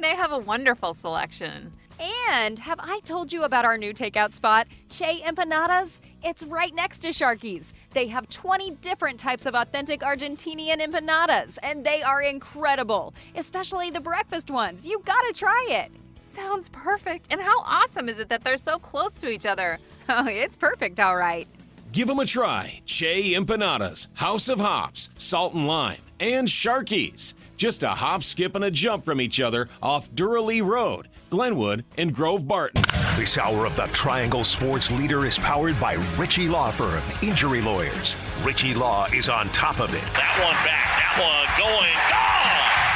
they have a wonderful selection. And have I told you about our new takeout spot, Che Empanadas? It's right next to Sharky's. They have 20 different types of authentic Argentinian empanadas, and they are incredible, especially the breakfast ones. You gotta try it. Sounds perfect. And how awesome is it that they're so close to each other? Oh, it's perfect, all right. Give them a try. Che Empanadas, House of Hops, Salt and Lime, and Sharky's. Just a hop, skip, and a jump from each other off Raleigh Road, Glenwood, and Grove Barton. This hour of the Triangle Sports Leader is powered by Ritchie Law Firm, injury lawyers. Ritchie Law is on top of it. That one back, that one going, gone!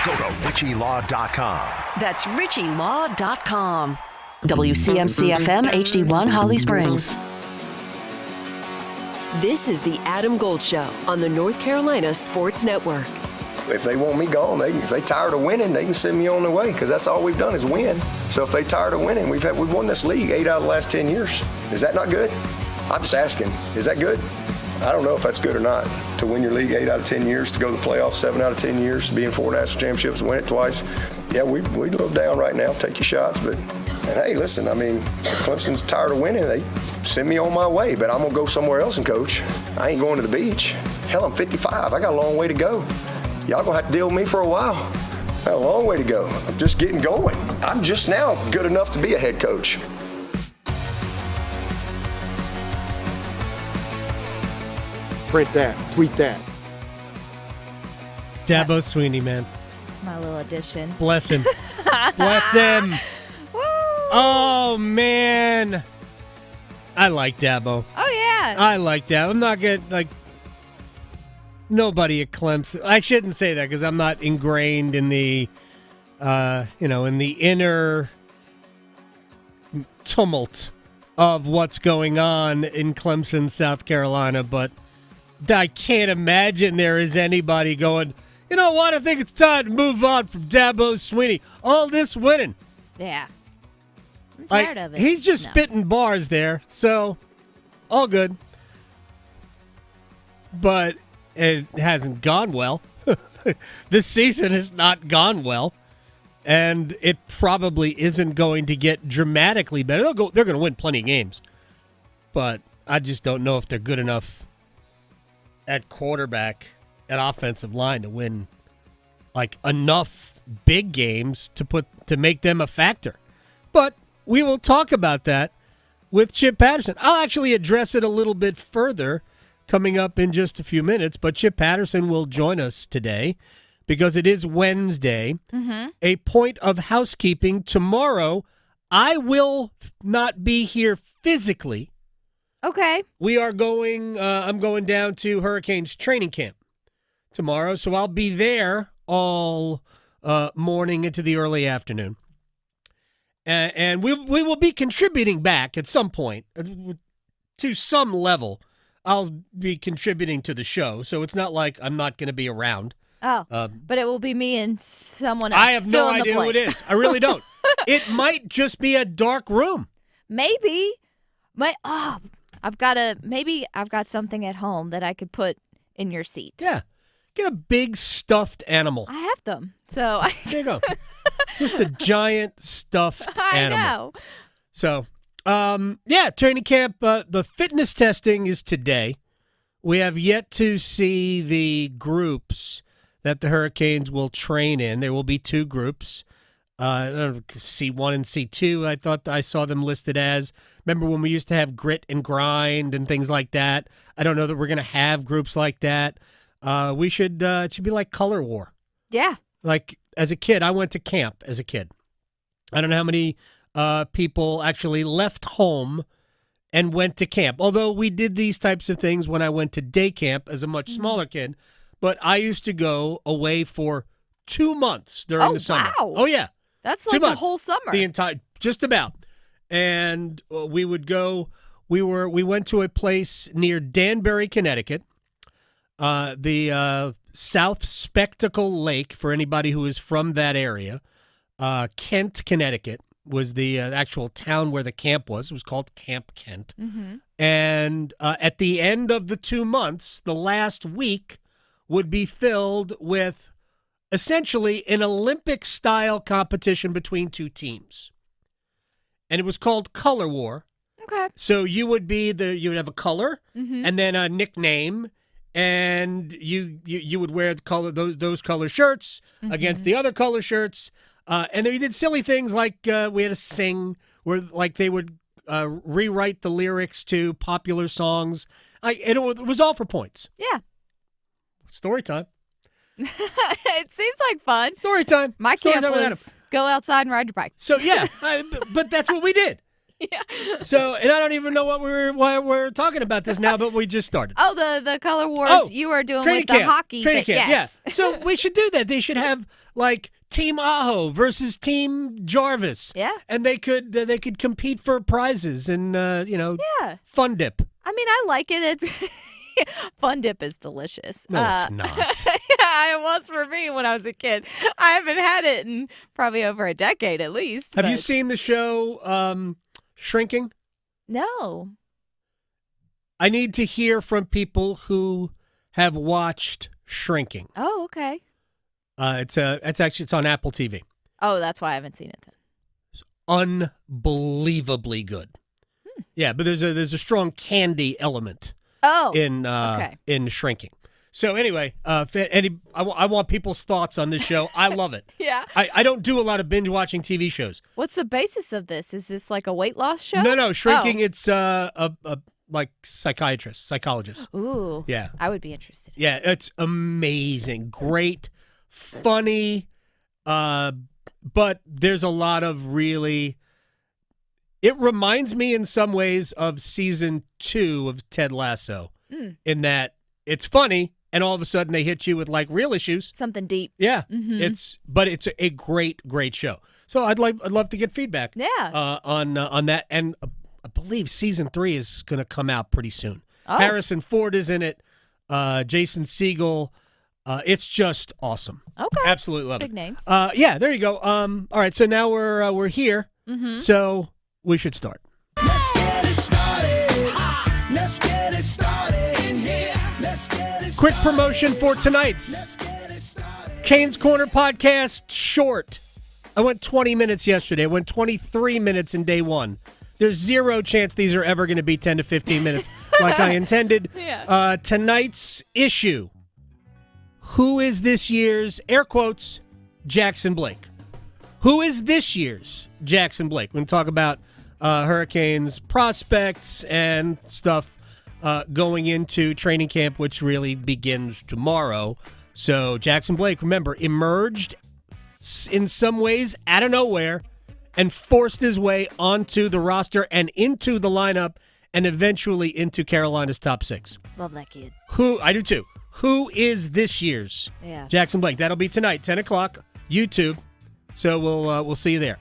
Go to RitchieLaw.com. That's RitchieLaw.com. WCMC-FM HD1 Holly Springs. This is the Adam Gold Show on the North Carolina Sports Network. If they want me gone, if they tired of winning, they can send me on their way because that's all we've done is win. So if they tired of winning, we've won this league 8 out of the last 10 years. Is that not good? I'm just asking, is that good? I don't know if that's good or not. To win your league 8 out of 10 years, to go to the playoffs 7 out of 10 years, to be in 4 national championships, win it twice. Yeah, we a little down right now. Take your shots, but hey, listen, I mean, if Clemson's tired of winning, they send me on my way, but I'm going to go somewhere else and coach. I ain't going to the beach. Hell, I'm 55. I got a long way to go. Y'all going to have to deal with me for a while. I got a long way to go. I'm just getting going. I'm just now good enough to be a head coach. Print that. Tweet that. Dabo Swinney, man. It's my little addition. Bless him. Bless him. Woo! Oh, man. I like Dabo. Oh, yeah. I like Dabo. I'm not going to, nobody at Clemson. I shouldn't say that because I'm not ingrained in the, in the inner tumult of what's going on in Clemson, South Carolina. But I can't imagine there is anybody going, you know what? I think it's time to move on from Dabo Swinney. All this winning. Yeah. I'm tired of it. He's just spitting bars there. So, all good. But it hasn't gone well. This season has not gone well, and it probably isn't going to get dramatically better. They're going to win plenty of games, but I just don't know if they're good enough at quarterback, at offensive line to win enough big games to make them a factor. But we will talk about that with Chip Patterson. I'll actually address it a little bit further coming up in just a few minutes, but Chip Patterson will join us today because it is Wednesday. Mm-hmm. A point of housekeeping. Tomorrow, I will not be here physically. Okay. We are going, I'm going down to Hurricanes training camp tomorrow, so I'll be there all morning into the early afternoon. And we will be contributing back at some point to some level. I'll be contributing to the show, so it's not like I'm not going to be around. Oh, but it will be me and someone else. I have no idea who it is. I really don't. It might just be a dark room. Maybe. I've got something at home that I could put in your seat. Yeah. Get a big stuffed animal. I have them. So there you go. Just a giant stuffed animal. I know. So, training camp. The fitness testing is today. We have yet to see the groups that the Hurricanes will train in. There will be 2 groups. C1 and C2, I thought I saw them listed as. Remember when we used to have grit and grind and things like that? I don't know that we're going to have groups like that. We should, it should be like Color War. Yeah. Like, as a kid, I went to camp as a kid. I don't know how many people actually left home and went to camp. Although we did these types of things when I went to day camp as a much smaller kid. But I used to go away for 2 months during the summer. Wow. Oh, yeah. That's 2 like months. the whole summer. The entire, just about. And we would go, we went to a place near Danbury, Connecticut, the South Spectacle Lake, for anybody who is from that area. Kent, Connecticut was the actual town where the camp was. It was called Camp Kent. Mm-hmm. And at the end of the 2 months, the last week would be filled with essentially an Olympic-style competition between two teams. And it was called Color War. Okay. So you would have a color and then a nickname, and you would wear the color those color shirts against the other color shirts. And we did silly things like we had to sing, where like they would rewrite the lyrics to popular songs. It was all for points. Yeah. Story time. It seems like fun. Story time. My Story camp time with Adam. was go outside and ride your bike. So yeah, but that's what we did. Yeah. So, and I don't even know why we're talking about this now, but we just started. Oh, the color wars you were doing with the hockey. Training camp, yes. yeah. So we should do that. They should have like Team Aho versus Team Jarvis. Yeah. And they could compete for prizes and fun dip. I mean, I like it. It's Fun dip is delicious. No, it's not. Yeah, it was for me when I was a kid. I haven't had it in probably over a decade at least. Have you seen the show Shrinking? No. I need to hear from people who have watched Shrinking. Oh, okay. It's on Apple TV. Oh, that's why I haven't seen it then. It's unbelievably good. Yeah, but there's a strong candy element. In Shrinking. So anyway, I want people's thoughts on this show. I love it. Yeah. I don't do a lot of binge watching TV shows. What's the basis of this? Is this like a weight loss show? No, Shrinking. It's like psychologist. Ooh. Yeah. I would be interested. Yeah, it's amazing, great, funny, but there's a lot of really. It reminds me in some ways of season 2 of Ted Lasso, in that it's funny, and all of a sudden they hit you with like real issues, something deep. Yeah, it's a great show. So I'd love to get feedback. Yeah, on that, and I believe season 3 is going to come out pretty soon. Oh. Harrison Ford is in it. Jason Segel. It's just awesome. Okay, absolutely love big it. Names. Yeah, there you go. All right, so now we're here. So. We should start. Let's get it started. Let's get it started in here. Let's get it started. Quick promotion for tonight's Canes Corner podcast short. I went 20 minutes yesterday. I went 23 minutes in day 1. There's zero chance these are ever going to be 10 to 15 minutes like I intended. Yeah. Tonight's issue. Who is this year's, air quotes, Jackson Blake? Who is this year's Jackson Blake? We're going to talk about Hurricanes prospects and stuff going into training camp, which really begins tomorrow. So Jackson Blake, remember, emerged in some ways out of nowhere and forced his way onto the roster and into the lineup and eventually into Carolina's top 6. Love that kid. I do too. Who is this year's Jackson Blake? That'll be tonight, 10 o'clock, YouTube. So we'll see you there.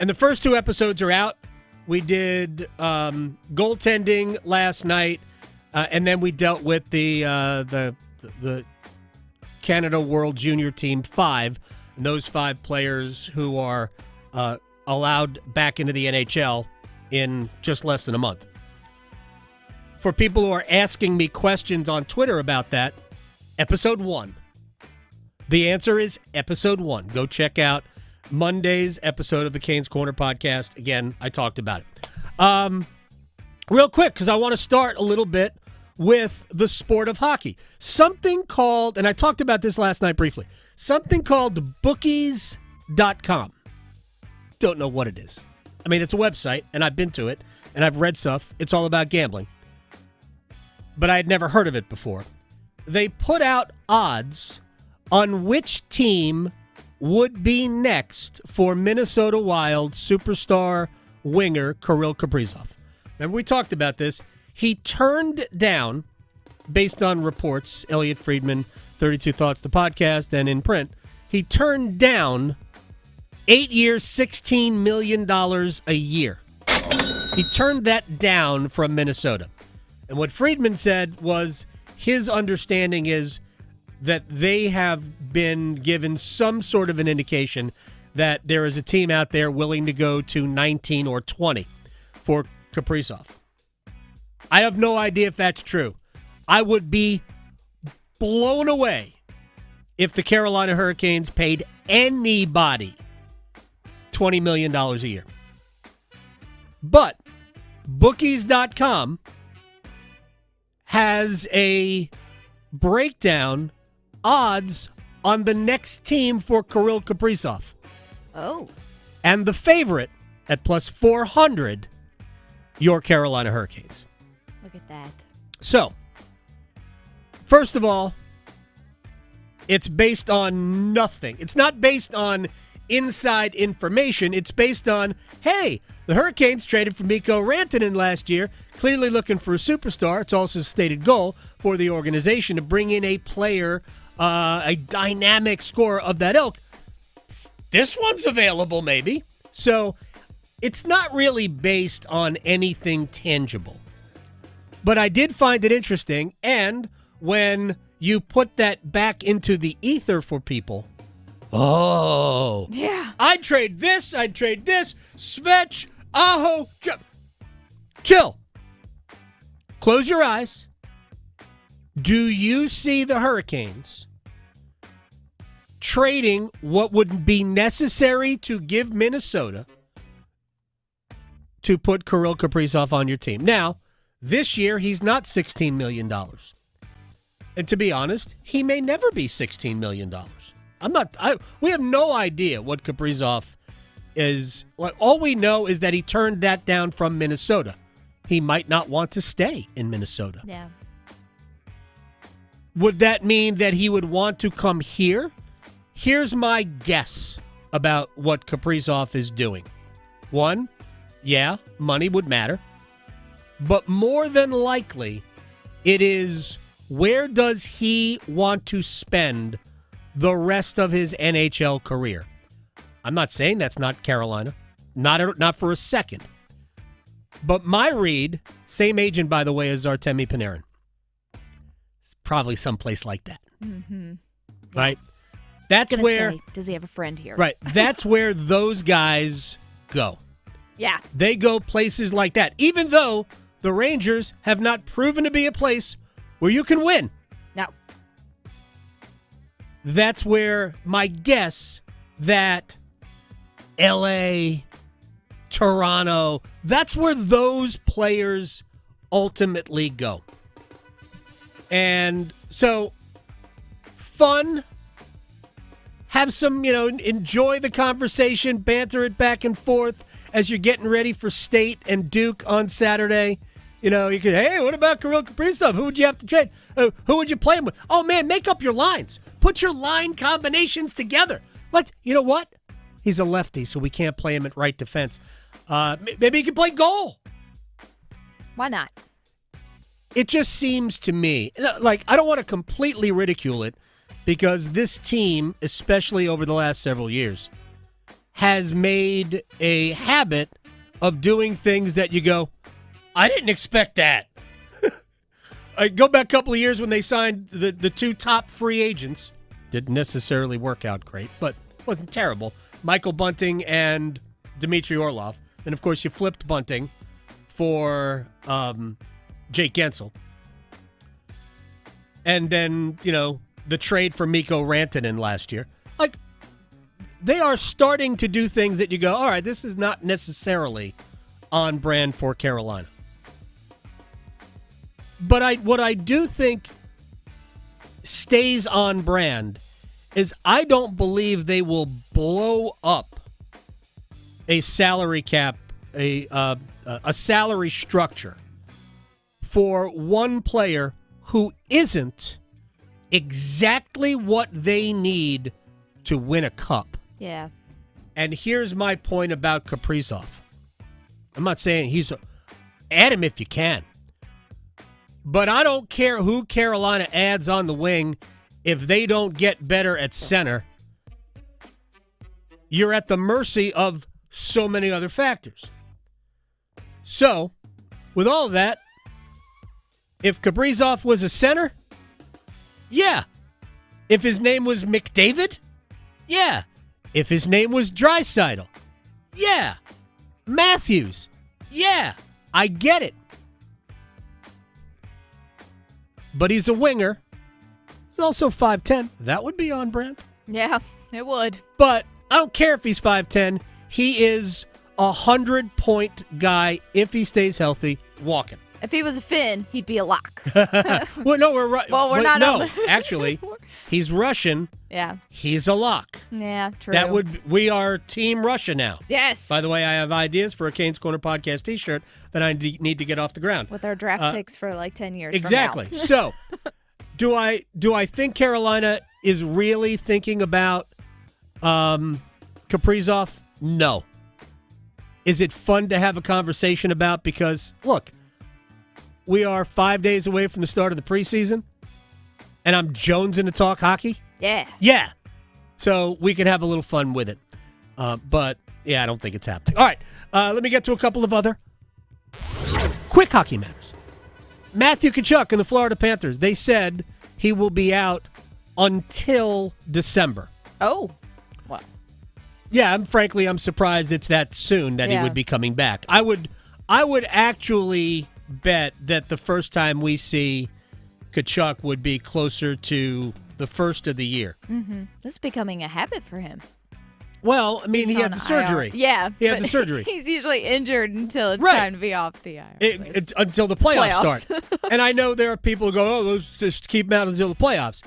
And the first 2 episodes are out. We did goaltending last night, and then we dealt with the Canada World Junior Team 5, and those 5 players who are allowed back into the NHL in just less than a month. For people who are asking me questions on Twitter about that, episode 1. The answer is episode 1. Go check out Monday's episode of the Canes Corner podcast. Again, I talked about it. Real quick, because I want to start a little bit with the sport of hockey. Something called, and I talked about this last night briefly, something called bookies.com. Don't know what it is. I mean, it's a website, and I've been to it, and I've read stuff. It's all about gambling. But I had never heard of it before. They put out odds on which team would be next for Minnesota Wild superstar winger Kirill Kaprizov. Remember, we talked about this. He turned down, based on reports, Elliot Friedman, 32 Thoughts, the podcast, and in print, he turned down 8 years, $16 million a year. He turned that down from Minnesota. And what Friedman said was his understanding is that they have been given some sort of an indication that there is a team out there willing to go to 19 or 20 for Kaprizov. I have no idea if that's true. I would be blown away if the Carolina Hurricanes paid anybody $20 million a year. But bookies.com has a breakdown odds on the next team for Kirill Kaprizov. Oh. And the favorite at plus 400, your Carolina Hurricanes. Look at that. So, first of all, it's based on nothing. It's not based on inside information. It's based on, hey, the Hurricanes traded for Mikko Rantanen last year, clearly looking for a superstar. It's also a stated goal for the organization to bring in a player, a dynamic scorer of that ilk. This one's available, maybe. So it's not really based on anything tangible. But I did find it interesting, and when you put that back into the ether for people, oh, yeah, I'd trade this, Svech, Aho, chill. Close your eyes. Do you see the Hurricanes trading what would be necessary to give Minnesota to put Kirill Kaprizov on your team? Now, this year, he's not $16 million. And to be honest, he may never be $16 million. We have no idea what Kaprizov is. All we know is that he turned that down from Minnesota. He might not want to stay in Minnesota. Yeah. Would that mean that he would want to come here? Here's my guess about what Kaprizov is doing. One, yeah, money would matter. But more than likely, it is where does he want to spend the rest of his NHL career? I'm not saying that's not Carolina. Not for a second. But my read, same agent, by the way, as Artemi Panarin. It's probably someplace like that. Mm-hmm. Right? That's where... Say, does he have a friend here? Right. That's where those guys go. Yeah. They go places like that, even though the Rangers have not proven to be a place where you can win. No. That's where my guess that LA, Toronto, that's where those players ultimately go. And so, fun. Have some, enjoy the conversation, banter it back and forth as you're getting ready for State and Duke on Saturday. You could, hey, what about Kirill Kaprizov? Who would you have to trade? Who would you play him with? Oh, man, make up your lines. Put your line combinations together. You know what? He's a lefty, so we can't play him at right defense. Maybe he can play goal. Why not? It just seems to me, I don't want to completely ridicule it, because this team, especially over the last several years, has made a habit of doing things that you go, I didn't expect that. I go back a couple of years when they signed the two top free agents. Didn't necessarily work out great, but wasn't terrible. Michael Bunting and Dmitry Orlov. And, of course, you flipped Bunting for Jake Gensel. And then, the trade for Mikko Rantanen last year. They are starting to do things that you go, all right, this is not necessarily on brand for Carolina. But what I do think stays on brand is I don't believe they will blow up a salary cap, a salary structure for one player who isn't exactly what they need to win a cup. Yeah. And here's my point about Kaprizov. I'm not saying add him if you can. But I don't care who Carolina adds on the wing if they don't get better at center. You're at the mercy of so many other factors. So, with all of that, if Kaprizov was a center, yeah. If his name was McDavid, yeah. If his name was Draisaitl, yeah. Matthews, yeah. I get it. But he's a winger, also 5'10". That would be on brand. Yeah, it would. But I don't care if he's 5'10". He is a 100-point guy if he stays healthy, walking. If he was a Finn, he'd be a lock. Well, no, we're right. Well, we're not. No, actually, he's Russian. Yeah. He's a lock. Yeah, true. We are Team Russia now. Yes. By the way, I have ideas for a Canes Corner podcast T-shirt that I need to get off the ground. With our draft picks for like 10 years Exactly. from now. So, do I think Carolina is really thinking about Kaprizov? No. Is it fun to have a conversation about? Because, look, we are 5 days away from the start of the preseason, and I'm jonesing to talk hockey. Yeah. Yeah. So we can have a little fun with it. But, yeah, I don't think it's happening. All right. Let me get to a couple of other quick hockey matters. Matthew Tkachuk and the Florida Panthers, they said he will be out until December. Oh. Well. Yeah, I'm surprised it's that soon that he would be coming back. I would actually bet that the first time we see Tkachuk would be closer to the first of the year. Mm-hmm. This is becoming a habit for him. Well, I mean, he had the surgery. IR. Yeah. He had the surgery. He's usually injured until it's Right. time to be off the IR. Until the playoffs start. And I know there are people who go, let's just keep him out until the playoffs.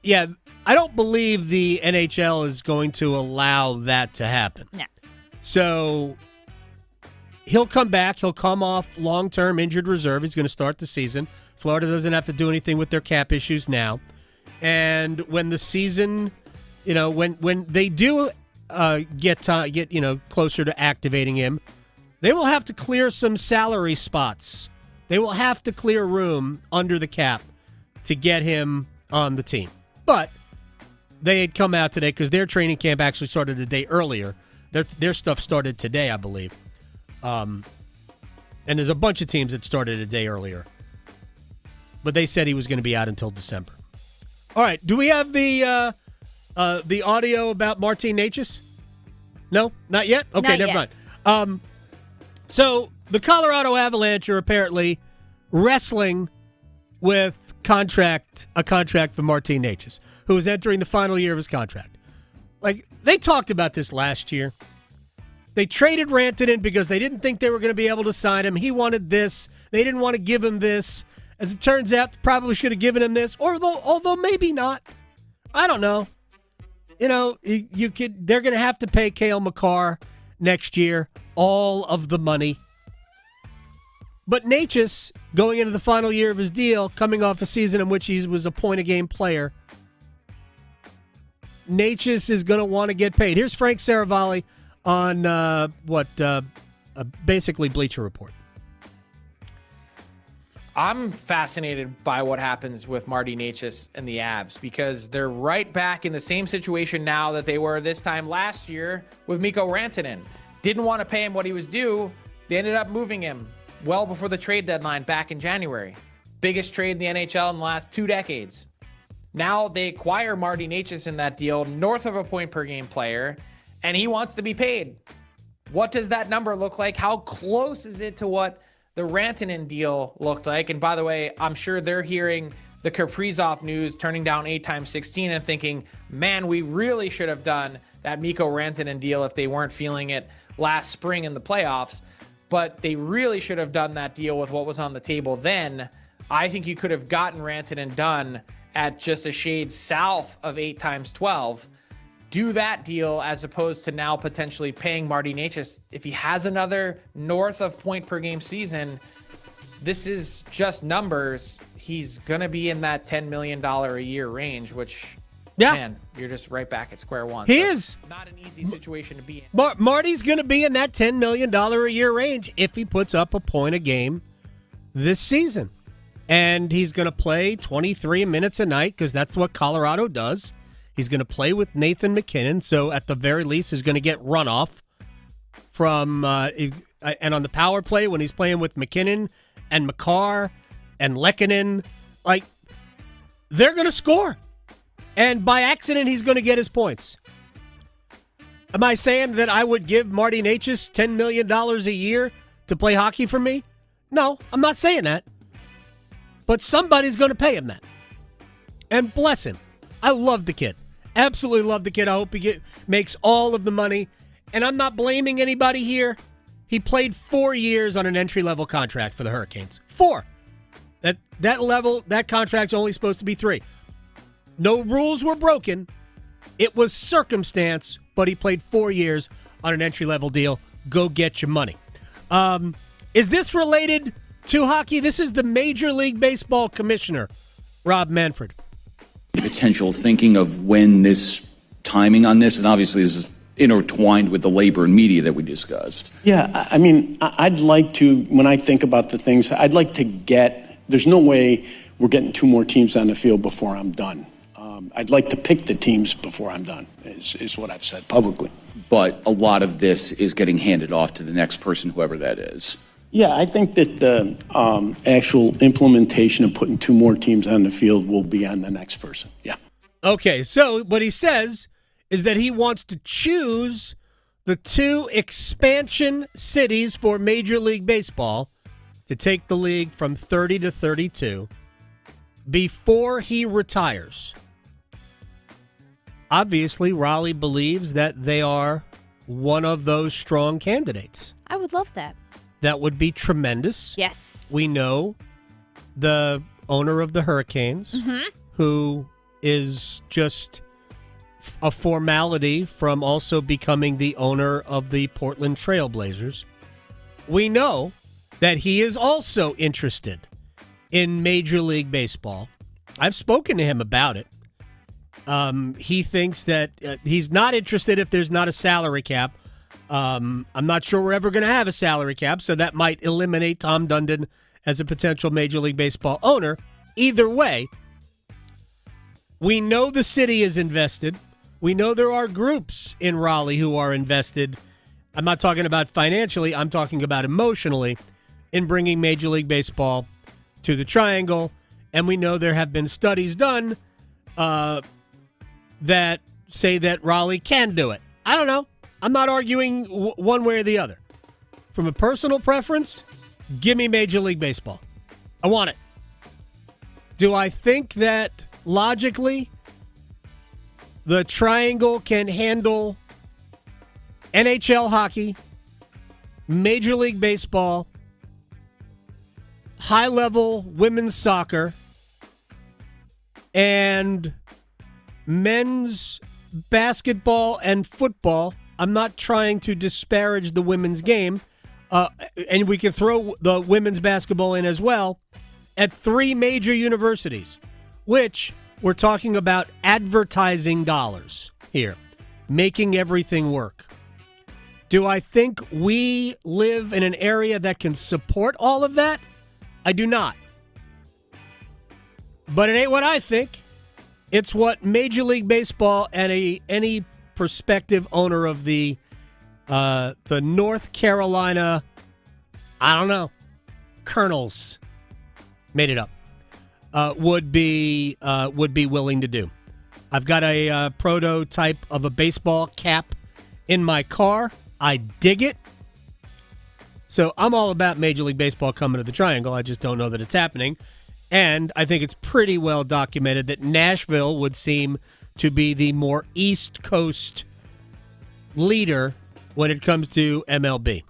Yeah, I don't believe the NHL is going to allow that to happen. No. So he'll come back. He'll come off long-term injured reserve. He's going to start the season. Florida doesn't have to do anything with their cap issues now. And when the season, when they do get closer to activating him, they will have to clear some salary spots. They will have to clear room under the cap to get him on the team. But they had come out today because their training camp actually started a day earlier. Their stuff started today, I believe. And there's a bunch of teams that started a day earlier. But they said he was going to be out until December. All right, do we have the audio about Martin Necas? No, not yet? Okay, not never yet. mind. So the Colorado Avalanche are apparently wrestling with a contract for Martin Necas, who is entering the final year of his contract. Like, they talked about this last year. They traded Rantanen because they didn't think they were going to be able to sign him. He wanted this. They didn't want to give him this. As it turns out, they probably should have given him this, although maybe not. I don't know. They're going to have to pay Cale Makar next year all of the money. But Necas, going into the final year of his deal, coming off a season in which he was a point-a-game player, Necas is going to want to get paid. Here's Frank Saravalli on basically Bleacher Report. I'm fascinated by what happens with Marty Necas and the Avs because they're right back in the same situation now that they were this time last year with Mikko Rantanen. Didn't want to pay him what he was due. They ended up moving him well before the trade deadline back in January. Biggest trade in the NHL in the last 2 decades. Now they acquire Marty Necas in that deal, north of a point per game player, and he wants to be paid. What does that number look like? How close is it to what the Rantanen deal looked like? And by the way, I'm sure they're hearing the Kaprizov news, turning down 8x16 and thinking, man, we really should have done that Mikko Rantanen deal if they weren't feeling it last spring in the playoffs. But they really should have done that deal with what was on the table then. I think you could have gotten Rantanen done at just a shade south of 8x12. Do that deal as opposed to now potentially paying Marty Necas. If he has another north of point per game season, this is just numbers. He's going to be in that $10 million a year range, which, man, you're just right back at square one. He is. Not an easy situation to be in. Marty's going to be in that $10 million a year range if he puts up a point a game this season. And he's going to play 23 minutes a night because that's what Colorado does. He's going to play with Nathan McKinnon, so at the very least, he's going to get runoff from and on the power play when he's playing with McKinnon and Makar and Lehkonen, like, they're going to score. And by accident, he's going to get his points. Am I saying that I would give Marty Necas $10 million a year to play hockey for me? No, I'm not saying that. But somebody's going to pay him that. And bless him. I love the kid. Absolutely love the kid. I hope he makes all of the money. And I'm not blaming anybody here. He played 4 years on an entry-level contract for the Hurricanes. 4. That contract's only supposed to be 3. No rules were broken. It was circumstance, but he played 4 years on an entry-level deal. Go get your money. Is this related to hockey? This is the Major League Baseball commissioner, Rob Manfred. Potential thinking of when this timing on this, and obviously this is intertwined with the labor and media that we discussed. Yeah, I mean, I'd like to, when I think about the things, I'd like to there's no way we're getting 2 more teams on the field before I'm done. I'd like to pick the teams before I'm done, is what I've said publicly. But a lot of this is getting handed off to the next person, whoever that is. Yeah, I think that the actual implementation of putting 2 more teams on the field will be on the next person. Yeah. Okay, so what he says is that he wants to choose the 2 expansion cities for Major League Baseball to take the league from 30 to 32 before he retires. Obviously, Raleigh believes that they are one of those strong candidates. I would love that. That would be tremendous. Yes. We know the owner of the Hurricanes, who is just a formality from also becoming the owner of the Portland Trail Blazers. We know that he is also interested in Major League Baseball. I've spoken to him about it. He thinks that he's not interested if there's not a salary cap. I'm not sure we're ever going to have a salary cap, so that might eliminate Tom Dundon as a potential Major League Baseball owner. Either way, we know the city is invested. We know there are groups in Raleigh who are invested. I'm not talking about financially. I'm talking about emotionally in bringing Major League Baseball to the Triangle. And we know there have been studies done that say that Raleigh can do it. I don't know. I'm not arguing one way or the other. From a personal preference, give me Major League Baseball. I want it. Do I think that logically the Triangle can handle NHL hockey, Major League Baseball, high-level women's soccer, and men's basketball and football? I'm not trying to disparage the women's game, and we can throw the women's basketball in as well, at 3 major universities, which we're talking about advertising dollars here, making everything work. Do I think we live in an area that can support all of that? I do not. But it ain't what I think. It's what Major League Baseball and any prospective owner of the North Carolina, I don't know, Colonels, made it up, would be willing to do. I've got a prototype of a baseball cap in my car. I dig it. So I'm all about Major League Baseball coming to the Triangle. I just don't know that it's happening. And I think it's pretty well documented that Nashville would seem to be the more East Coast leader when it comes to MLB.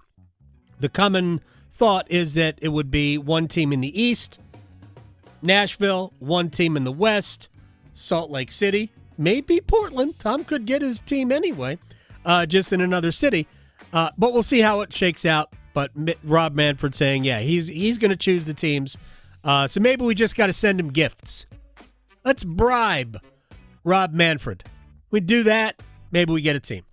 The common thought is that it would be one team in the East, Nashville, one team in the West, Salt Lake City, maybe Portland. Tom could get his team anyway, just in another city. But we'll see how it shakes out. But Rob Manfred saying, yeah, he's going to choose the teams. So maybe we just got to send him gifts. Let's bribe Rob Manfred. We do that, maybe we get a team.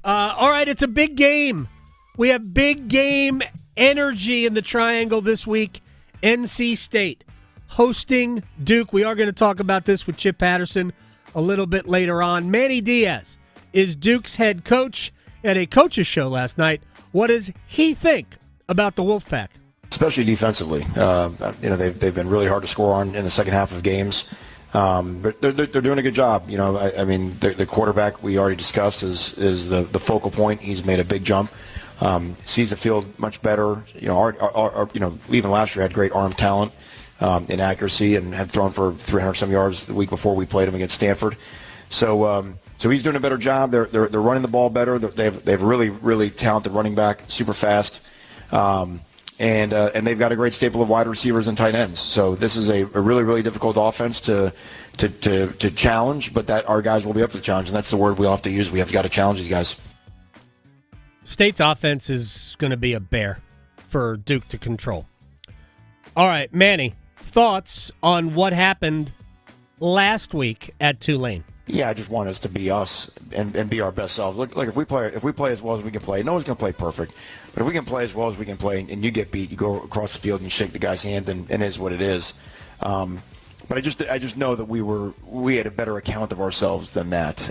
All right, it's a big game. We have big game energy in the Triangle this week. NC State hosting Duke. We are going to talk about this with Chip Patterson a little bit later on. Manny Diaz is Duke's head coach at a coach's show last night. What does he think about the Wolfpack? Especially defensively. They've been really hard to score on in the second half of games. But they're doing a good job. The quarterback we already discussed is the focal point. He's made a big jump. Sees the field much better. Even last year had great arm talent. in accuracy and had thrown for 300-some yards the week before we played him against Stanford. So he's doing a better job. They're running the ball better. They have really, really talented running back, super fast. And they've got a great staple of wide receivers and tight ends. So this is a really, really difficult offense to challenge, but that our guys will be up for the challenge, and that's the word we'll have to use. We have got to challenge these guys. State's offense is going to be a bear for Duke to control. All right, Manny, thoughts on what happened last week at Tulane? Yeah, I just want us to be us and be our best selves. Look, if we play as well as we can play, no one's going to play perfect, but if we can play as well as we can play and you get beat, you go across the field and you shake the guy's hand, and it is what it is. But I just know that we had a better account of ourselves than that.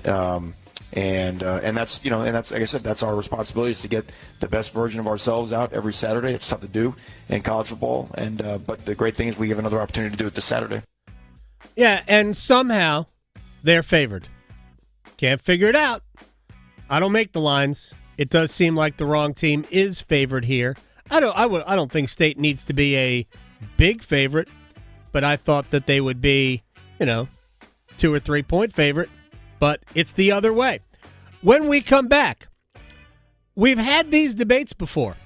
And that's like I said, that's our responsibility, is to get the best version of ourselves out every Saturday. It's tough to do in college football, but the great thing is we have another opportunity to do it this Saturday. Yeah, and somehow they're favored. Can't figure it out. I don't make the lines. It does seem like the wrong team is favored here. I don't think State needs to be a big favorite, but I thought that they would be, 2 or 3 point favorite. But it's the other way. When we come back, we've had these debates before.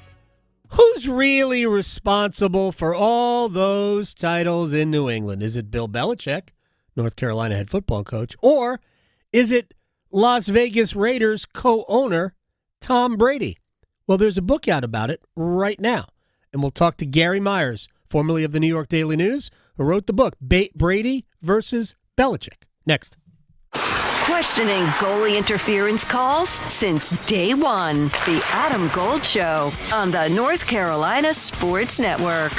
Who's really responsible for all those titles in New England? Is it Bill Belichick, North Carolina head football coach, or is it Las Vegas Raiders co-owner Tom Brady? Well, there's a book out about it right now, and we'll talk to Gary Myers, formerly of the New York Daily News, who wrote the book, Brady versus Belichick. Next. Questioning goalie interference calls since day one. The Adam Gold Show on the North Carolina Sports Network.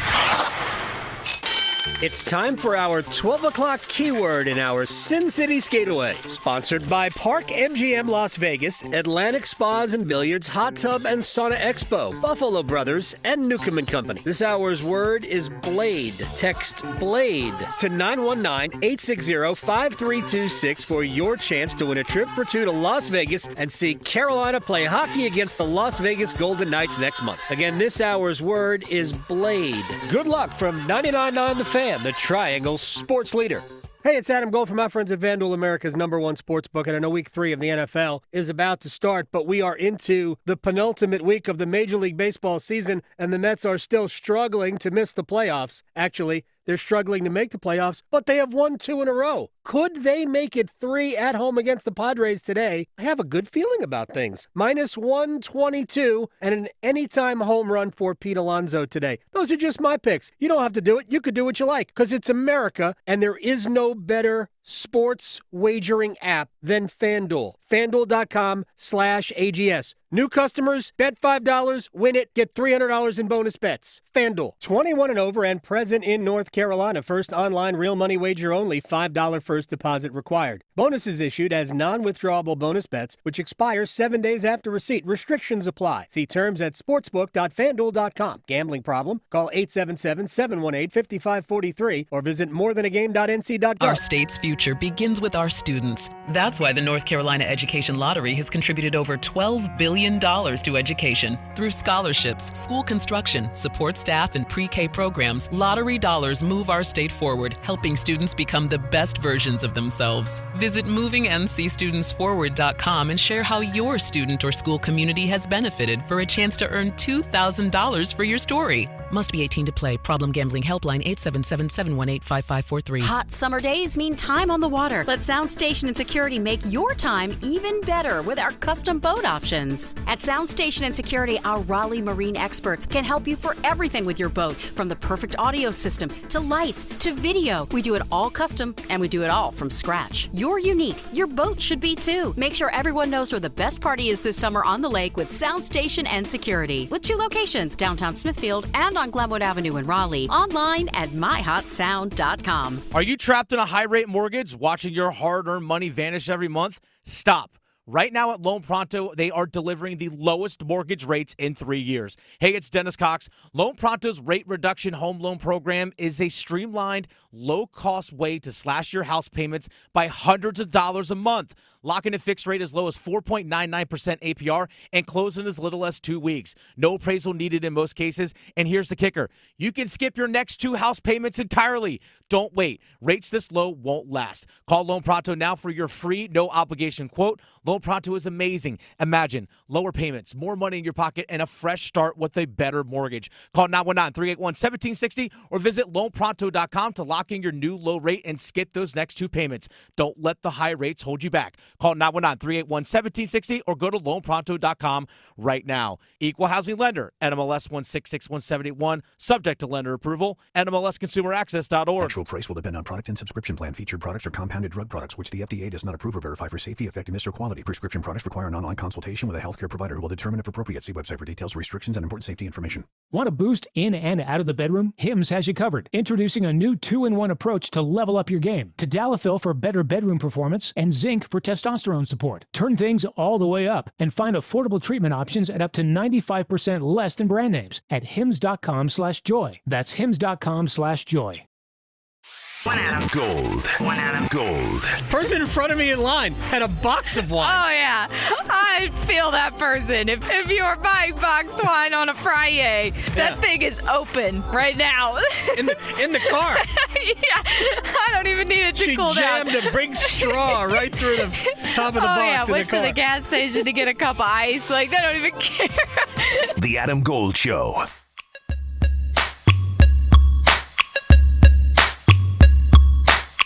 It's time for our 12 o'clock keyword in our Sin City Skateaway. Sponsored by Park MGM Las Vegas, Atlantic Spas and Billiards, Hot Tub and Sauna Expo, Buffalo Brothers, and Newcomb & Company. This hour's word is blade. Text BLADE to 919-860-5326 for your chance to win a trip for two to Las Vegas and see Carolina play hockey against the Las Vegas Golden Knights next month. Again, this hour's word is blade. Good luck from 99.9 The Fan, the Triangle Sports Leader. Hey, it's Adam Gold from my friends at FanDuel, America's #1 sports book, and I know Week 3 of the NFL is about to start, but we are into the penultimate week of the Major League Baseball season, and the Mets are still struggling to miss the playoffs. Actually, they're struggling to make the playoffs, but they have won 2 in a row. Could they make it 3 at home against the Padres today? I have a good feeling about things. -122 and an anytime home run for Pete Alonso today. Those are just my picks. You don't have to do it. You could do what you like, because it's America, and there is no better sports wagering app than FanDuel. FanDuel.com/AGS. New customers, bet $5, win it, get $300 in bonus bets. FanDuel, 21 and over and present in North Carolina. First online real money wager only, $5 first deposit required. Bonuses issued as non-withdrawable bonus bets, which expire 7 days after receipt. Restrictions apply. See terms at sportsbook.fanduel.com. Gambling problem? Call 877-718-5543 or visit morethanagame.nc.gov. Our state's future begins with our students. That's why the North Carolina Education Lottery has contributed over $12 billion to education. Through scholarships, school construction, support staff, and pre-K programs, lottery dollars move our state forward, helping students become the best versions of themselves. Visit movingncstudentsforward.com and share how your student or school community has benefited for a chance to earn $2,000 for your story. Must be 18 to play. Problem gambling helpline 877-718-5543. Hot summer days mean time on the water. Let Sound Station and Security make your time even better with our custom boat options. At Sound Station and Security, our Raleigh marine experts can help you for everything with your boat, from the perfect audio system to lights to video. We do it all custom, and we do it all from scratch. You're unique. Your boat should be too. Make sure everyone knows where the best party is this summer on the lake with Sound Station and Security. With 2 locations, downtown Smithfield and on Glenwood Avenue in Raleigh. Online at myhotsound.com. Are you trapped in a high-rate mortgage, watching your hard-earned money vanish every month? Stop. Right now at Loan Pronto, they are delivering the lowest mortgage rates in 3 years. Hey, it's Dennis Cox. Loan Pronto's rate reduction home loan program is a streamlined, low-cost way to slash your house payments by hundreds of dollars a month. Lock in a fixed rate as low as 4.99% APR and close in as little as 2 weeks. No appraisal needed in most cases. And here's the kicker. You can skip your next 2 house payments entirely. Don't wait. Rates this low won't last. Call Loan Pronto now for your free, no-obligation quote. Loan Pronto is amazing. Imagine lower payments, more money in your pocket, and a fresh start with a better mortgage. Call 919-381-1760 or visit loanpronto.com to lock in your new low rate and skip those next 2 payments. Don't let the high rates hold you back. Call 919-381-1760 or go to loanpronto.com right now. Equal housing lender, NMLS 1661781, subject to lender approval, NMLSconsumeraccess.org. Actual price will depend on product and subscription plan. Featured products are compounded drug products, which the FDA does not approve or verify for safety, effectiveness, or quality. Prescription products require an online consultation with a healthcare provider who will determine if appropriate. See website for details, restrictions, and important safety information. Want a boost in and out of the bedroom? Hims has you covered. Introducing a new 2-in-1 approach to level up your game. Tadalafil for better bedroom performance and zinc for testosterone support. Turn things all the way up and find affordable treatment options at up to 95% less than brand names at hims.com/joy. That's hims.com/joy. One Adam. Gold. One Adam. Gold. Person in front of me in line had a box of wine. Oh, yeah. I feel that person. If you are buying boxed wine on a Friday, that thing is open right now. In the car. Yeah. I don't even need it to cool down. She jammed a big straw right through the top of the box yeah. in the Went car. to the gas station to get a cup of ice. Like, they don't even care. The Adam Gold Show.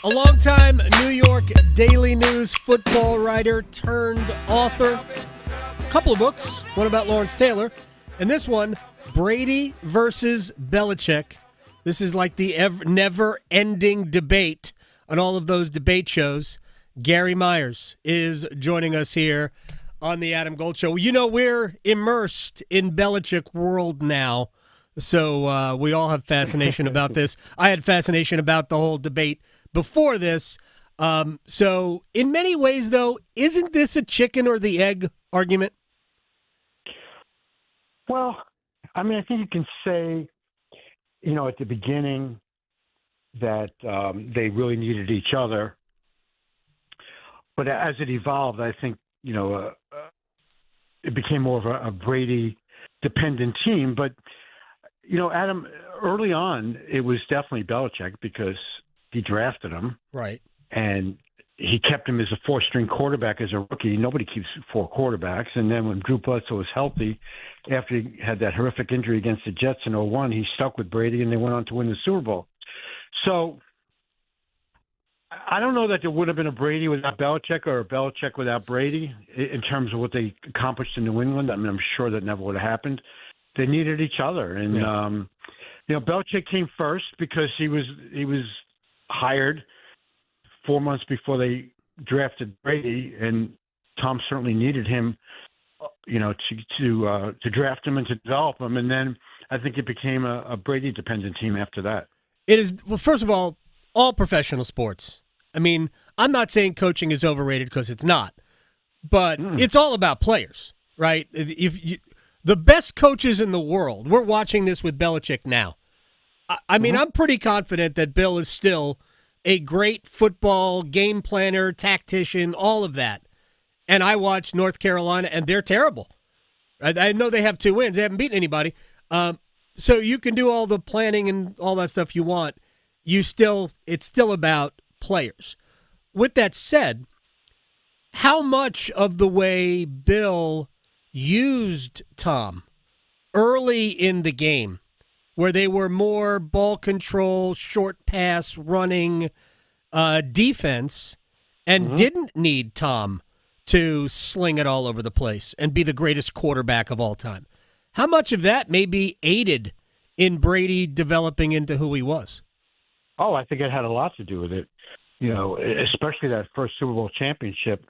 A longtime New York Daily News football writer turned author. A couple of books, one about Lawrence Taylor, and this one, Brady versus Belichick. This is like the never-ending debate on all of those debate shows. Gary Myers is joining us here on the Adam Gold Show. You know, we're immersed in Belichick world now, so we all have fascination about this. I had fascination about the whole debate before this. So in many ways, though, isn't this a chicken or the egg argument? Well, I mean, I think you can say, you know, at the beginning that they really needed each other. But as it evolved, I think, you know, it became more of a Brady-dependent team. But, you know, Adam, early on, it was definitely Belichick because he drafted him. Right. And he kept him as a 4-string quarterback as a rookie. Nobody keeps 4 quarterbacks. And then when Drew Bledsoe was healthy, after he had that horrific injury against the Jets in 2001, he stuck with Brady, and they went on to win the Super Bowl. So I don't know that there would have been a Brady without Belichick or a Belichick without Brady in terms of what they accomplished in New England. I mean, I'm sure that never would have happened. They needed each other. And, you know, Belichick came first because he was hired 4 months before they drafted Brady, and Tom certainly needed him, you know, to draft him and to develop him. And then I think it became a Brady-dependent team after that. It is, well, first of all professional sports. I mean, I'm not saying coaching is overrated because it's not, but it's all about players, right? The best coaches in the world, we're watching this with Belichick now. I mean, I'm pretty confident that Bill is still a great football game planner, tactician, all of that. And I watch North Carolina, and they're terrible. I know they have 2 wins. They haven't beaten anybody. So you can do all the planning and all that stuff you want. It's still about players. With that said, how much of the way Bill used Tom early in the game, where they were more ball control, short pass, running defense, and didn't need Tom to sling it all over the place and be the greatest quarterback of all time. How much of that may be aided in Brady developing into who he was? Oh, I think it had a lot to do with it. You know, especially that first Super Bowl championship,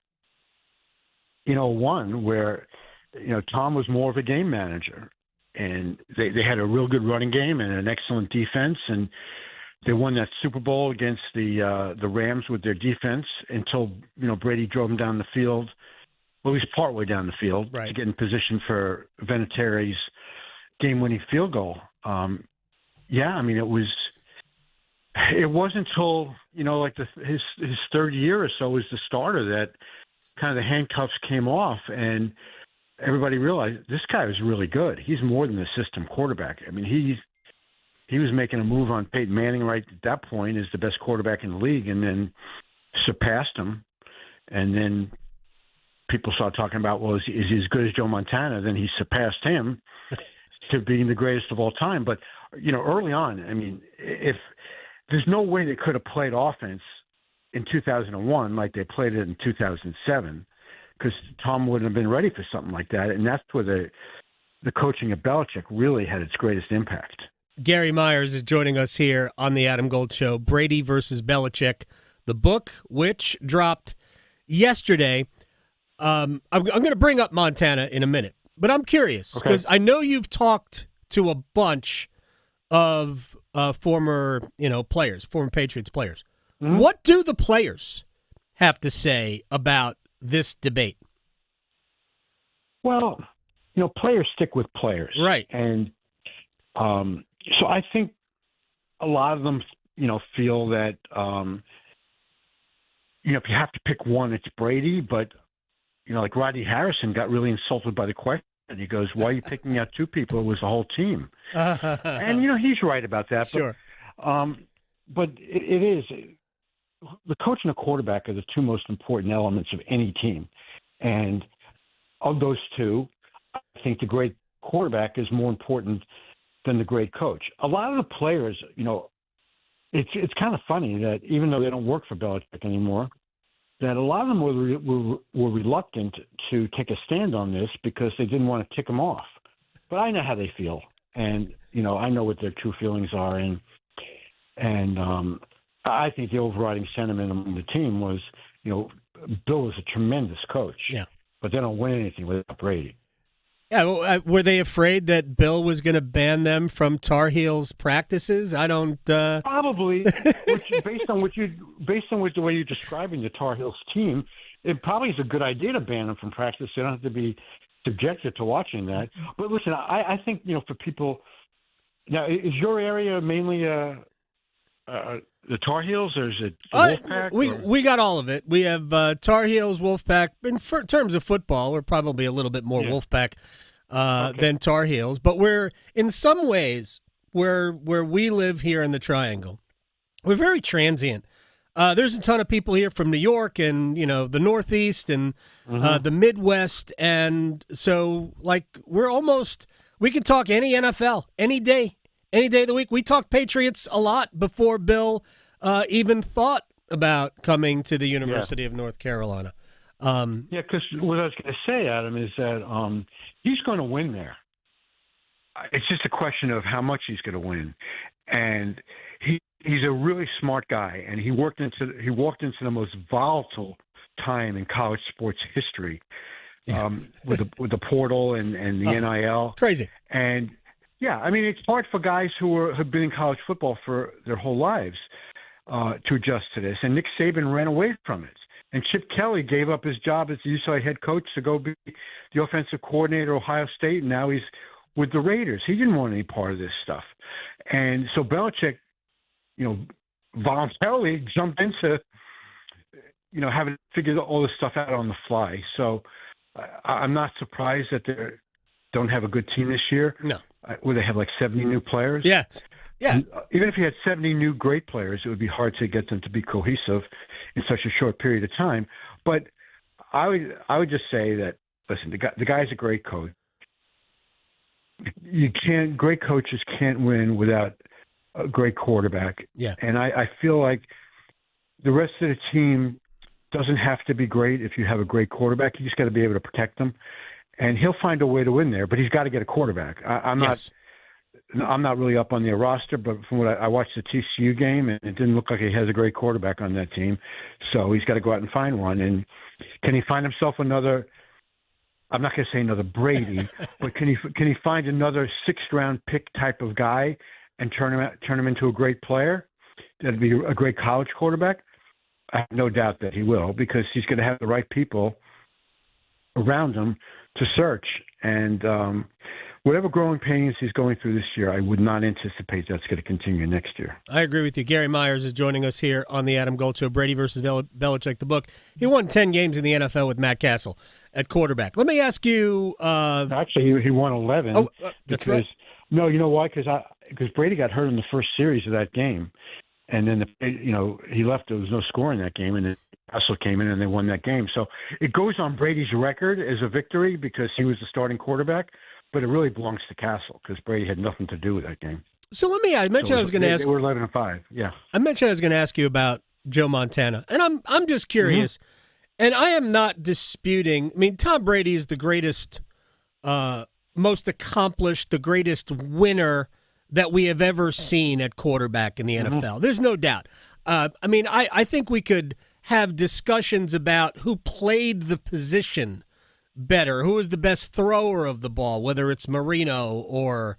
you know, one where, you know, Tom was more of a game manager. And they had a real good running game and an excellent defense, and they won that Super Bowl against the Rams with their defense until, you know, Brady drove them down the field Well, he was partway down the field to get in position for Vinatieri's game-winning field goal. It wasn't until, his third year or so as the starter that kind of the handcuffs came off, and everybody realized this guy was really good. He's more than a system quarterback. I mean, he was making a move on Peyton Manning right at that point as the best quarterback in the league, and then surpassed him. And then people started talking about, well, is he as good as Joe Montana? Then he surpassed him to being the greatest of all time. But, early on, I mean, if there's no way they could have played offense in 2001 like they played it in 2007, because Tom wouldn't have been ready for something like that. And that's where the coaching of Belichick really had its greatest impact. Gary Myers is joining us here on the Adam Gold Show. Brady versus Belichick, the book, which dropped yesterday. I'm going to bring up Montana in a minute, but I'm curious because I know you've talked to a bunch of former players, former Patriots players. Mm-hmm. What do the players have to say about this debate? Well, players stick with players. Right. And so I think a lot of them, feel that, if you have to pick one, it's Brady. But, like Rodney Harrison got really insulted by the question. And he goes, why are you picking out two people? It was the whole team. And, he's right about that. Sure. But it is. The coach and the quarterback are the two most important elements of any team. And of those two, I think the great quarterback is more important than the great coach. A lot of the players, it's kind of funny that even though they don't work for Belichick anymore, that a lot of them were reluctant to take a stand on this because they didn't want to tick him off. But I know how they feel, and I know what their true feelings are, and I think the overriding sentiment among the team was, Bill was a tremendous coach, but they don't win anything without Brady. Yeah, well, were they afraid that Bill was going to ban them from Tar Heels practices? I don't. Probably, based on the way you're describing the Tar Heels team, it probably is a good idea to ban them from practice. They don't have to be subjected to watching that. But listen, I think for people now, is your area mainly the Tar Heels, or is it the Wolfpack? We got all of it. We have Tar Heels, Wolfpack. In terms of football, we're probably a little bit more Wolfpack than Tar Heels. But we're, in some ways, where we live here in the Triangle, we're very transient. There's a ton of people here from New York and, the Northeast and the Midwest. And so, we can talk any NFL, any day of the week. We talked Patriots a lot before Bill even thought about coming to the University of North Carolina. Because what I was going to say, Adam, is that he's going to win there. It's just a question of how much he's going to win. And he's a really smart guy, and he walked into the most volatile time in college sports history with the portal and the NIL. Crazy. And it's hard for guys who have been in college football for their whole lives to adjust to this. And Nick Saban ran away from it. And Chip Kelly gave up his job as the UCLA head coach to go be the offensive coordinator at Ohio State, and now he's with the Raiders. He didn't want any part of this stuff. And so Belichick, voluntarily jumped into, having to figure all this stuff out on the fly. So I'm not surprised that they don't have a good team this year. No. Where they have like 70 new players. Yes. Yeah. And even if you had 70 new great players, it would be hard to get them to be cohesive in such a short period of time. But I would just say that, listen, the guy's a great coach. Great coaches can't win without a great quarterback. Yeah. And I feel like the rest of the team doesn't have to be great if you have a great quarterback. You just got to be able to protect them. And he'll find a way to win there, but he's got to get a quarterback. I'm not really up on their roster, but from what I watched the TCU game, and it didn't look like he has a great quarterback on that team. So he's got to go out and find one. And can he find himself another? I'm not going to say another Brady, but can he find another sixth-round pick type of guy and turn him into a great player? That'd be a great college quarterback. I have no doubt that he will, because he's going to have the right people around him to search. And whatever growing pains he's going through this year, I would not anticipate that's going to continue next year. I agree with you. Gary Myers is joining us here on the Adam Gold Show. Brady versus Belichick, the book. He won 10 games in the NFL with Matt Castle at quarterback. Let me ask you. Actually, he won 11. Oh, that's right. No, you know why? Because Brady got hurt in the first series of that game. And then, he left. There was no score in that game, and then Castle came in, and they won that game. So it goes on Brady's record as a victory because he was the starting quarterback, but it really belongs to Castle because Brady had nothing to do with that game. So I mentioned I was going to ask. They were 11-5, yeah. I mentioned I was going to ask you about Joe Montana, and I'm just curious, and I am not disputing. I mean, Tom Brady is the greatest, most accomplished, the greatest winner that we have ever seen at quarterback in the NFL. There's no doubt. I think we could have discussions about who played the position better, who was the best thrower of the ball, whether it's Marino or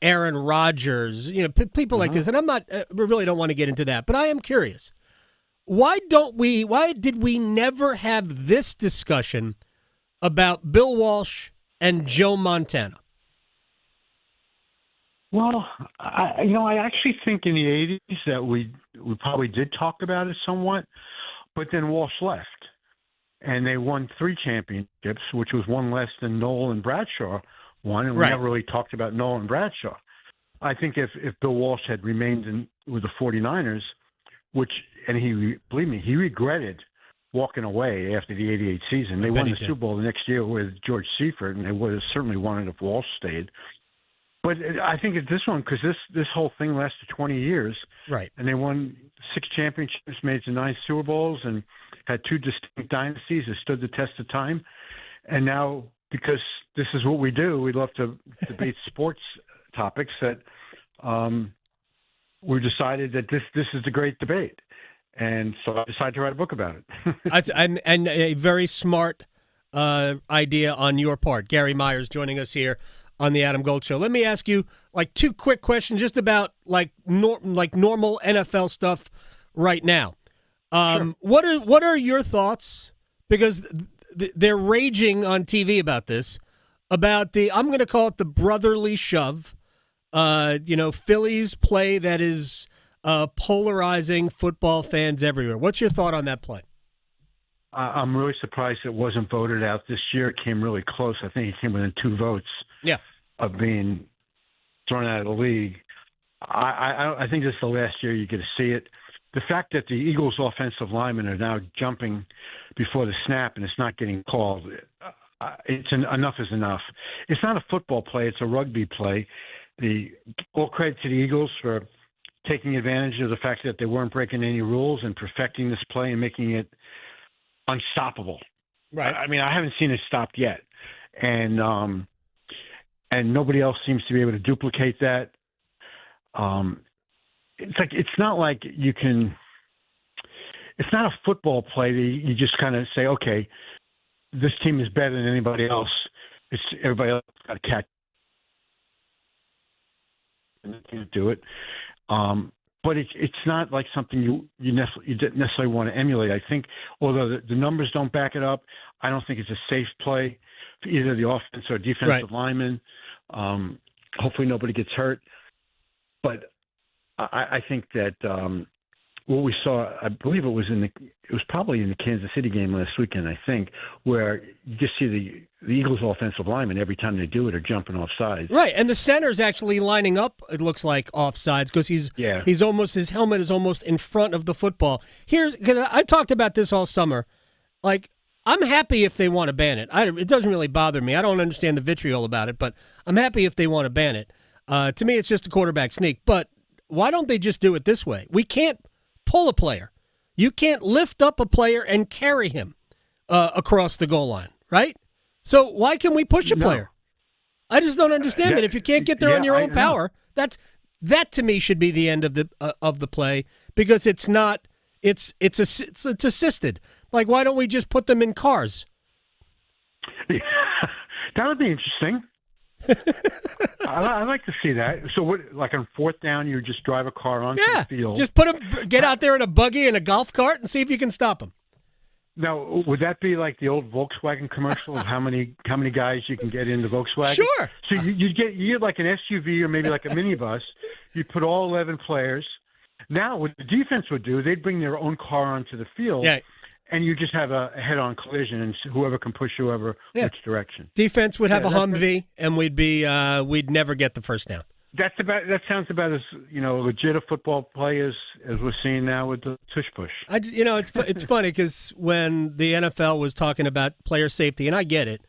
Aaron Rodgers, people like this. And we really don't want to get into that, but I am curious. Why did we never have this discussion about Bill Walsh and Joe Montana? Well, I actually think in the 80s that we probably did talk about it somewhat, but then Walsh left, and they won 3 championships, which was one less than Noel and Bradshaw won, and we never really talked about Noel and Bradshaw. I think if Bill Walsh had remained with the 49ers, believe me, he regretted walking away after the 88 season. They won the Super Bowl the next year with George Seifert, and they would have certainly won it if Walsh stayed. But I think it's this one because this whole thing lasted 20 years. Right. And they won 6 championships, made it to 9 Super Bowls, and had 2 distinct dynasties that stood the test of time. And now, because this is what we do, we love to debate sports topics, that we decided that this is the great debate. And so I decided to write a book about it. and a very smart idea on your part. Gary Myers joining us here on the Adam Gold Show. Let me ask you 2 quick questions just about normal NFL stuff right now. Sure. What are your thoughts? Because they're raging on TV about this, about I'm going to call it the brotherly shove. Phillies play that is polarizing football fans everywhere. What's your thought on that play? I'm really surprised it wasn't voted out this year. It came really close. I think it came within 2 votes of being thrown out of the league. I think this is the last year you get to see it. The fact that the Eagles' offensive linemen are now jumping before the snap and it's not getting called, enough is enough. It's not a football play. It's a rugby play. All credit to the Eagles for taking advantage of the fact that they weren't breaking any rules and perfecting this play and making it unstoppable. Right. I mean, I haven't seen it stopped yet. And nobody else seems to be able to duplicate that. It's not like you can. It's not a football play that you just kind of say, okay, this team is better than anybody else. It's everybody else got to catch, and they can't do it. But it's not like something you necessarily want to emulate. I think, although the numbers don't back it up, I don't think it's a safe play for either the offense or defensive lineman. Hopefully nobody gets hurt. But I think that what we saw, I believe it was probably in the Kansas City game last weekend, I think, where you just see the Eagles' offensive linemen every time they do it are jumping off sides. Right, and the center's actually lining up, it looks like, off sides because his helmet is almost in front of the football. Cause I talked about this all summer. I'm happy if they want to ban it. It doesn't really bother me. I don't understand the vitriol about it, but I'm happy if they want to ban it. To me, it's just a quarterback sneak. But why don't they just do it this way? We can't pull a player. You can't lift up a player and carry him across the goal line, right? So why can we push a player? I just don't understand it. If you can't get there on your own power, that to me should be the end of the play because it's not. It's assisted. Why don't we just put them in cars? That would be interesting. I'd like to see that. So, on 4th down, you just drive a car onto the field? Just get out there in a buggy and a golf cart and see if you can stop them. Now, would that be like the old Volkswagen commercial of how many guys you can get in the Volkswagen? Sure. So you get like an SUV or maybe like a minibus. You put all 11 players. Now, what the defense would do, they'd bring their own car onto the field, and you just have a head-on collision, and whoever can push whoever which direction. Defense would have a Humvee, and we'd never get the first down. That sounds about as legit a football play as we're seeing now with the tush push. It's funny because when the NFL was talking about player safety, and I get it,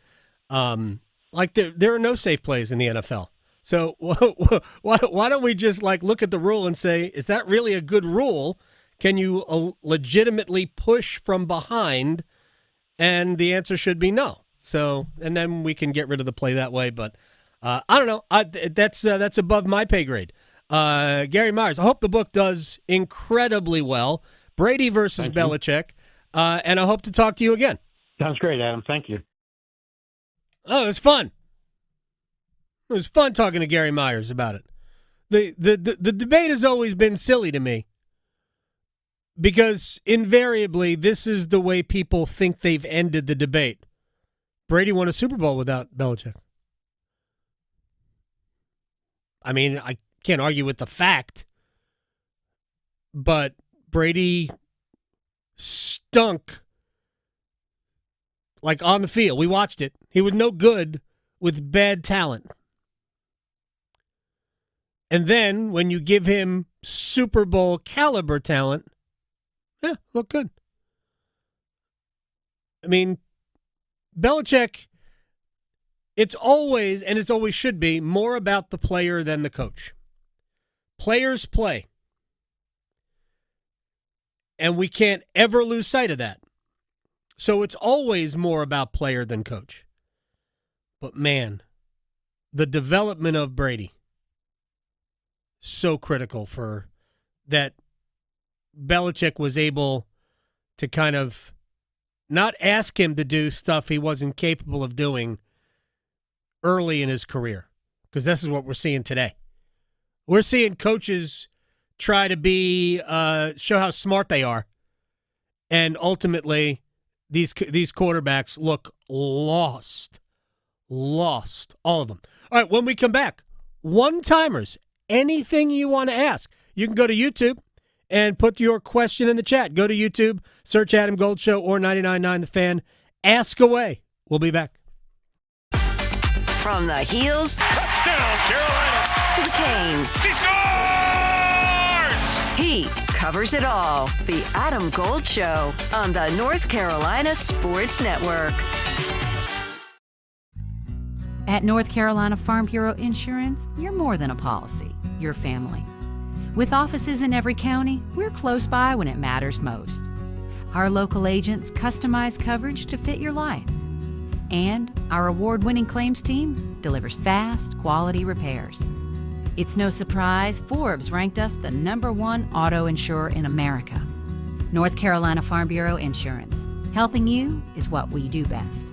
there are no safe plays in the NFL. So why don't we just look at the rule and say, is that really a good rule? Can you legitimately push from behind? And the answer should be no. So, and then we can get rid of the play that way, but. I don't know. That's above my pay grade. Gary Myers, I hope the book does incredibly well. Brady versus Belichick, and I hope to talk to you again. Sounds great, Adam. Thank you. Oh, it was fun. It was fun talking to Gary Myers about it. The debate has always been silly to me because invariably this is the way people think they've ended the debate. Brady won a Super Bowl without Belichick. I mean, I can't argue with the fact, but Brady stunk on the field. We watched it. He was no good with bad talent. And then when you give him Super Bowl caliber talent, look good. I mean, Belichick, it's always, and it always should be, more about the player than the coach. Players play. And we can't ever lose sight of that. So it's always more about player than coach. But man, the development of Brady, so critical for that. Belichick was able to kind of not ask him to do stuff he wasn't capable of doing early in his career, because this is what we're seeing today. We're seeing coaches try to be show how smart they are, and ultimately these quarterbacks look lost, all of them. All right, when we come back, one-timers, anything you want to ask, you can go to YouTube and put your question in the chat. Go to YouTube, search Adam Gold Show or 99.9 The Fan. Ask away. We'll be back. From the heels, Touchdown, Carolina! To the canes. She scores! He covers it all. The Adam Gold Show on the North Carolina Sports Network. At North Carolina Farm Bureau Insurance, you're more than a policy. You're family. With offices in every county, we're close by when it matters most. Our local agents customize coverage to fit your life. And our award-winning claims team delivers fast, quality repairs. It's no surprise Forbes ranked us the #1 auto insurer in America. North Carolina Farm Bureau Insurance. Helping you is what we do best.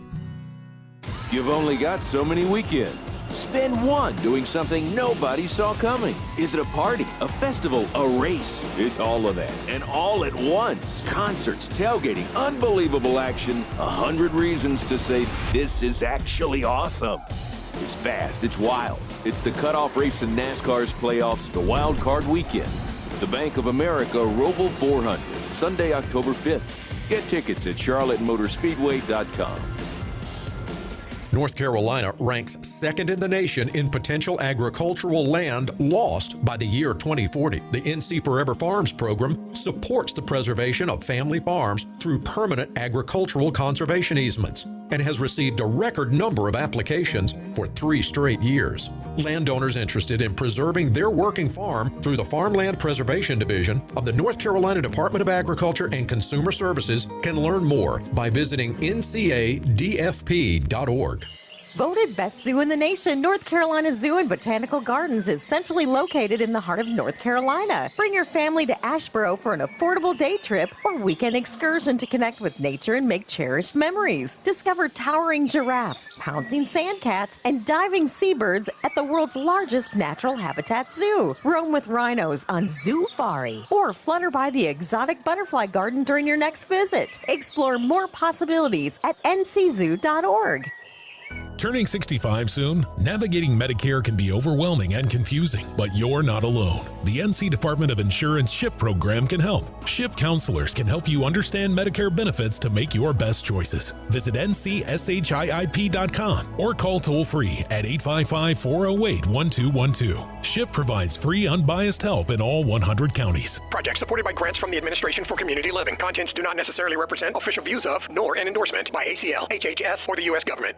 You've only got so many weekends. Spend one doing something nobody saw coming. Is it a party, a festival, a race? It's all of that, and all at once. Concerts, tailgating, unbelievable action, 100 reasons to say this is actually awesome. It's fast, it's wild. It's the cutoff race in NASCAR's playoffs, the Wild Card Weekend. The Bank of America Roval 400, Sunday, October 5th. Get tickets at charlottemotorspeedway.com. North Carolina ranks second in the nation in potential agricultural land lost by the year 2040. The NC Forever Farms program supports the preservation of family farms through permanent agricultural conservation easements and has received a record number of applications for 3 straight years. Landowners interested in preserving their working farm through the Farmland Preservation Division of the North Carolina Department of Agriculture and Consumer Services can learn more by visiting ncadfp.org. Voted best zoo in the nation, North Carolina Zoo and Botanical Gardens is centrally located in the heart of North Carolina. Bring your family to Asheboro for an affordable day trip or weekend excursion to connect with nature and make cherished memories. Discover towering giraffes, pouncing sandcats, and diving seabirds at the world's largest natural habitat zoo. Roam with rhinos on Zoofari or flutter by the exotic butterfly garden during your next visit. Explore more possibilities at nczoo.org. Turning 65 soon, navigating Medicare can be overwhelming and confusing, but you're not alone. The NC Department of Insurance SHIP program can help. SHIP counselors can help you understand Medicare benefits to make your best choices. Visit ncship.com or call toll-free at 855-408-1212. SHIP provides free, unbiased help in all 100 counties. Project supported by grants from the Administration for Community Living. Contents do not necessarily represent official views of, nor an endorsement by ACL, HHS, or the U.S. government.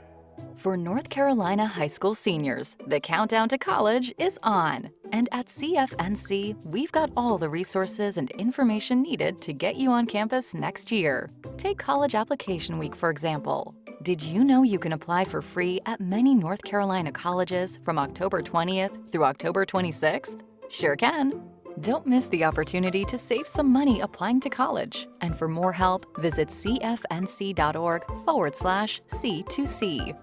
For North Carolina high school seniors, the countdown to college is on. And at CFNC, we've got all the resources and information needed to get you on campus next year. Take College Application Week, for example. Did you know you can apply for free at many North Carolina colleges from October 20th through October 26th? Sure can. Don't miss the opportunity to save some money applying to college. And for more help, visit cfnc.org/C2C.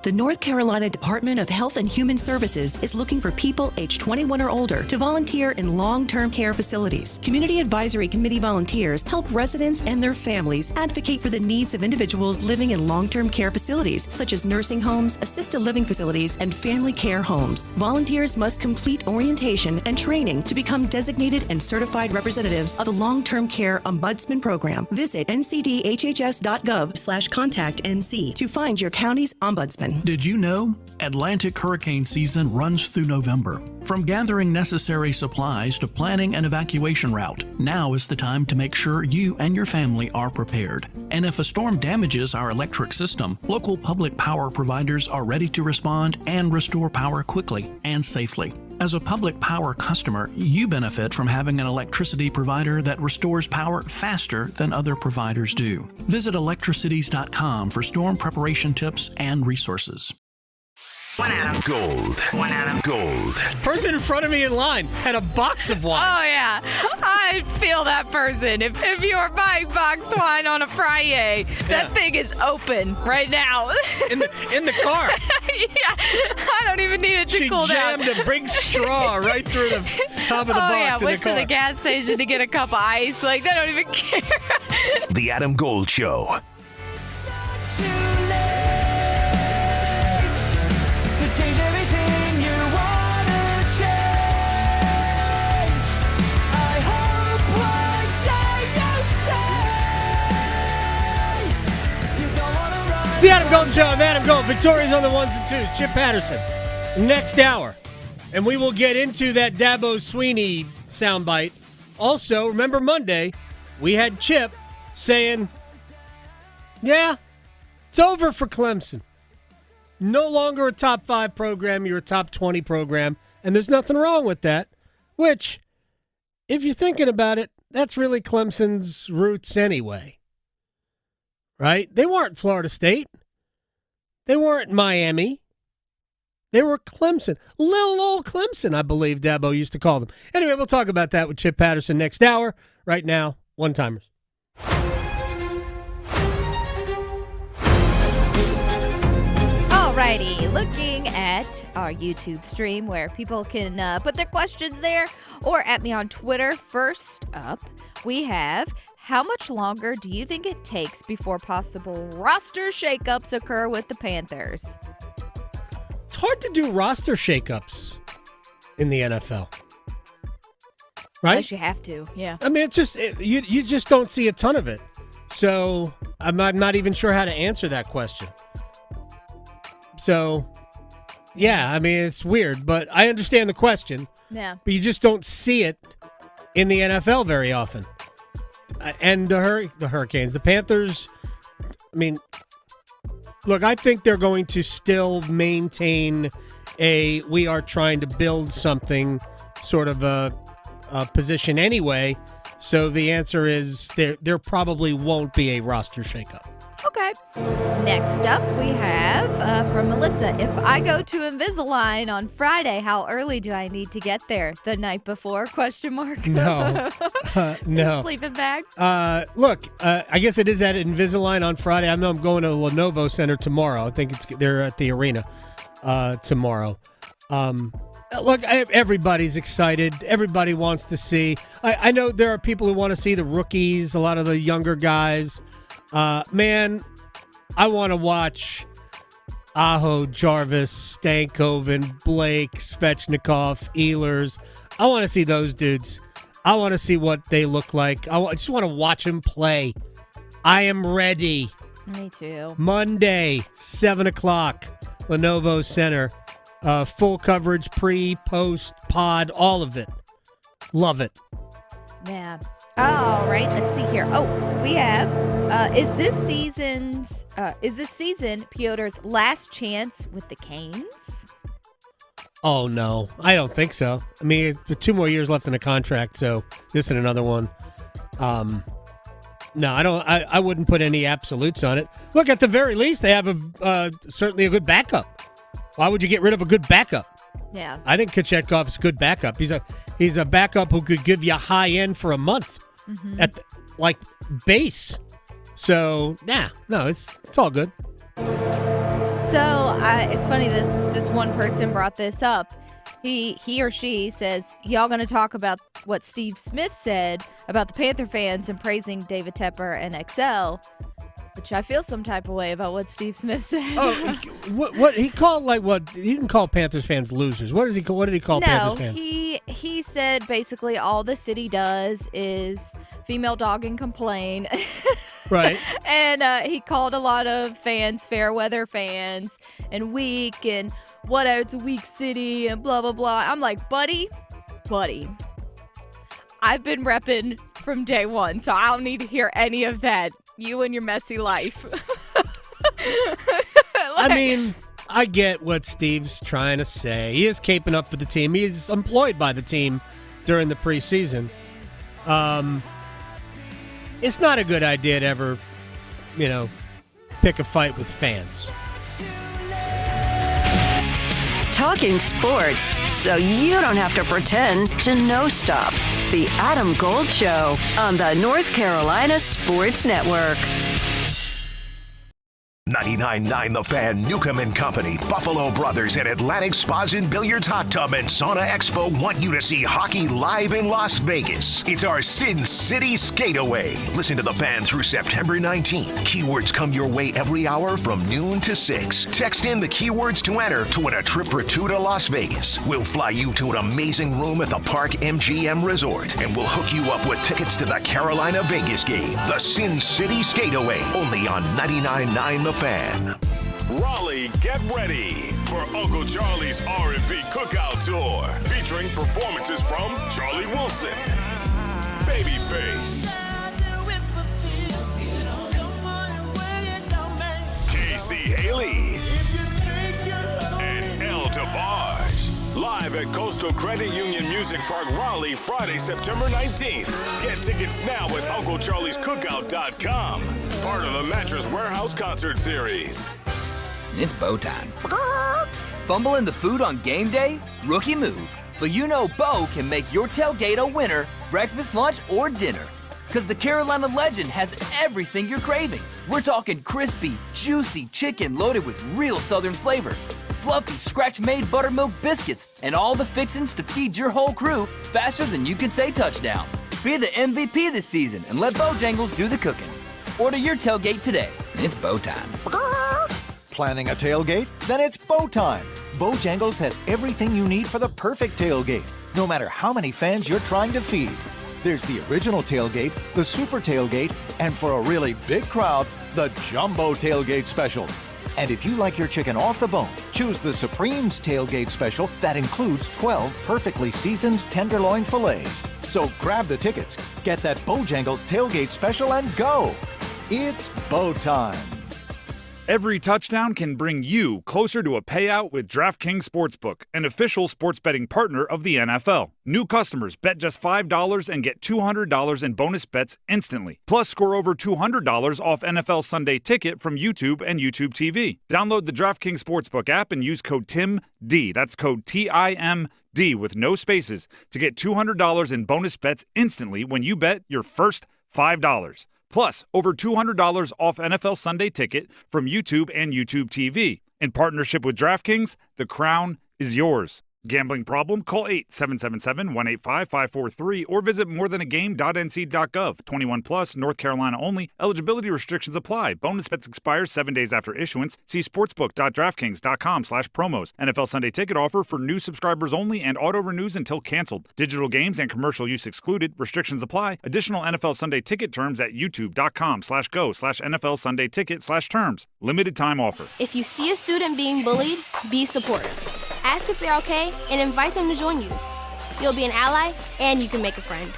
The North Carolina Department of Health and Human Services is looking for people age 21 or older to volunteer in long-term care facilities. Community Advisory Committee volunteers help residents and their families advocate for the needs of individuals living in long-term care facilities, such as nursing homes, assisted living facilities, and family care homes. Volunteers must complete orientation and training to become designated and certified representatives of the Long-Term Care Ombudsman Program. Visit ncdhhs.gov/contactnc to find your county's ombudsman. Did you know? Atlantic hurricane season runs through November. From gathering necessary supplies to planning an evacuation route, now is the time to make sure you and your family are prepared. And if a storm damages our electric system, local public power providers are ready to respond and restore power quickly and safely. As a public power customer, you benefit from having an electricity provider that restores power faster than other providers do. Visit electricities.com for storm preparation tips and resources. One Adam. Gold. One Adam. Gold. Person in front of me in line had a box of wine. Oh, yeah. I feel that person. If you're buying boxed wine on a Friday, that thing is open right now. In the car. Yeah. I don't even need it to cool down. She jammed a big straw right through the top of the box in went the car. to the gas station to get a cup of ice. Like, they don't even care. The Adam Gold Show. Change everything you want to change. I hope one day you say you don't want to run. It's the Adam Gold Show. I'm Adam Gold. Victoria's on the ones and twos. Chip Patterson. Next hour. And we will get into that Dabo Sweeney soundbite. Also, remember Monday, we had Chip saying, yeah, it's over for Clemson. No longer a top 5 program, you're a top 20 program, and there's nothing wrong with that, which, if you're thinking about it, that's really Clemson's roots anyway, right? They weren't Florida State. They weren't Miami. They were Clemson. Little old Clemson, I believe Dabo used to call them. Anyway, we'll talk about that with Chip Patterson next hour. Right now, one-timers. Alrighty, looking at our YouTube stream where people can put their questions there or at me on Twitter. First up, we have, how much longer do you think it takes before possible roster shakeups occur with the Panthers? It's hard to do roster shakeups in the NFL. Right? Unless you have to, yeah. I mean, it's just, you just don't see a ton of it. So I'm not even sure how to answer that question. So, yeah, I mean, it's weird, but I understand the question. Yeah. But you just don't see it in the NFL very often. And the Hurricanes, the Panthers, I mean, look, I think they're going to still maintain we are trying to build something sort of a position anyway. So the answer is there probably won't be a roster shakeup. Okay. Next up, we have from Melissa. If I go to Invisalign on Friday, how early do I need to get there? The night before? ? No. No. Sleeping bag? Look, I guess it is at Invisalign on Friday. I know I'm going to Lenovo Center tomorrow. I think they're at the arena tomorrow. Look, everybody's excited. Everybody wants to see. I know there are people who want to see the rookies, a lot of the younger guys. Man, I want to watch Aho, Jarvis, Stankoven, Blake, Svechnikov, Ehlers. I want to see those dudes. I want to see what they look like. I just want to watch them play. I am ready. Me too. Monday, 7 o'clock, Lenovo Center. Full coverage, pre, post, pod, all of it. Love it. Yeah. All right, let's see here. Oh, we have, is this season Piotr's last chance with the Canes? Oh, no. I don't think so. I mean, 2 more years left in the contract, so this and another one. No, I wouldn't put any absolutes on it. Look, at the very least, they have certainly a good backup. Why would you get rid of a good backup? Yeah. I think Kachetkov's a good backup. He's a backup who could give you high end for a month at base. So, no, it's all good. So it's funny. This one person brought this up. He or she says, y'all going to talk about what Steve Smith said about the Panther fans and praising David Tepper and XL, which I feel some type of way about what Steve Smith said. Oh, what he called he didn't call Panthers fans losers. What did he call Panthers fans? He said basically all the city does is female dog and complain. Right. And he called a lot of fans fair weather fans and weak and whatever, it's a weak city and blah, blah, blah. I'm like, buddy, I've been repping from day one, so I don't need to hear any of that. You and your messy life. I mean, I get what Steve's trying to say. He is caping up for the team. He is employed by the team during the preseason. It's not a good idea to ever, pick a fight with fans. Talking sports so you don't have to pretend to know stuff. The Adam Gold Show on the North Carolina Sports Network. 99.9 The Fan, Newcomb & Company, Buffalo Brothers, and Atlantic Spas and Billiards Hot Tub and Sauna Expo want you to see hockey live in Las Vegas. It's our Sin City Skateaway. Listen to The Fan through September 19th. Keywords come your way every hour from noon to 6. Text in the keywords to enter to win a trip for 2 to Las Vegas. We'll fly you to an amazing room at the Park MGM Resort, and we'll hook you up with tickets to the Carolina-Vegas game. The Sin City Skateaway, only on 99.9 The Fan. Raleigh, get ready for Uncle Charlie's R&B Cookout Tour, featuring performances from Charlie Wilson, Babyface, Casey Haley, and El DeBarge. Live at Coastal Credit Union Music Park, Raleigh, Friday, September 19th. Get tickets now at UncleCharlie'sCookout.com. Part of the Mattress Warehouse Concert Series. It's Bo time. Fumbling the food on game day? Rookie move. But Bo can make your tailgate a winner, breakfast, lunch, or dinner. Because the Carolina Legend has everything you're craving. We're talking crispy, juicy chicken loaded with real Southern flavor, fluffy scratch-made buttermilk biscuits, and all the fixins to feed your whole crew faster than you can say touchdown. Be the MVP this season and let Bojangles do the cooking. Order your tailgate today. It's Bo time. Planning a tailgate? Then it's Bo time. Bojangles has everything you need for the perfect tailgate, no matter how many fans you're trying to feed. There's the original tailgate, the super tailgate, and for a really big crowd, the jumbo tailgate special. And if you like your chicken off the bone, choose the Supreme's tailgate special that includes 12 perfectly seasoned tenderloin fillets. So grab the tickets, get that Bojangles tailgate special, and go. It's Bo time. Every touchdown can bring you closer to a payout with DraftKings Sportsbook, an official sports betting partner of the NFL. New customers bet just $5 and get $200 in bonus bets instantly. Plus, score over $200 off NFL Sunday Ticket from YouTube and YouTube TV. Download the DraftKings Sportsbook app and use code TIMD. That's code TIMD with no spaces to get $200 in bonus bets instantly when you bet your first $5. Plus, over $200 off NFL Sunday Ticket from YouTube and YouTube TV. In partnership with DraftKings, the crown is yours. Gambling problem? Call 877-185-543 or visit morethanagame.nc.gov. 21 plus, North Carolina only. Eligibility restrictions apply. Bonus bets expire 7 days after issuance. See sportsbook.draftkings.com/promos. NFL Sunday Ticket offer for new subscribers only and auto renews until canceled. Digital games and commercial use excluded. Restrictions apply. Additional NFL Sunday Ticket terms at youtube.com/go/NFL Sunday Ticket/terms. Limited time offer. If you see a student being bullied, be supportive. Ask if they're okay and invite them to join you. You'll be an ally and you can make a friend.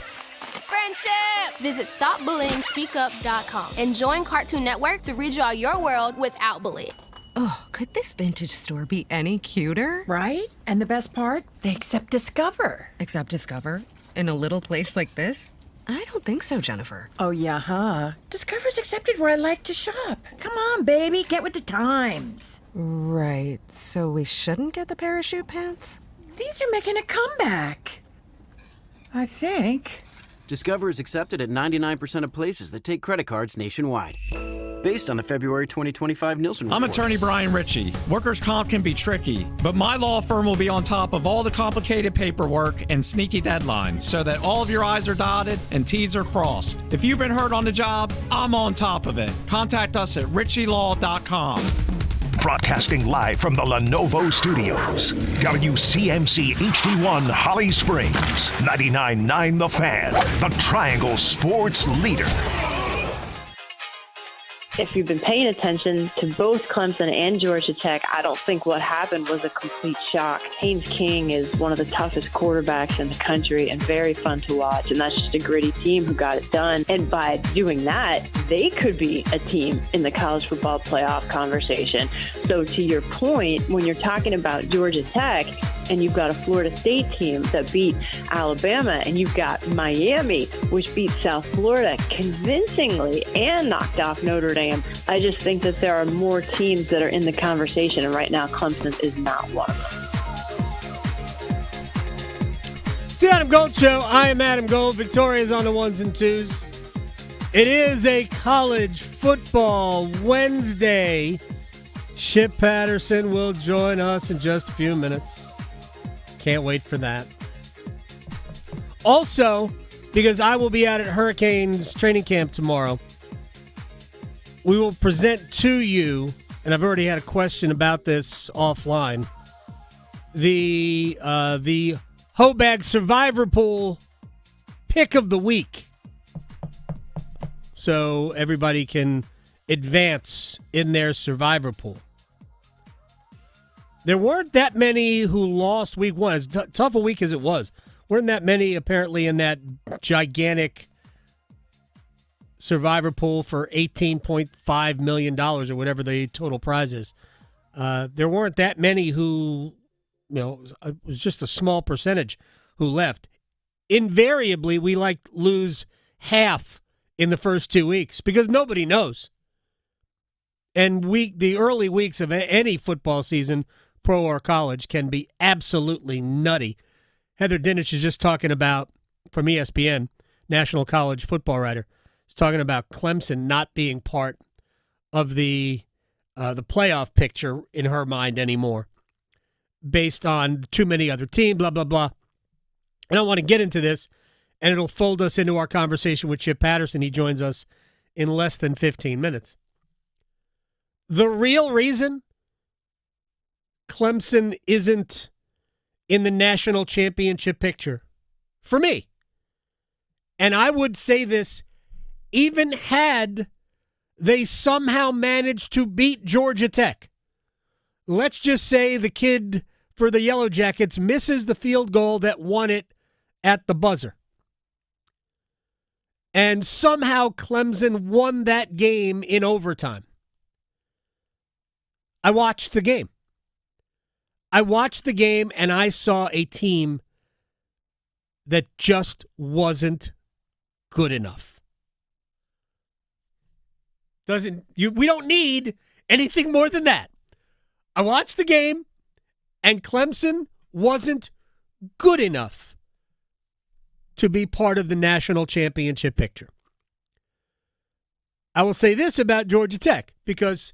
Friendship! Visit StopBullyingSpeakUp.com and join Cartoon Network to redraw your world without bullying. Oh, could this vintage store be any cuter? Right? And the best part? They accept Discover. Accept Discover? In a little place like this? I don't think so, Jennifer. Oh, yeah, huh? Discover's accepted where I like to shop. Come on, baby, get with the times. Right, so we shouldn't get the parachute pants? These are making a comeback. I think. Discover is accepted at 99% of places that take credit cards nationwide. Based on the February 2025 Nielsen report. I'm attorney Brian Ritchie. Workers' comp can be tricky, but my law firm will be on top of all the complicated paperwork and sneaky deadlines so that all of your I's are dotted and T's are crossed. If you've been hurt on the job, I'm on top of it. Contact us at ritchielaw.com. Broadcasting live from the Lenovo Studios. WCMC HD1 Holly Springs. 99.9 The Fan. The Triangle Sports Leader. If you've been paying attention to both Clemson and Georgia Tech, I don't think what happened was a complete shock. Haynes King is one of the toughest quarterbacks in the country and very fun to watch, and that's just a gritty team who got it done. And by doing that, they could be a team in the college football playoff conversation. So to your point, when you're talking about Georgia Tech, and you've got a Florida State team that beat Alabama, and you've got Miami, which beat South Florida convincingly and knocked off Notre Dame. I just think that there are more teams that are in the conversation, and right now Clemson is not one of them. It's the Adam Gold Show. I am Adam Gold. Victoria's on the ones and twos. It is a college football Wednesday. Chip Patterson will join us in just a few minutes. Can't wait for that. Also, because I will be out at Hurricanes training camp tomorrow, we will present to you, and I've already had a question about this offline, the Hobag Survivor Pool pick of the week. So everybody can advance in their Survivor Pool. There weren't that many who lost week one. As tough a week as it was, weren't that many apparently in that gigantic Survivor Pool for $18.5 million or whatever the total prize is. There weren't that many who, it was just a small percentage who left. Invariably, we lose half in the first 2 weeks because nobody knows. And the early weeks of any football season, pro or college, can be absolutely nutty. Heather Dinich is just talking about, from ESPN, National College Football writer, is talking about Clemson not being part of the playoff picture in her mind anymore, based on too many other teams, blah, blah, blah. I don't want to get into this, and it'll fold us into our conversation with Chip Patterson. He joins us in less than 15 minutes. The real reason Clemson isn't in the national championship picture, for me, and I would say this even had they somehow managed to beat Georgia Tech. Let's just say the kid for the Yellow Jackets misses the field goal that won it at the buzzer. And somehow Clemson won that game in overtime. I watched the game. And I saw a team that just wasn't good enough. We don't need anything more than that. I watched the game, and Clemson wasn't good enough to be part of the national championship picture. I will say this about Georgia Tech, because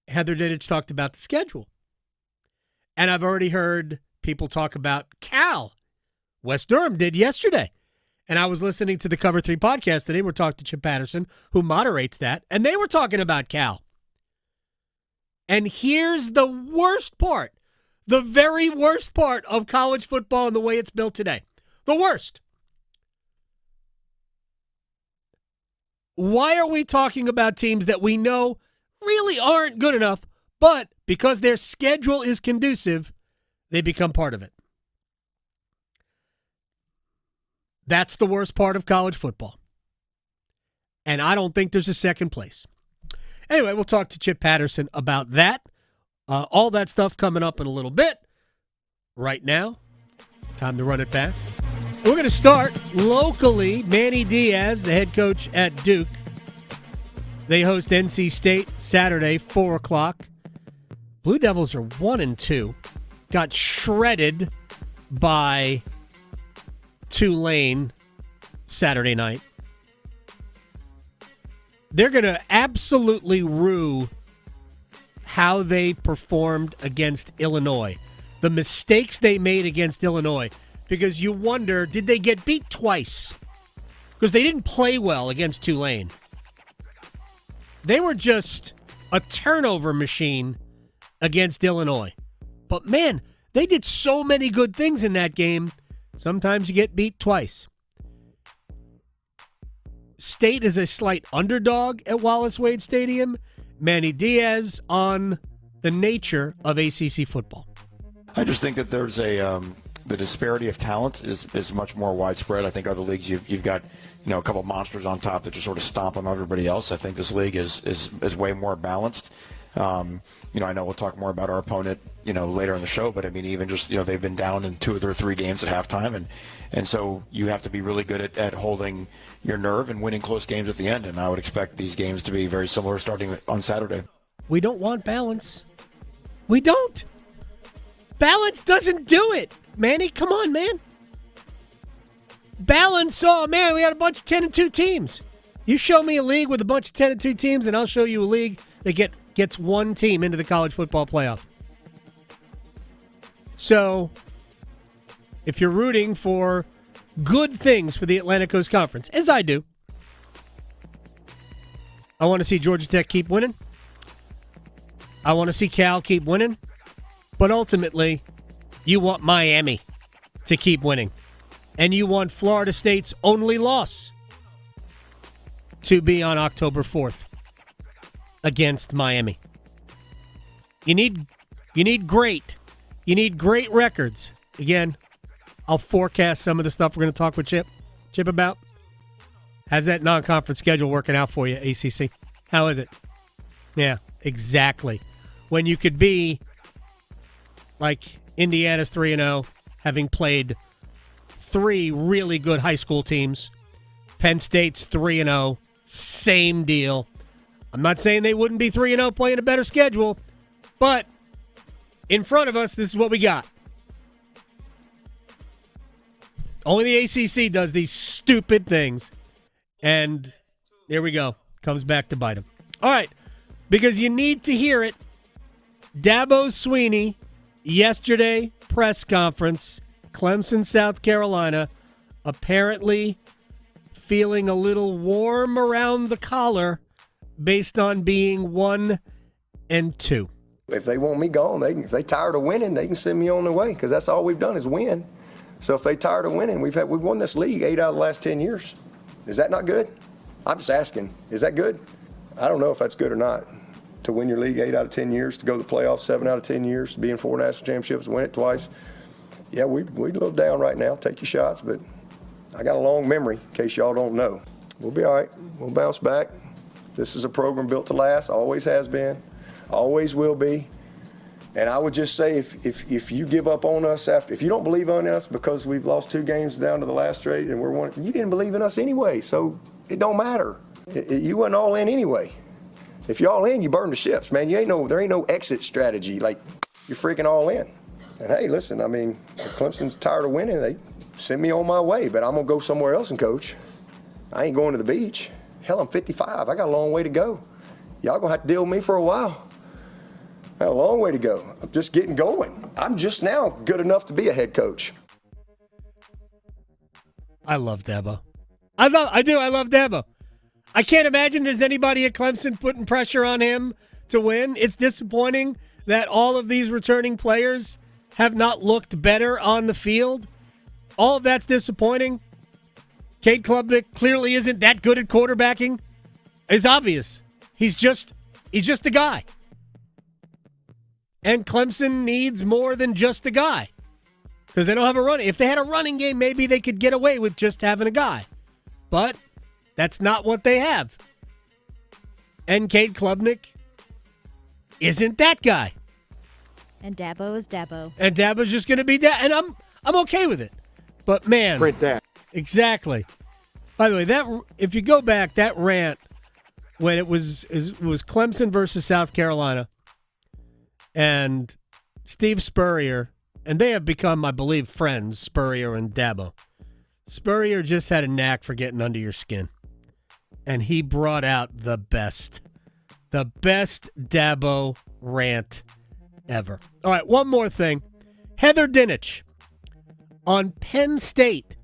Heather Dinich talked about the schedule. And I've already heard people talk about Cal. West Durham did yesterday. And I was listening to the Cover 3 podcast today. We're talking to Chip Patterson, who moderates that, and they were talking about Cal. And here's the worst part, the very worst part of college football and the way it's built today. The worst. Why are we talking about teams that we know really aren't good enough, but because their schedule is conducive, they become part of it? That's the worst part of college football. And I don't think there's a second place. Anyway, we'll talk to Chip Patterson about that. All that stuff coming up in a little bit. Right now, time to run it back. We're going to start locally. Manny Diaz, the head coach at Duke. They host NC State Saturday, 4 o'clock. Blue Devils are 1-2. Got shredded by Tulane Saturday night. They're going to absolutely rue how they performed against Illinois. The mistakes they made against Illinois. Because you wonder, did they get beat twice? Because they didn't play well against Tulane. They were just a turnover machine against Illinois. But man, they did so many good things in that game. Sometimes you get beat twice. State is a slight underdog at Wallace Wade Stadium. Manny Diaz on the nature of ACC football. I just think that there's the disparity of talent is much more widespread. I think other leagues you've got a couple of monsters on top that just sort of stomp on everybody else. I think this league is way more balanced. I know we'll talk more about our opponent later in the show, but I mean even just they've been down in 2 or 3 games at halftime, and so you have to be really good at holding your nerve and winning close games at the end. And I would expect these games to be very similar starting on Saturday. We don't want balance. We don't. Balance doesn't do it. Manny, come on, man. Balance, oh, man, we had a bunch of 10-2 teams. You show me a league with a bunch of 10-2 teams, and I'll show you a league that gets one team into the college football playoff. So, if you're rooting for good things for the Atlantic Coast Conference, as I do, I want to see Georgia Tech keep winning. I want to see Cal keep winning. But ultimately, you want Miami to keep winning. And you want Florida State's only loss to be on October 4th against Miami. You need great. You need great records. Again, I'll forecast some of the stuff we're going to talk with Chip about. How's that non-conference schedule working out for you, ACC? How is it? Yeah, exactly. When you could be like Indiana's 3-0, having played 3 really good high school teams. Penn State's 3-0, same deal. I'm not saying they wouldn't be 3-0 playing a better schedule, but in front of us, this is what we got. Only the ACC does these stupid things. And there we go. Comes back to bite them. All right, because you need to hear it. Dabo Swinney, yesterday, press conference, Clemson, South Carolina, apparently feeling a little warm around the collar based on being 1-2. If they want me gone, if they tired of winning, they can send me on their way because that's all we've done is win. So if they tired of winning, we've won this league 8 out of the last 10 years. Is that not good? I'm just asking. Is that good? I don't know if that's good or not. To win your league 8 out of 10 years, to go to the playoffs 7 out of 10 years, to be in 4 national championships, win it twice. Yeah, we're a little down right now. Take your shots, but I got a long memory in case y'all don't know. We'll be all right. We'll bounce back. This is a program built to last, always has been. Always will be. And I would just say if you give up on us if you don't believe in us because we've lost 2 games down to the last straight and you didn't believe in us anyway, so it don't matter. You wasn't all in anyway. If you're all in, you burn the ships, man. There ain't no exit strategy. Like, you're freaking all in. And hey, listen, I mean, if Clemson's tired of winning, they send me on my way, but I'm going to go somewhere else and coach. I ain't going to the beach. Hell, I'm 55. I got a long way to go. Y'all going to have to deal with me for a while. I got a long way to go. I'm just getting going. I'm just now good enough to be a head coach. I love Dabo. I love Dabo. I can't imagine there's anybody at Clemson putting pressure on him to win. It's disappointing that all of these returning players have not looked better on the field. All of that's disappointing. Cade Klubnik clearly isn't that good at quarterbacking. It's obvious. He's just a guy. And Clemson needs more than just a guy. Because they don't have a running. If they had a running game, maybe they could get away with just having a guy. But that's not what they have. And Cade Klubnik isn't that guy. And Dabo is Dabo. And Dabo's just going to be that. And I'm okay with it. But man. Print that. Exactly. By the way, if you go back, that rant when it was Clemson versus South Carolina and Steve Spurrier, and they have become, I believe, friends, Spurrier and Dabo. Spurrier just had a knack for getting under your skin. And he brought out the best Dabo rant ever. All right, one more thing. Heather Dinich on Penn State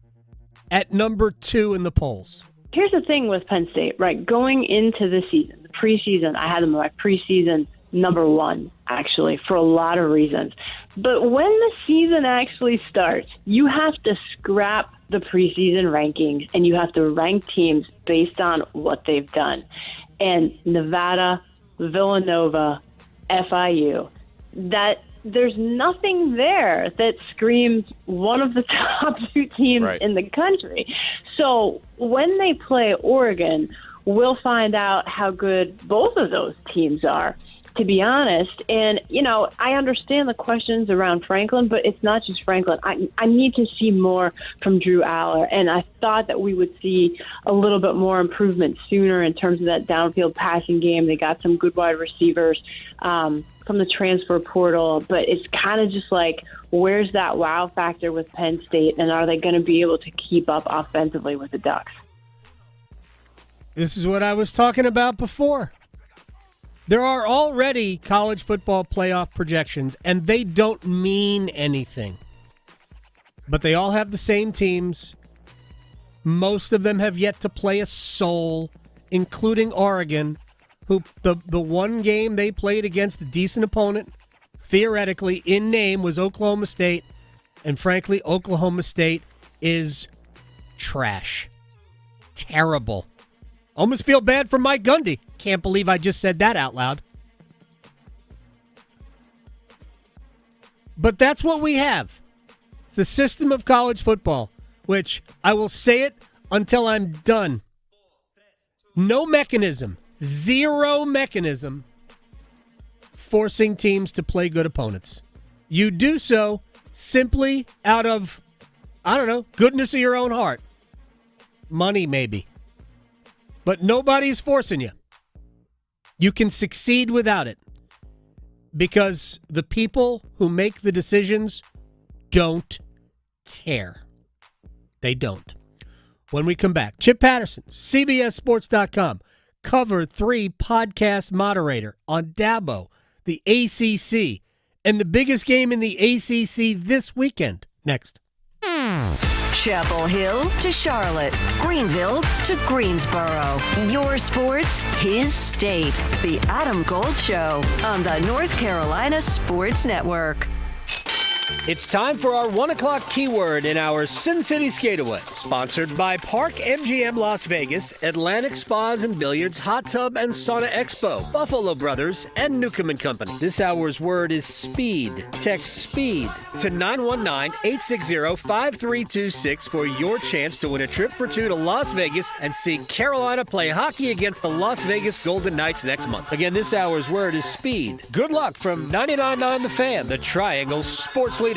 at number 2 in the polls. Here's the thing with Penn State, right? Going into the season, the preseason, I had them like preseason number 1, actually, for a lot of reasons. But when the season actually starts, you have to scrap the preseason rankings and you have to rank teams based on what they've done. And Nevada, Villanova, FIU, that there's nothing there that screams one of the top 2 teams in the country. So when they play Oregon, we'll find out how good both of those teams are, to be honest. And, I understand the questions around Franklin, but it's not just Franklin. I need to see more from Drew Aller, and I thought that we would see a little bit more improvement sooner in terms of that downfield passing game. They got some good wide receivers from the transfer portal, but it's kind of just like, where's that wow factor with Penn State, and are they going to be able to keep up offensively with the Ducks? This is what I was talking about before. There are already college football playoff projections, and they don't mean anything. But they all have the same teams. Most of them have yet to play a soul, including Oregon, who the one game they played against a decent opponent, theoretically, in name, was Oklahoma State. And frankly, Oklahoma State is trash. Terrible. Almost feel bad for Mike Gundy. Can't believe I just said that out loud. But that's what we have. It's the system of college football, which I will say it until I'm done. No mechanism, zero mechanism forcing teams to play good opponents. You do so simply out of, goodness of your own heart. Money, maybe. But nobody's forcing you. You can succeed without it because the people who make the decisions don't care. They don't. When we come back, Chip Patterson, CBSSports.com, Cover 3 podcast moderator on Dabo, the ACC, and the biggest game in the ACC this weekend. Next. Chapel Hill to Charlotte, Greenville to Greensboro. Your sports, his state. The Adam Gold Show on the North Carolina Sports Network. It's time for our 1 o'clock keyword in our Sin City Skateaway. Sponsored by Park MGM Las Vegas, Atlantic Spas and Billiards, Hot Tub and Sauna Expo, Buffalo Brothers, and Newcomb & Company. This hour's word is speed. Text SPEED to 919-860-5326 for your chance to win a trip for two to Las Vegas and see Carolina play hockey against the Las Vegas Golden Knights next month. Again, this hour's word is speed. Good luck from 99.9 The Fan, the Triangle Sports Leader.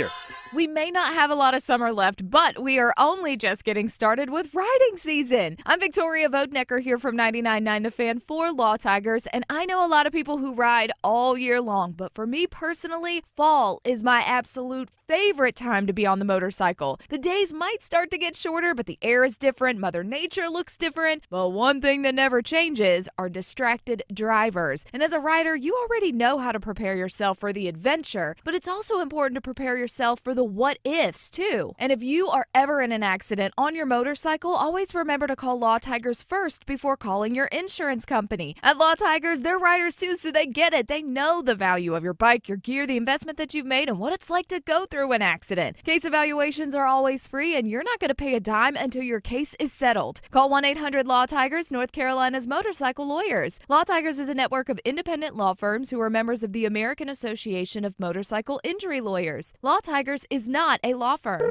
We may not have a lot of summer left, but we are only just getting started with riding season. I'm Victoria Vodnecker here from 99.9 The Fan for Law Tigers, and I know a lot of people who ride all year long, but for me personally, fall is my absolute favorite time to be on the motorcycle. The days might start to get shorter, but the air is different, Mother Nature looks different, but one thing that never changes are distracted drivers. And as a rider, you already know how to prepare yourself for the adventure, but it's also important to prepare yourself for the what ifs too. And if you are ever in an accident on your motorcycle, always remember to call Law Tigers first before calling your insurance company. At Law Tigers, they're riders too, so they get it. They know the value of your bike, your gear, the investment that you've made, and what it's like to go through an accident. Case evaluations are always free, and you're not going to pay a dime until your case is settled. Call 1-800-LAW-TIGERS, North Carolina's motorcycle lawyers. Law Tigers is a network of independent law firms who are members of the American Association of Motorcycle Injury Lawyers. Law Tigers is not a law firm.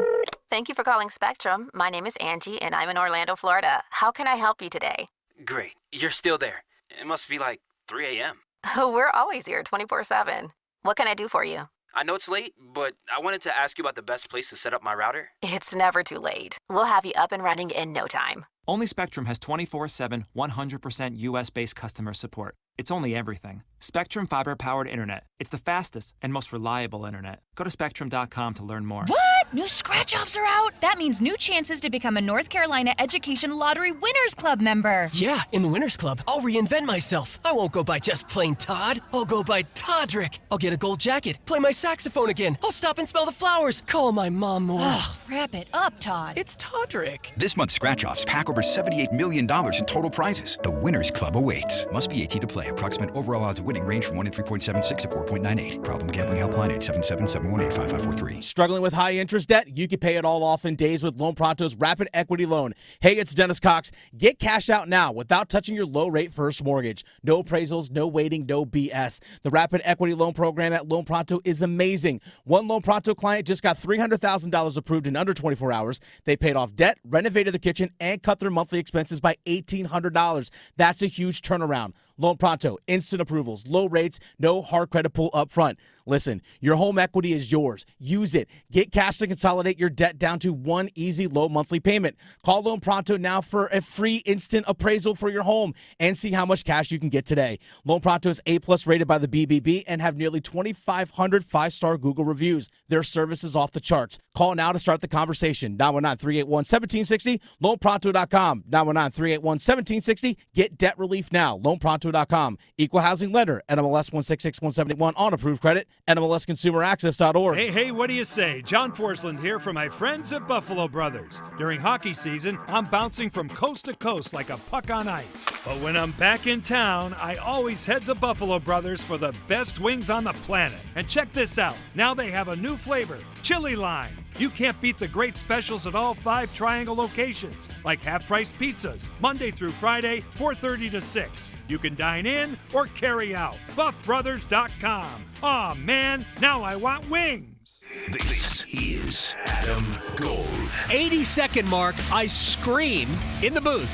Thank you for calling Spectrum. My name is Angie, and I'm in Orlando, Florida. How can I help you today? Great. You're still there. It must be like 3 a.m. Oh, we're always here 24/7. What can I do for you? I know it's late, but I wanted to ask you about the best place to set up my router. It's never too late. We'll have you up and running in no time. Only Spectrum has 24/7, 100% US-based customer support. It's only everything. Spectrum fiber-powered internet. It's the fastest and most reliable internet. Go to Spectrum.com to learn more. What? New scratch-offs are out? That means new chances to become a North Carolina Education Lottery Winners Club member. Yeah, in the Winners Club, I'll reinvent myself. I won't go by just plain Todd. I'll go by Toddrick. I'll get a gold jacket, play my saxophone again. I'll stop and smell the flowers, call my mom more. Ugh, wrap it up, Todd. It's Toddrick. This month's scratch-offs pack over $78 million in total prizes. The Winners Club awaits. Must be 18 to play. Approximate overall odds of winning range from 1 in 3.76 to 4.98. Problem gambling helpline 877-718-5543. Struggling with high interest debt? You can pay it all off in days with Loan Pronto's Rapid Equity Loan. Hey, it's Dennis Cox. Get cash out now without touching your low-rate first mortgage. No appraisals, no waiting, no BS. The Rapid Equity Loan program at Loan Pronto is amazing. One Loan Pronto client just got $300,000 approved in under 24 hours. They paid off debt, renovated the kitchen, and cut their monthly expenses by $1,800. That's a huge turnaround. Loan Pronto, instant approvals, low rates, no hard credit pull up front. Listen, your home equity is yours. Use it. Get cash to consolidate your debt down to one easy low monthly payment. Call Loan Pronto now for a free instant appraisal for your home and see how much cash you can get today. Loan Pronto is A+ rated by the BBB and have nearly 2,500 five-star Google reviews. Their service is off the charts. Call now to start the conversation. 919-381-1760, loanpronto.com. 919-381-1760. Get debt relief now. Loanpronto.com. Equal housing lender. NMLS 166171 on approved credit. NMLSconsumeraccess.org. Hey, what do you say? John Forsland here for my friends at Buffalo Brothers. During hockey season, I'm bouncing from coast to coast like a puck on ice. But when I'm back in town, I always head to Buffalo Brothers for the best wings on the planet. And check this out. Now they have a new flavor, Chili Lime. You can't beat the great specials at all 5 Triangle locations, like half-price pizzas, Monday through Friday, 4:30 to 6. You can dine in or carry out. BuffBrothers.com. Aw, man, now I want wings. This is Adam Gold. 80-second mark, I scream in the booth.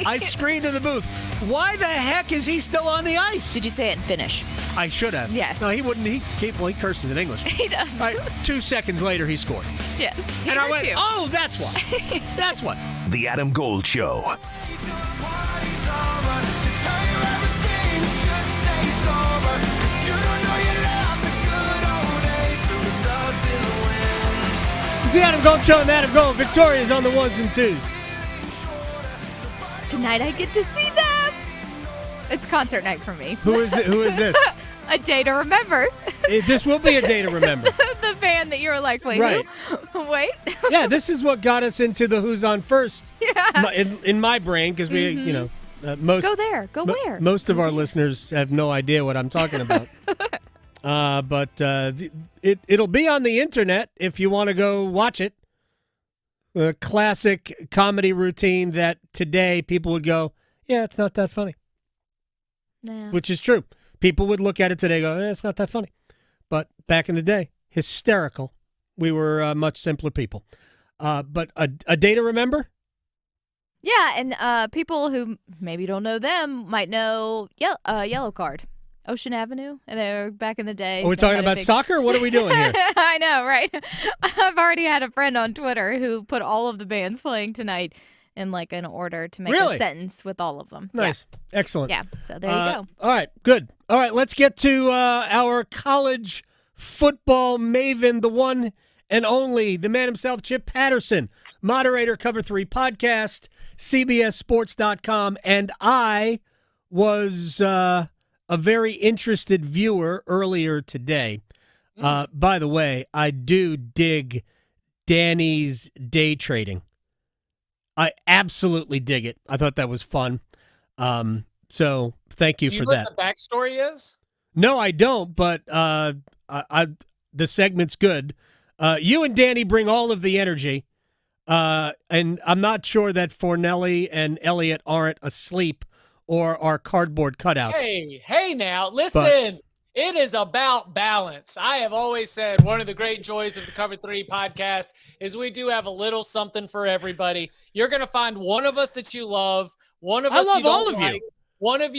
I screamed in the booth. Why the heck is he still on the ice? Did you say it in Finnish? I should have. Yes. No, he wouldn't. He curses in English. He does. All right, 2 seconds later, he scored. Yes. He and I hurt went, you. oh, that's why. That's why. The Adam Gold Show. It's the Adam Gold Show and Adam Gold. Victoria's on the ones and twos. Tonight I get to see them. It's concert night for me. Who is this? A day to remember. This will be a day to remember. The band that you were like, wait, right. Who? Wait. Yeah, this is what got us into the Who's On First. Yeah. In my brain, because we, most go there. Go where? Most of our listeners have no idea what I'm talking about. It'll be on the internet if you want to go watch it. A classic comedy routine that today people would go, yeah, it's not that funny. Yeah. Which is true. People would look at it today and go, it's not that funny. But back in the day, hysterical. We were much simpler people. But a day to remember? Yeah, and people who maybe don't know them might know Yellow Card. Ocean Avenue, and they were back in the day. Are we talking about soccer? What are we doing here? I know, right? I've already had a friend on Twitter who put all of the bands playing tonight in like an order to make a sentence with all of them. Nice. Yeah. Excellent. Yeah, so there you go. All right, good. All right, let's get to our college football maven, the one and only, the man himself, Chip Patterson, moderator, Cover 3 podcast, CBSSports.com, and I was a very interested viewer earlier today. By the way, I do dig Danny's day trading. I absolutely dig it. I thought that was fun. So thank you for that. Do you know what the backstory is? No, I don't, but the segment's good. You and Danny bring all of the energy, and I'm not sure that Fornelli and Elliot aren't asleep or are cardboard cutouts. Hey now, listen. It is about balance. I have always said one of the great joys of the Cover 3 podcast is we do have a little something for everybody. You're going to find one of us that you love, one of us you don't all of like, you. one of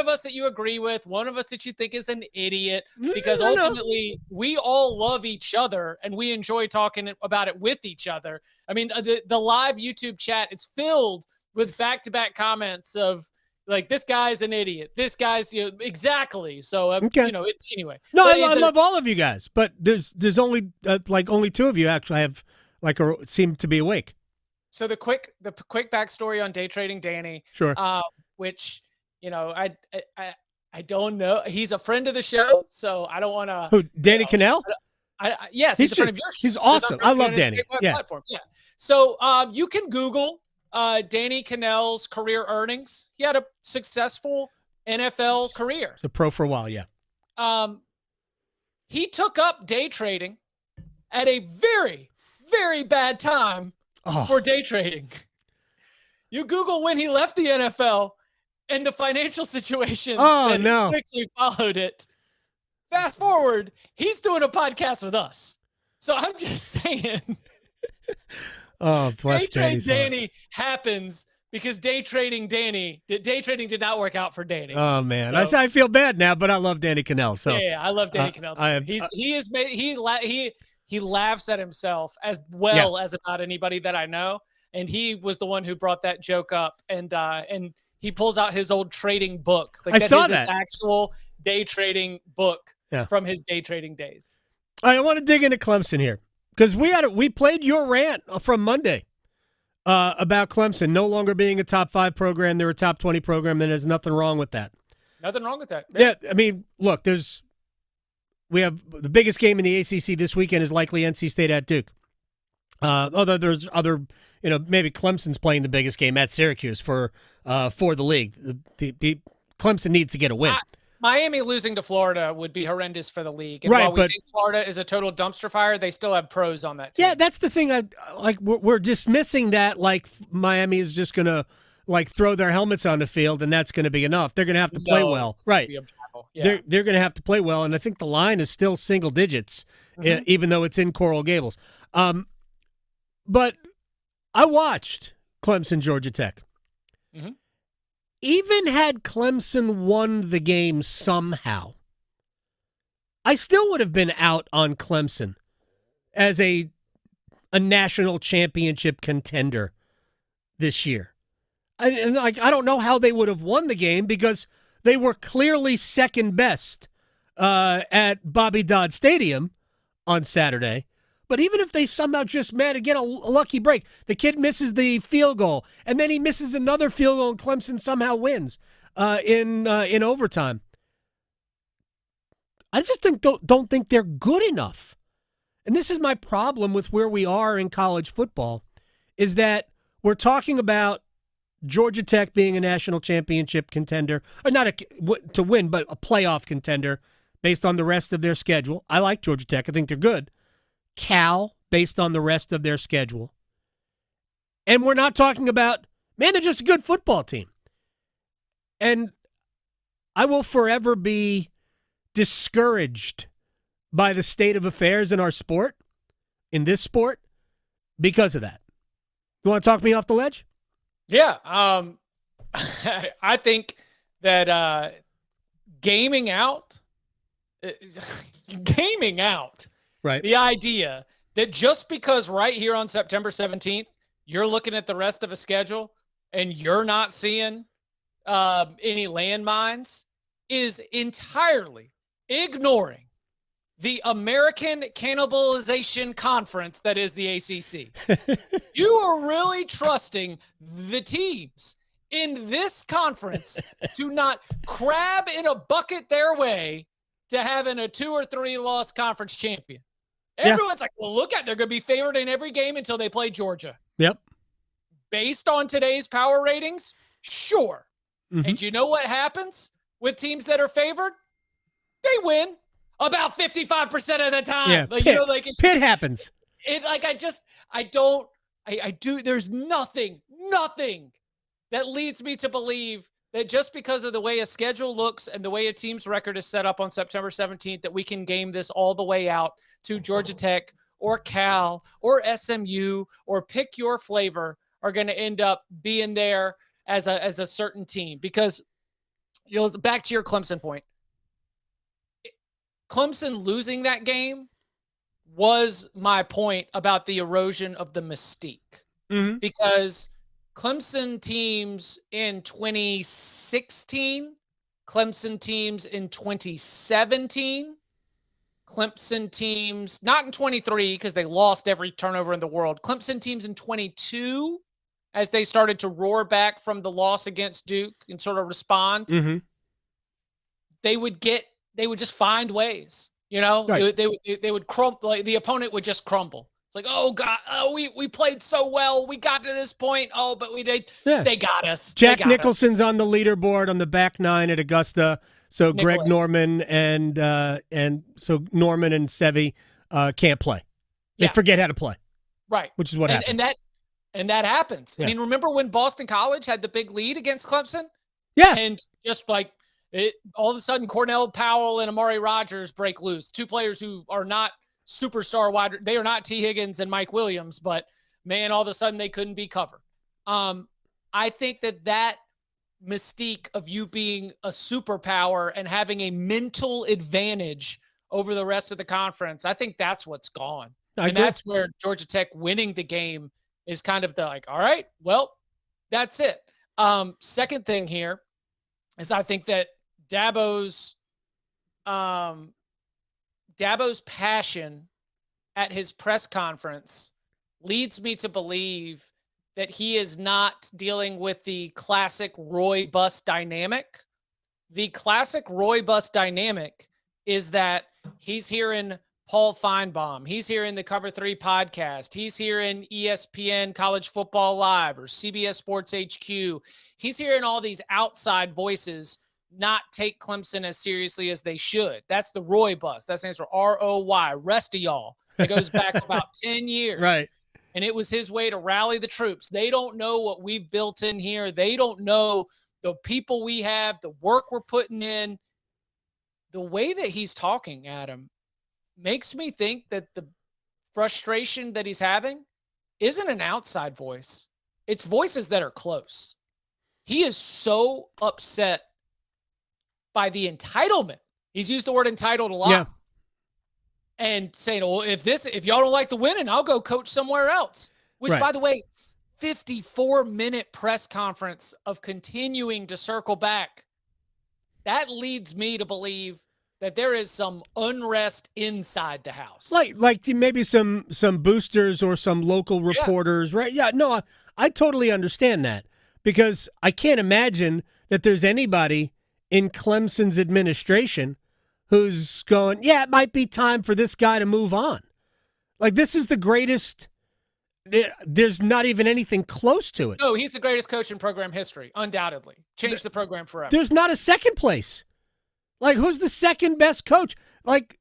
us that you agree with, one of us that you think is an idiot, because ultimately we all love each other and we enjoy talking about it with each other. I mean, the live YouTube chat is filled with back-to-back comments of, like, this guy's an idiot. This guy's exactly. So anyway. No, I love all of you guys, but there's only only two of you actually have seem to be awake. So the quick backstory on day trading Danny. Sure. Which I don't know. He's a friend of the show, so I don't want to. Who? Danny Canales? Yes, he's a friend of yours. He's awesome. I love Danny. Yeah. Platform. Yeah. So you can Google Danny Canales' career earnings. He had a successful NFL career. He's a pro for a while, yeah. He took up day trading at a very, very bad time for day trading. You Google when he left the NFL and the financial situation that quickly followed it. Fast forward, he's doing a podcast with us. So I'm just saying. Oh, bless Day trade Danny happens because day trading did not work out for Danny. Oh man, so, I feel bad now, but I love Danny Canales. So yeah, I love Danny Canales. He laughs at himself as well as about anybody that I know, and he was the one who brought that joke up, and he pulls out his old trading book. Like, I saw that his actual day trading book from his day trading days. I want to dig into Clemson here. Because we played your rant from Monday about Clemson no longer being a top 5 program. They're a top 20 program, and there's nothing wrong with that. Nothing wrong with that. Yeah, I mean, look, we have the biggest game in the ACC this weekend is likely NC State at Duke. Although there's other, maybe Clemson's playing the biggest game at Syracuse for the league. Clemson needs to get a win. Miami losing to Florida would be horrendous for the league. And while we think Florida is a total dumpster fire, they still have pros on that team. Yeah, that's the thing. We're dismissing that like Miami is just going to throw their helmets on the field and that's going to be enough. They're going to have to play well. Right. Yeah. They're going to have to play well, and I think the line is still single digits, even though it's in Coral Gables. But I watched Clemson, Georgia Tech. Mm-hmm. Even had Clemson won the game somehow, I still would have been out on Clemson as a national championship contender this year. I don't know how they would have won the game because they were clearly second best at Bobby Dodd Stadium on Saturday. But even if they somehow just managed to get a lucky break, the kid misses the field goal, and then he misses another field goal, and Clemson somehow wins in overtime. I just don't think they're good enough. And this is my problem with where we are in college football, is that we're talking about Georgia Tech being a national championship contender, or not to win, but a playoff contender, based on the rest of their schedule. I like Georgia Tech. I think they're good. Cal, based on the rest of their schedule. And we're not talking about, man, they're just a good football team. And I will forever be discouraged by the state of affairs in our sport, in this sport, because of that. You want to talk me off the ledge? Yeah. I think that gaming out, right? The idea that just because right here on September 17th, you're looking at the rest of a schedule and you're not seeing any landmines is entirely ignoring the American Cannibalization Conference that is the ACC. You are really trusting the teams in this conference to not crab in a bucket their way to having a 2 or 3 loss conference champion. Everyone's like, well, look at, they're going to be favored in every game until they play Georgia. Yep. Based on today's power ratings, sure. Mm-hmm. And you know what happens with teams that are favored? They win about 55% of the time. Yeah, Like, Pitt happens. There's nothing that leads me to believe that just because of the way a schedule looks and the way a team's record is set up on September 17th, that we can game this all the way out to Georgia Tech or Cal or SMU or pick your flavor are going to end up being there as a certain team. Because, back to your Clemson point, Clemson losing that game was my point about the erosion of the mystique. Mm-hmm. Because Clemson teams in 2016, Clemson teams in 2017, Clemson teams, not in 23 because they lost every turnover in the world, Clemson teams in 22 as they started to roar back from the loss against Duke and sort of respond. Mm-hmm. They would just find ways, right. They would crumble. Like the opponent would just crumble. It's like, oh God, we played so well. We got to this point. Oh, but they got us. Jack Nicholson's on the leaderboard on the back 9 at Augusta. So Greg Norman and Norman and Sevi can't play. They forget how to play. Right. Which is what happened. And that happens. Yeah. I mean, remember when Boston College had the big lead against Clemson? Yeah. And just like all of a sudden, Cornell Powell and Amari Rogers break loose. 2 players who are not superstar wide. They are not T. Higgins and Mike Williams, but man, all of a sudden they couldn't be covered. I think that mystique of you being a superpower and having a mental advantage over the rest of the conference, I think that's what's gone. And that's where Georgia Tech winning the game is kind of the like, all right, well, that's it. Second thing here is I think that Dabo's passion at his press conference leads me to believe that he is not dealing with the classic Roy Bus dynamic. The classic Roy Bus dynamic is that he's hearing Paul Feinbaum. He's hearing the Cover 3 podcast. He's hearing ESPN College Football Live or CBS Sports HQ. He's hearing all these outside voices not take Clemson as seriously as they should. That's the Roy Bus. That stands for ROY, rest of y'all. It goes back about 10 years. Right. And it was his way to rally the troops. They don't know what we've built in here. They don't know the people we have, the work we're putting in. The way that he's talking, Adam, makes me think that the frustration that he's having isn't an outside voice. It's voices that are close. He is so upset by the entitlement. He's used the word entitled a lot. Yeah. And saying, well, if y'all don't like the winning, I'll go coach somewhere else. Which, right. By the way, 54-minute press conference of continuing to circle back. That leads me to believe that there is some unrest inside the house. Like maybe some boosters or some local reporters, right? Yeah, no, I totally understand that because I can't imagine that there's anybody in Clemson's administration who's going, yeah, it might be time for this guy to move on. Like, this is the greatest. There's not even anything close to it. No, he's the greatest coach in program history, undoubtedly. Changed the program forever. There's not a second place. Like, who's the second best coach? Like,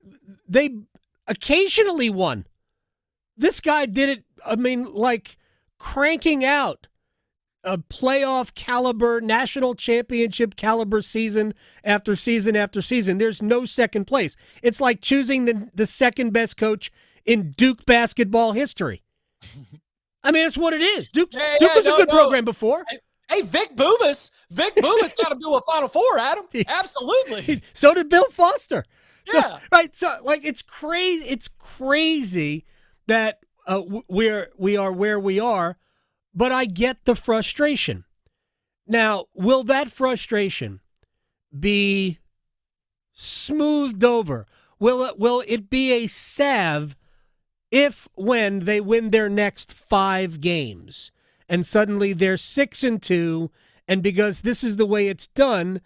they occasionally won. This guy did it, I mean, like, cranking out a playoff caliber, national championship caliber season after season after season. There's no second place. It's like choosing the second best coach in Duke basketball history. I mean, that's what it is. Duke was a good program before. Hey, Vic Bubas got to do a Final Four, Adam. Absolutely. So did Bill Foster. Yeah. So, right. So, like, it's crazy. It's crazy that we are where we are, but I get the frustration. Now, will that frustration be smoothed over? Will it be a salve when they win their next 5 games and suddenly they're 6-2, and because this is the way it's done,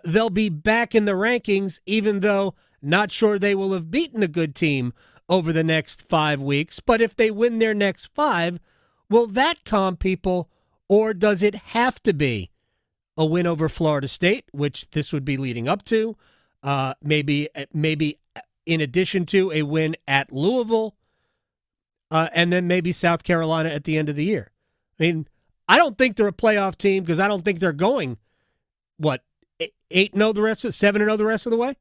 they'll be back in the rankings, even though not sure they will have beaten a good team over the next 5 weeks. But if they win their next 5, will that calm people, or does it have to be a win over Florida State, which this would be leading up to, maybe in addition to a win at Louisville, and then maybe South Carolina at the end of the year? I mean, I don't think they're a playoff team because I don't think they're going, 8-0 the rest of 7-0 the rest of the way?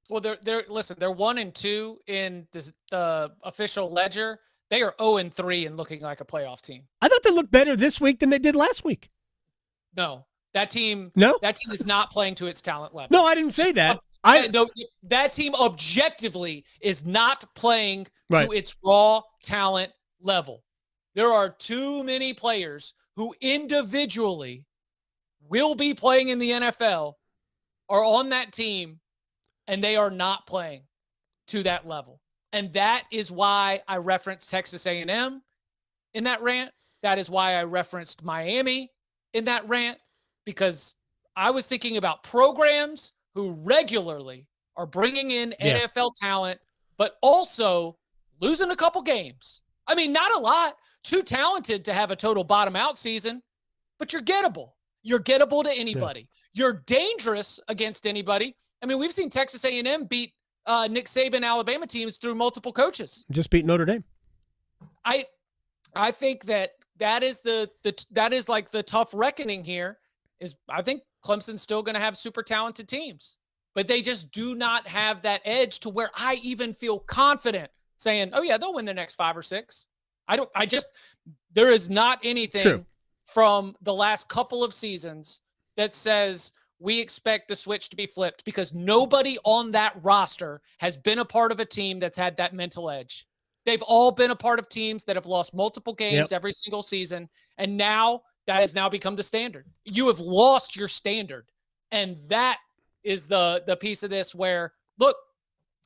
Well, they're 1-2 in the official ledger. They are 0-3 and looking like a playoff team. I thought they looked better this week than they did last week. No, that team is not playing to its talent level. No, I didn't say that. That team objectively is not playing to its raw talent level. There are too many players who individually will be playing in the NFL, are on that team, and they are not playing to that level. And that is why I referenced Texas A&M in that rant. That is why I referenced Miami in that rant, because I was thinking about programs who regularly are bringing in NFL talent, but also losing a couple games. I mean, not a lot. Too talented to have a total bottom-out season, but you're gettable. You're gettable to anybody. Yeah. You're dangerous against anybody. I mean, we've seen Texas A&M beat Nick Saban Alabama teams through multiple coaches. Just beat Notre Dame. I think that is like the tough reckoning here. Is I think Clemson's still going to have super talented teams, but they just do not have that edge to where I even feel confident saying, "Oh yeah, they'll win their next 5 or 6." There is not anything from the last couple of seasons that says we expect the switch to be flipped, because nobody on that roster has been a part of a team that's had that mental edge. They've all been a part of teams that have lost multiple games every single season. And now that has now become the standard. You have lost your standard. And that is the piece of this where, look,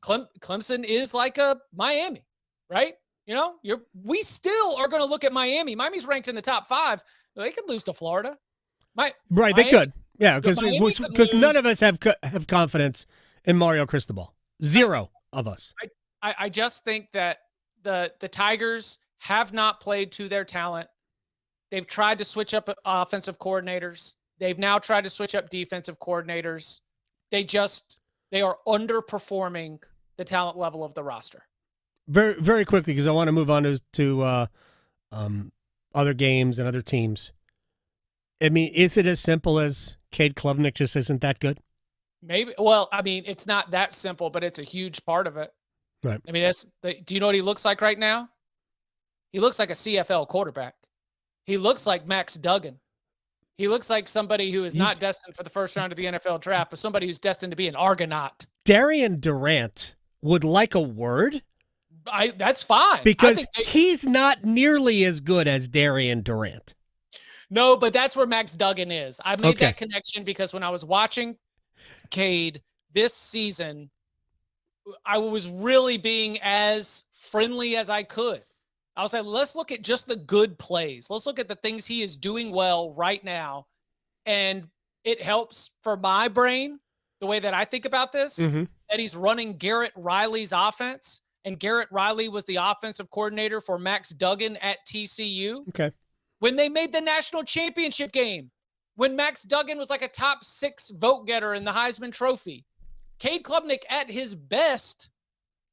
Clemson is like a Miami, right? You know, we still are going to look at Miami. Miami's ranked in the top 5. They could lose to Florida. Miami, they could. Yeah, because none of us have confidence in Mario Cristobal. Zero of us. I just think that the Tigers have not played to their talent. They've tried to switch up offensive coordinators. They've now tried to switch up defensive coordinators. They are underperforming the talent level of the roster. Very, very quickly, because I want to move on to other games and other teams. I mean, is it as simple as Cade Klubnik just isn't that good? Maybe. Well, I mean, it's not that simple, but it's a huge part of it. Right. I mean, do you know what he looks like right now? He looks like a CFL quarterback. He looks like Max Duggan. He looks like somebody who is not destined for the first round of the NFL draft, but somebody who's destined to be an Argonaut. Darian Durant would like a word. That's fine. Because he's not nearly as good as Darian Durant. No, but that's where Max Duggan is. I made that connection because when I was watching Cade this season, I was really being as friendly as I could. I was like, let's look at just the good plays. Let's look at the things he is doing well right now. And it helps for my brain, the way that I think about this, that he's running Garrett Riley's offense. And Garrett Riley was the offensive coordinator for Max Duggan at TCU. Okay. When they made the national championship game, when Max Duggan was like a top 6 vote getter in the Heisman Trophy. Cade Klubnik at his best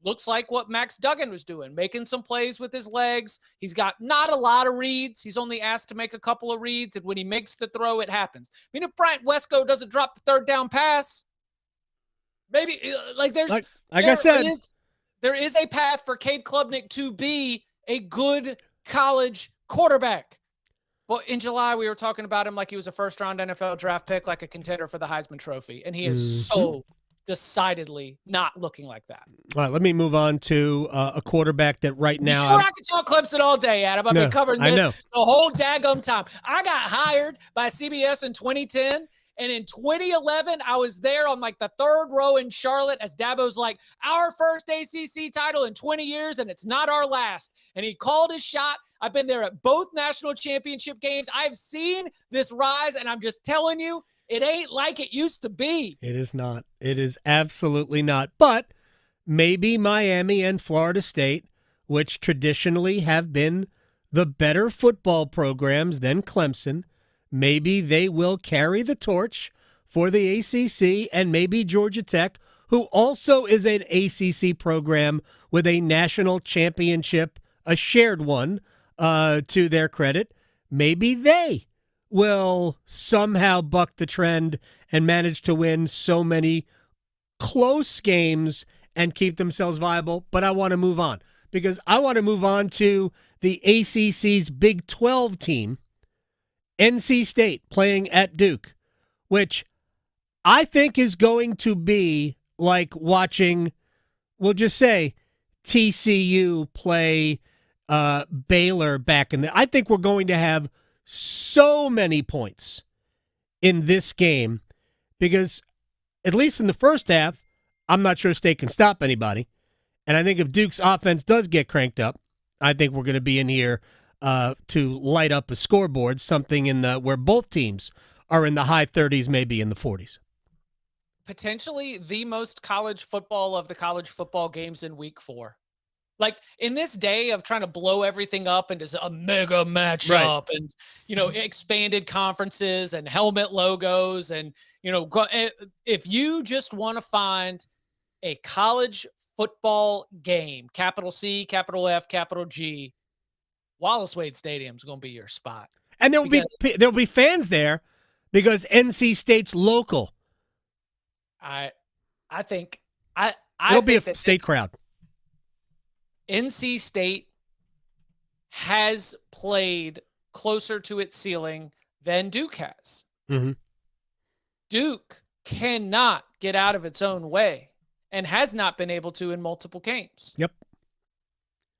looks like what Max Duggan was doing, making some plays with his legs. He's got not a lot of reads. He's only asked to make a couple of reads, and when he makes the throw, it happens. I mean, if Bryant Wesco doesn't drop the third down pass, maybe there is a path for Cade Klubnik to be a good college quarterback. But in July, we were talking about him like he was a first-round NFL draft pick, like a contender for the Heisman Trophy, and he is so decidedely not looking like that. All right, let me move on to a quarterback that right now. Sure, I could talk Clemson all day, Adam. I've been covering this the whole daggum time. I got hired by CBS in 2010, and in 2011, I was there on like the third row in Charlotte as Dabo's like, our first ACC title in 20 years, and it's not our last. And he called his shot. I've been there at both national championship games. I've seen this rise, and I'm just telling you, it ain't like it used to be. It is not. It is absolutely not. But maybe Miami and Florida State, which traditionally have been the better football programs than Clemson, maybe they will carry the torch for the ACC, and maybe Georgia Tech, who also is an ACC program with a national championship, a shared one, to their credit, maybe they will somehow buck the trend and manage to win so many close games and keep themselves viable. But I want to move on because I want to move on to the ACC's Big 12 team, NC State, playing at Duke, which I think is going to be like watching, we'll just say, TCU play Baylor back in the. I think we're going to have so many points in this game because, at least in the first half, I'm not sure State can stop anybody. And I think if Duke's offense does get cranked up, I think we're going to be in here to light up a scoreboard, something in the where both teams are in the high 30s, maybe in the 40s. Potentially the most college football of the college football games in week 4. Like in this day of trying to blow everything up into a mega matchup and, expanded conferences and helmet logos. And, if you just want to find a college football game, capital C, capital F, capital G, Wallace Wade Stadium is going to be your spot. And there'll be fans there because NC State's local. It'll be a state crowd. NC State has played closer to its ceiling than Duke has. Mm-hmm. Duke cannot get out of its own way and has not been able to in multiple games. Yep.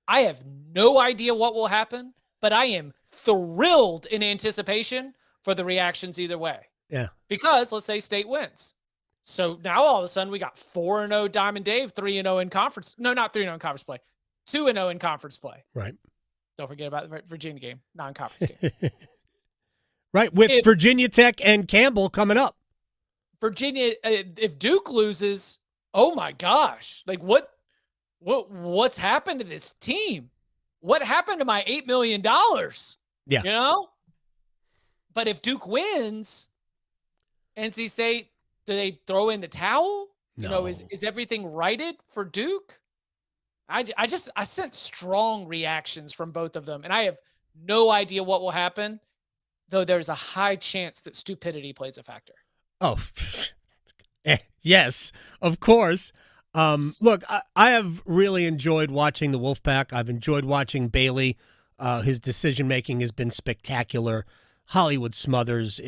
I have no idea what will happen, but I am thrilled in anticipation for the reactions either way. Yeah. Because let's say State wins. So now all of a sudden we got 4-0 Diamond Dave, 3-0 in conference. No, not 3-0 in conference play. 2-0 in conference play. Right. Don't forget about the Virginia game, non-conference game. Right, with Virginia Tech and Campbell coming up. Virginia, if Duke loses, oh my gosh. Like what's happened to this team? What happened to my $8 million? Yeah. But if Duke wins, NC State, do they throw in the towel? No. Is everything righted for Duke? I sense strong reactions from both of them, and I have no idea what will happen, though there's a high chance that stupidity plays a factor. Oh, yes, of course. Look, I have really enjoyed watching the Wolfpack. I've enjoyed watching Bailey. His decision-making has been spectacular. Hollywood Smothers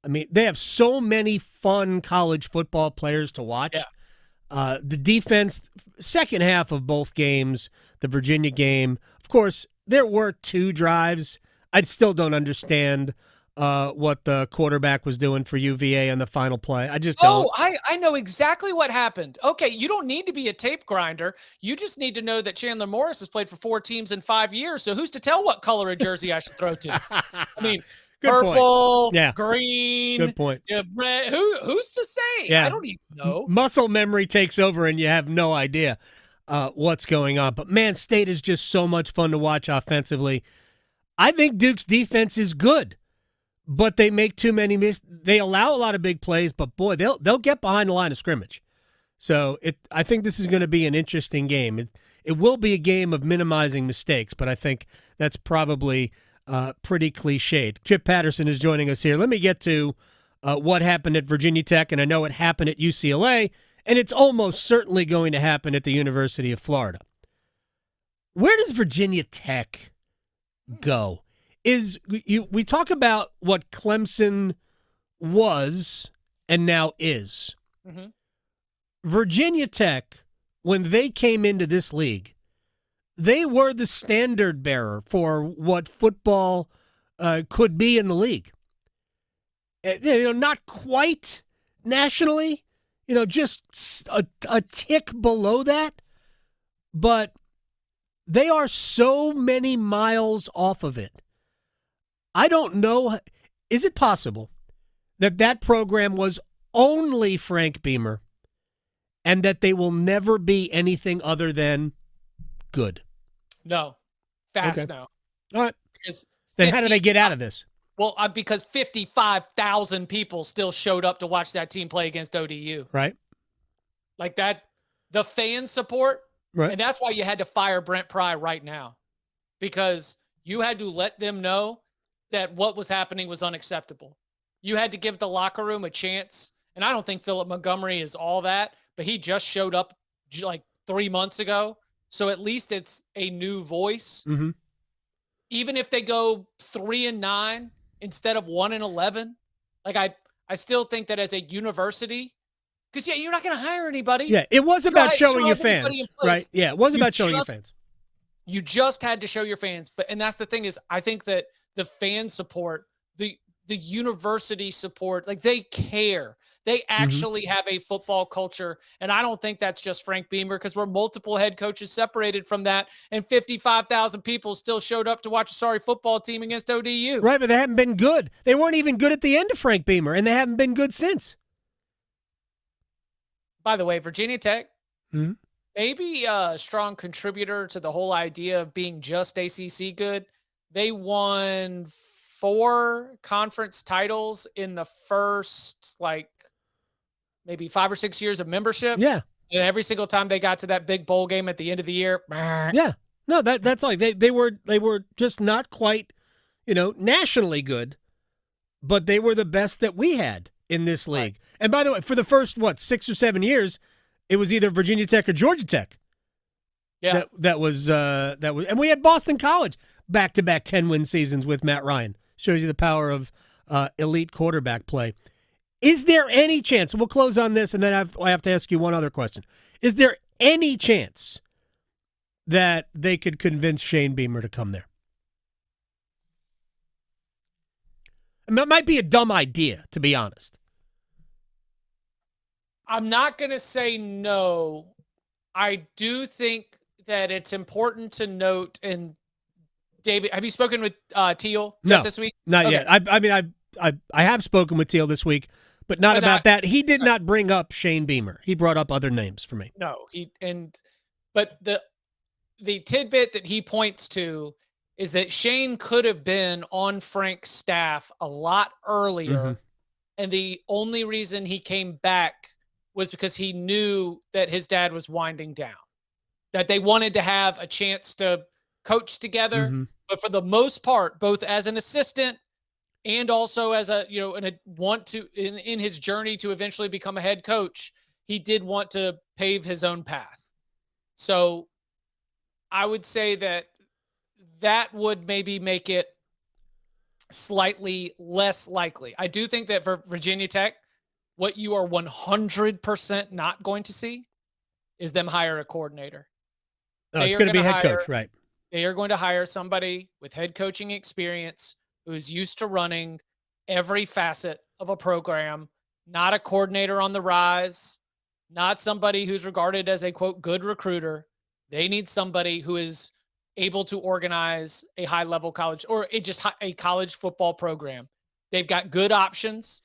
they have so many fun college football players to watch. Yeah. The defense, second half of both games, the Virginia game, of course, there were 2 drives. I still don't understand what the quarterback was doing for UVA on the final play. I just don't. Oh, I know exactly what happened. Okay, you don't need to be a tape grinder. You just need to know that Chandler Morris has played for 4 teams in 5 years, so who's to tell what color of jersey I should throw to? I mean, good purple, point. Yeah. Green, good point. Red. Who's to say? Yeah. I don't even know. Muscle memory takes over, and you have no idea what's going on. But, man, State is just so much fun to watch offensively. I think Duke's defense is good, but they make too many mistakes. They allow a lot of big plays, but, boy, they'll get behind the line of scrimmage. So I think this is going to be an interesting game. It will be a game of minimizing mistakes, but I think that's probably pretty cliched. Chip Patterson is joining us here. Let me get to what happened at Virginia Tech, and I know it happened at UCLA, and it's almost certainly going to happen at the University of Florida. Where does Virginia Tech go? We talk about what Clemson was and now is. Mm-hmm. Virginia Tech, when they came into this league, they were the standard bearer for what football could be in the league. Not quite nationally, just a tick below that, but they are so many miles off of it. I don't know. Is it possible that program was only Frank Beamer and that they will never be anything other than good? No. Fast Okay. no. All right. Because then how do they get out of this? Well, because 55,000 people still showed up to watch that team play against ODU. Right. Like that, the fan support. Right. And that's why you had to fire Brent Pry right now, because you had to let them know that what was happening was unacceptable. You had to give the locker room a chance. And I don't think Philip Montgomery is all that, but he just showed up like 3 months ago. So at least it's a new voice. Mm-hmm. Even if they go 3-9 instead of 1-11, like I still think that as a university, because you're not going to hire anybody. Yeah, it was about showing your fans, right? Yeah, it was about showing your fans. You just had to show your fans, and that's the thing is, I think that the fan support, the university support, like they care. They actually have a football culture, and I don't think that's just Frank Beamer, because we're multiple head coaches separated from that, and 55,000 people still showed up to watch a sorry football team against ODU. Right, but they haven't been good. They weren't even good at the end of Frank Beamer, and they haven't been good since. By the way, Virginia Tech, maybe a strong contributor to the whole idea of being just ACC good. They won 4 conference titles in the first, maybe 5 or 6 years of membership. Yeah. And every single time they got to that big bowl game at the end of the year. Yeah. No, that's like they were just not quite, nationally good, but they were the best that we had in this league. Right. And by the way, for the first 6 or 7 years, it was either Virginia Tech or Georgia Tech. Yeah. That was and we had Boston College back-to-back 10-win seasons with Matt Ryan. Shows you the power of elite quarterback play. Is there any chance, we'll close on this, and then I have to ask you one other question. Is there any chance that they could convince Shane Beamer to come there? I mean, it might be a dumb idea, to be honest. I'm not going to say no. I do think that it's important to note, and David, have you spoken with Teal this week? Not okay. yet. I have spoken with Teal this week, but not about that. He did not bring up Shane Beamer. He brought up other names for me. No, but the tidbit that he points to is that Shane could have been on Frank's staff a lot earlier, and the only reason he came back was because he knew that his dad was winding down, that they wanted to have a chance to coach together. But for the most part, both as an assistant and also as in his journey to eventually become a head coach, he did want to pave his own path. So I would say that would maybe make it slightly less likely. I do think that for Virginia Tech, what you are 100% not going to see is them hire a coordinator. Oh, it's going to be a head coach, right? They are going to hire somebody with head coaching experience who is used to running every facet of a program, not a coordinator on the rise, not somebody who's regarded as a, quote, good recruiter. They need somebody who is able to organize a high-level college or a college football program. They've got good options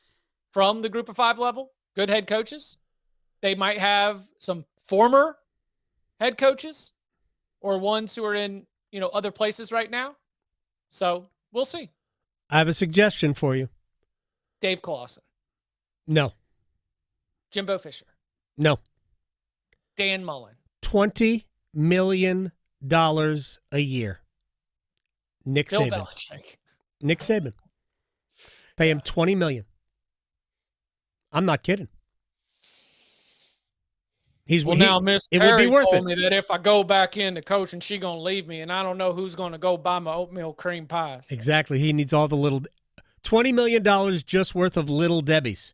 from the group of 5 level, good head coaches. They might have some former head coaches or ones who are in, other places right now. So we'll see. I have a suggestion for you. Dave Clawson. No. Jimbo Fisher. No. Dan Mullen. $20 million a year. Nick Bill Saban. Belichick. Nick Saban. Pay him $20 million. I'm not kidding. Now Miss it Terry would be worth told it. me that if I go back into coaching, she gonna leave me, and I don't know who's gonna go buy my oatmeal cream pies. Exactly. He needs all the little $20 million just worth of Little Debbie's.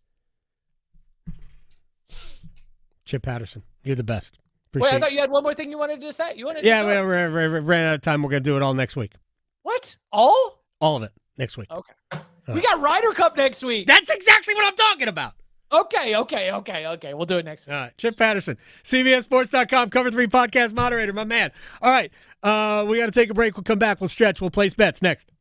Chip Patterson, you're the best. Wait, I thought you had one more thing you wanted to say. We ran out of time. We're going to do it all next week. What? All? All of it next week. Okay. We got Ryder Cup next week. That's exactly what I'm talking about. Okay. We'll do it next week. All right. Chip Patterson, CBSSports.com, Cover 3 podcast moderator, my man. All right. We got to take a break. We'll come back. We'll stretch. We'll place bets next.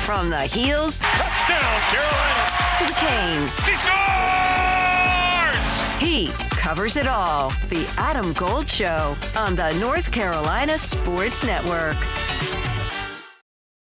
From the heels Touchdown, Carolina. to the canes. She scores! He covers it all. The Adam Gold Show on the North Carolina Sports Network.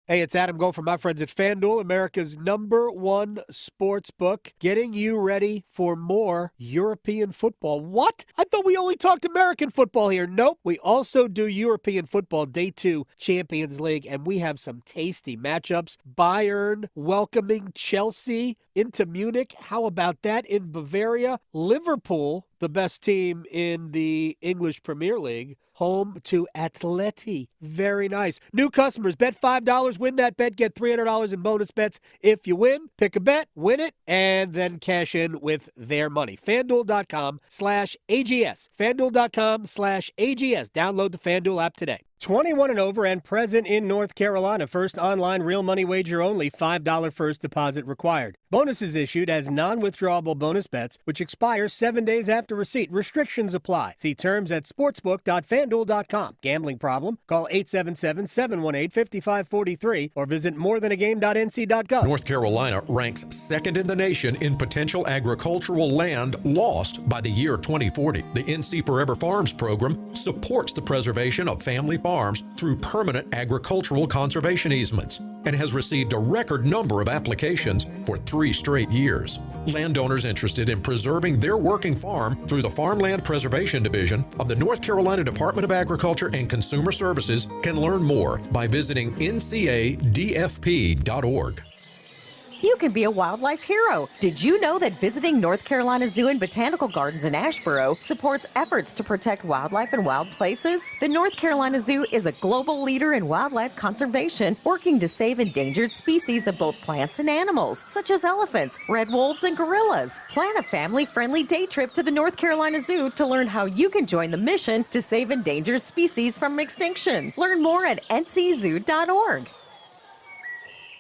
Hey, it's Adam Gold from my friends at FanDuel, America's #1 sports book, getting you ready for more European football. What? I thought we only talked American football here. Nope. We also do European football, Day 2 Champions League, and we have some tasty matchups. Bayern welcoming Chelsea into Munich. How about that in Bavaria? Liverpool, the best team in the English Premier League, home to Atleti. Very nice. New customers, bet $5, win that bet, get $300 in bonus bets. If you win, pick a bet, win it, and then cash in with their money. FanDuel.com/AGS. FanDuel.com/AGS. Download the FanDuel app today. 21 and over and present in North Carolina. First online real money wager only. $5 first deposit required. Bonuses issued as non-withdrawable bonus bets, which expire 7 days after receipt. Restrictions apply. See terms at sportsbook.fanduel.com. Gambling problem? Call 877-718-5543 or visit morethanagame.nc.gov. North Carolina ranks second in the nation in potential agricultural land lost by the year 2040. The NC Forever Farms program supports the preservation of family farms through permanent agricultural conservation easements and has received a record number of applications for 3 straight years. Landowners interested in preserving their working farm through the Farmland Preservation Division of the North Carolina Department of Agriculture and Consumer Services can learn more by visiting ncadfp.org. You can be a wildlife hero. Did you know that visiting North Carolina Zoo and Botanical Gardens in Asheboro supports efforts to protect wildlife and wild places? The North Carolina Zoo is a global leader in wildlife conservation, working to save endangered species of both plants and animals, such as elephants, red wolves, and gorillas. Plan a family-friendly day trip to the North Carolina Zoo to learn how you can join the mission to save endangered species from extinction. Learn more at nczoo.org.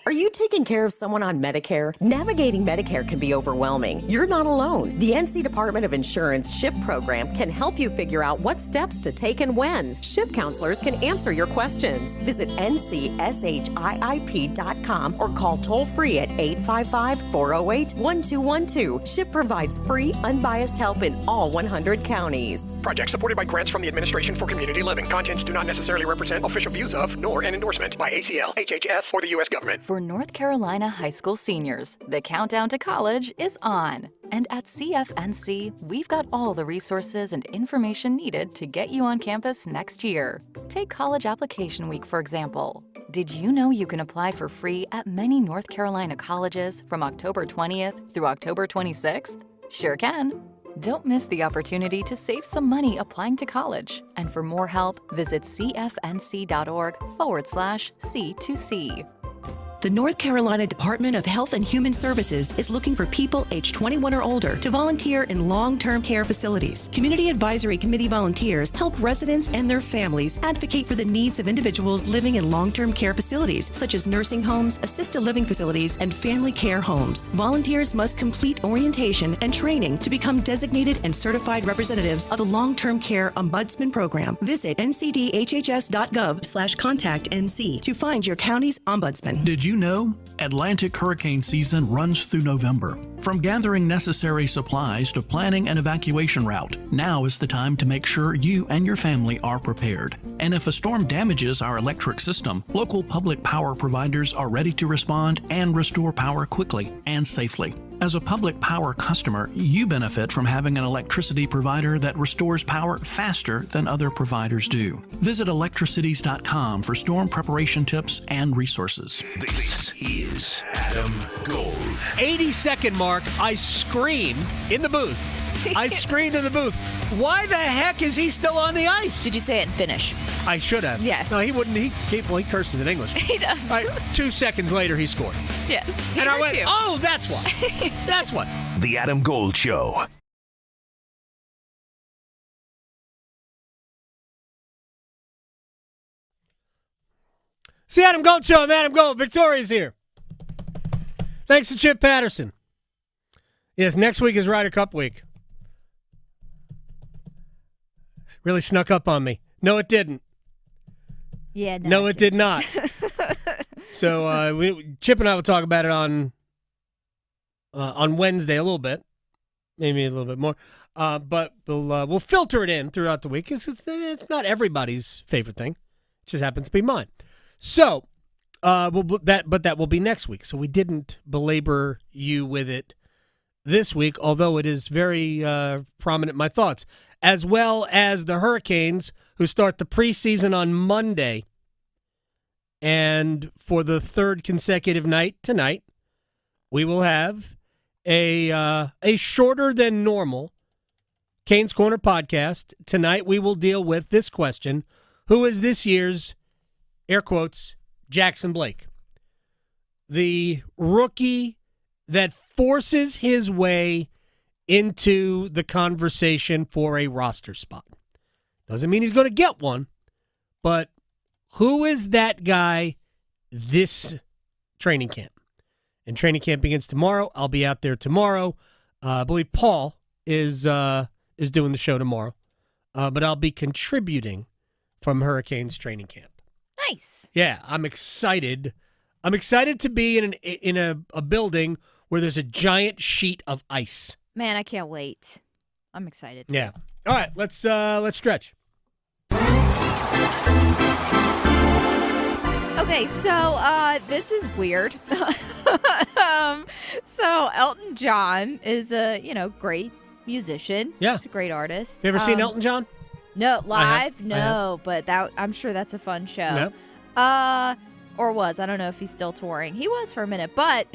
Are you taking care of someone on Medicare? Navigating Medicare can be overwhelming. You're not alone. The NC Department of Insurance SHIP program can help you figure out what steps to take and when. SHIP counselors can answer your questions. Visit ncshiip.com or call toll-free at 855-408-1212. SHIP provides free, unbiased help in all 100 counties. Project supported by grants from the Administration for Community Living. Contents do not necessarily represent official views of, nor an endorsement by ACL, HHS, or the U.S. government. For North Carolina high school seniors, the countdown to college is on. And at CFNC, we've got all the resources and information needed to get you on campus next year. Take College Application Week, for example. Did you know you can apply for free at many North Carolina colleges from October 20th through October 26th? Sure can. Don't miss the opportunity to save some money applying to college. And for more help, visit cfnc.org/C2C. The North Carolina Department of Health and Human Services is looking for people age 21 or older to volunteer in long-term care facilities. Community Advisory Committee volunteers help residents and their families advocate for the needs of individuals living in long-term care facilities, such as nursing homes, assisted living facilities, and family care homes. Volunteers must complete orientation and training to become designated and certified representatives of the Long-Term Care Ombudsman Program. Visit ncdhhs.gov/contact-NC to find your county's ombudsman. Did you know Atlantic hurricane season runs through November? From gathering necessary supplies to planning an evacuation route, now is the time to make sure you and your family are prepared. And if a storm damages our electric system, local public power providers are ready to respond and restore power quickly and safely. As a public power customer, you benefit from having an electricity provider that restores power faster than other providers do. Visit electricities.com for storm preparation tips and resources. This is Adam Gold. 80-second mark, I scream in the booth. I screamed in the booth. Why the heck is he still on the ice? Did you say it in Finnish? I should have. Yes. No, he wouldn't. He curses in English. He does. All right, 2 seconds later, he scored. Yes. And I went, oh, that's why. That's why. The Adam Gold Show. It's the Adam Gold Show. I'm Adam Gold. Victoria's here. Thanks to Chip Patterson. Yes, next week is Ryder Cup week. Really snuck up on me. No, it didn't. Yeah, no, it did not. So Chip and I will talk about it on Wednesday a little bit, maybe a little bit more. But we'll filter it in throughout the week because it's not everybody's favorite thing. It just happens to be mine. So that will be next week. So we didn't belabor you with it this week, although it is very prominent in my thoughts, as well as the Hurricanes, who start the preseason on Monday. And for the third consecutive night tonight, we will have a shorter than normal Canes Corner podcast. Tonight we will deal with this question: who is this year's, air quotes, Jackson Blake? The rookie that forces his way into the conversation for a roster spot. Doesn't mean he's going to get one, but who is that guy this training camp? And training camp begins tomorrow. I'll be out there tomorrow. I believe Paul is doing the show tomorrow, but I'll be contributing from Hurricanes training camp. Nice. Yeah, I'm excited. I'm excited to be in a building where there's a giant sheet of ice. Man, I can't wait. I'm excited. Yeah. All right, let's stretch. Okay, so this is weird. So Elton John is a great musician. Yeah, he's a great artist. You ever seen Elton John? No, live. I No, but I'm sure that's a fun show. Yep. Or was. I don't know if he's still touring. He was for a minute, but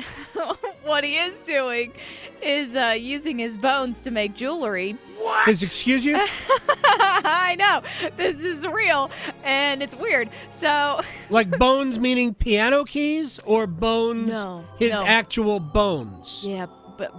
what he is doing is using his bones to make jewelry. What? Excuse you? I know. This is real, and it's weird. So, like bones meaning piano keys or bones? No. Actual bones? Yeah,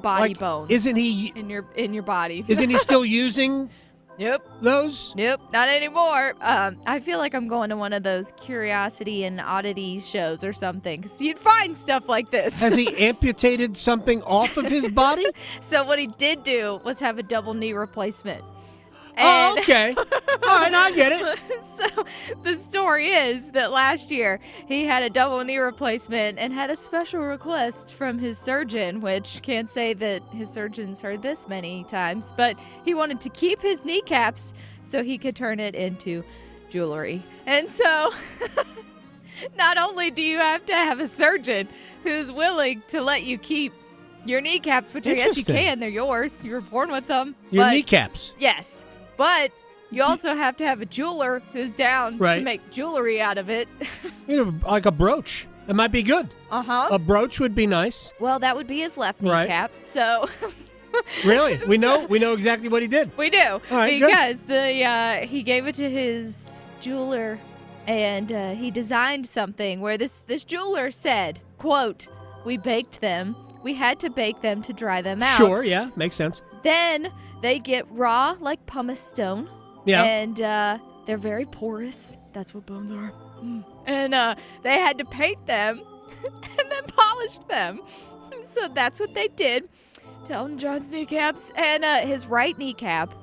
body bones. Isn't he in your body? Isn't he still using? Nope. Those? Nope, not anymore. I feel like I'm going to one of those curiosity and oddity shows or something, because you'd find stuff like this. Has he amputated something off of his body? So what he did do was have a double knee replacement. Oh, okay. All right, I get it. So the story is that last year he had a double knee replacement and had a special request from his surgeon, which can't say that his surgeon's heard this many times, but he wanted to keep his kneecaps so he could turn it into jewelry. And so not only do you have to have a surgeon who's willing to let you keep your kneecaps, which I guess you can, they're yours, you were born with them. Your kneecaps. Yes. But you also have to have a jeweler who's down to make jewelry out of it. Like a brooch. It might be good. Uh-huh. A brooch would be nice. Well, that would be his left kneecap. So really? We know exactly what he did. We do. All right, because he gave it to his jeweler, and he designed something where this jeweler said, quote, "We baked them. We had to bake them to dry them out. Sure, yeah, makes sense. Then they get raw like pumice stone. Yeah. And they're very porous. That's what bones are. And they had to paint them and then polish them. So that's what they did to Elton John's kneecaps. And his right kneecap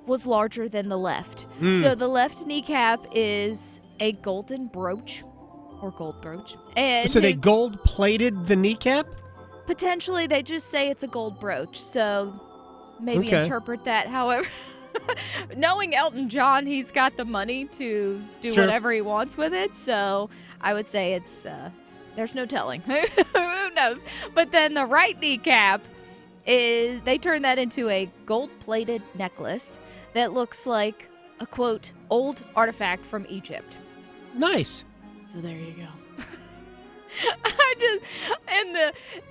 was larger than the left. So the left kneecap is a golden brooch or gold brooch. And so they gold-plated the kneecap? Potentially, they just say it's a gold brooch. So maybe interpret that however. Knowing Elton John, he's got the money to do whatever he wants with it. So I would say it's there's no telling. Who knows? But then the right kneecap they turned that into a gold-plated necklace that looks like a, quote, old artifact from Egypt. Nice. So there you go. I just,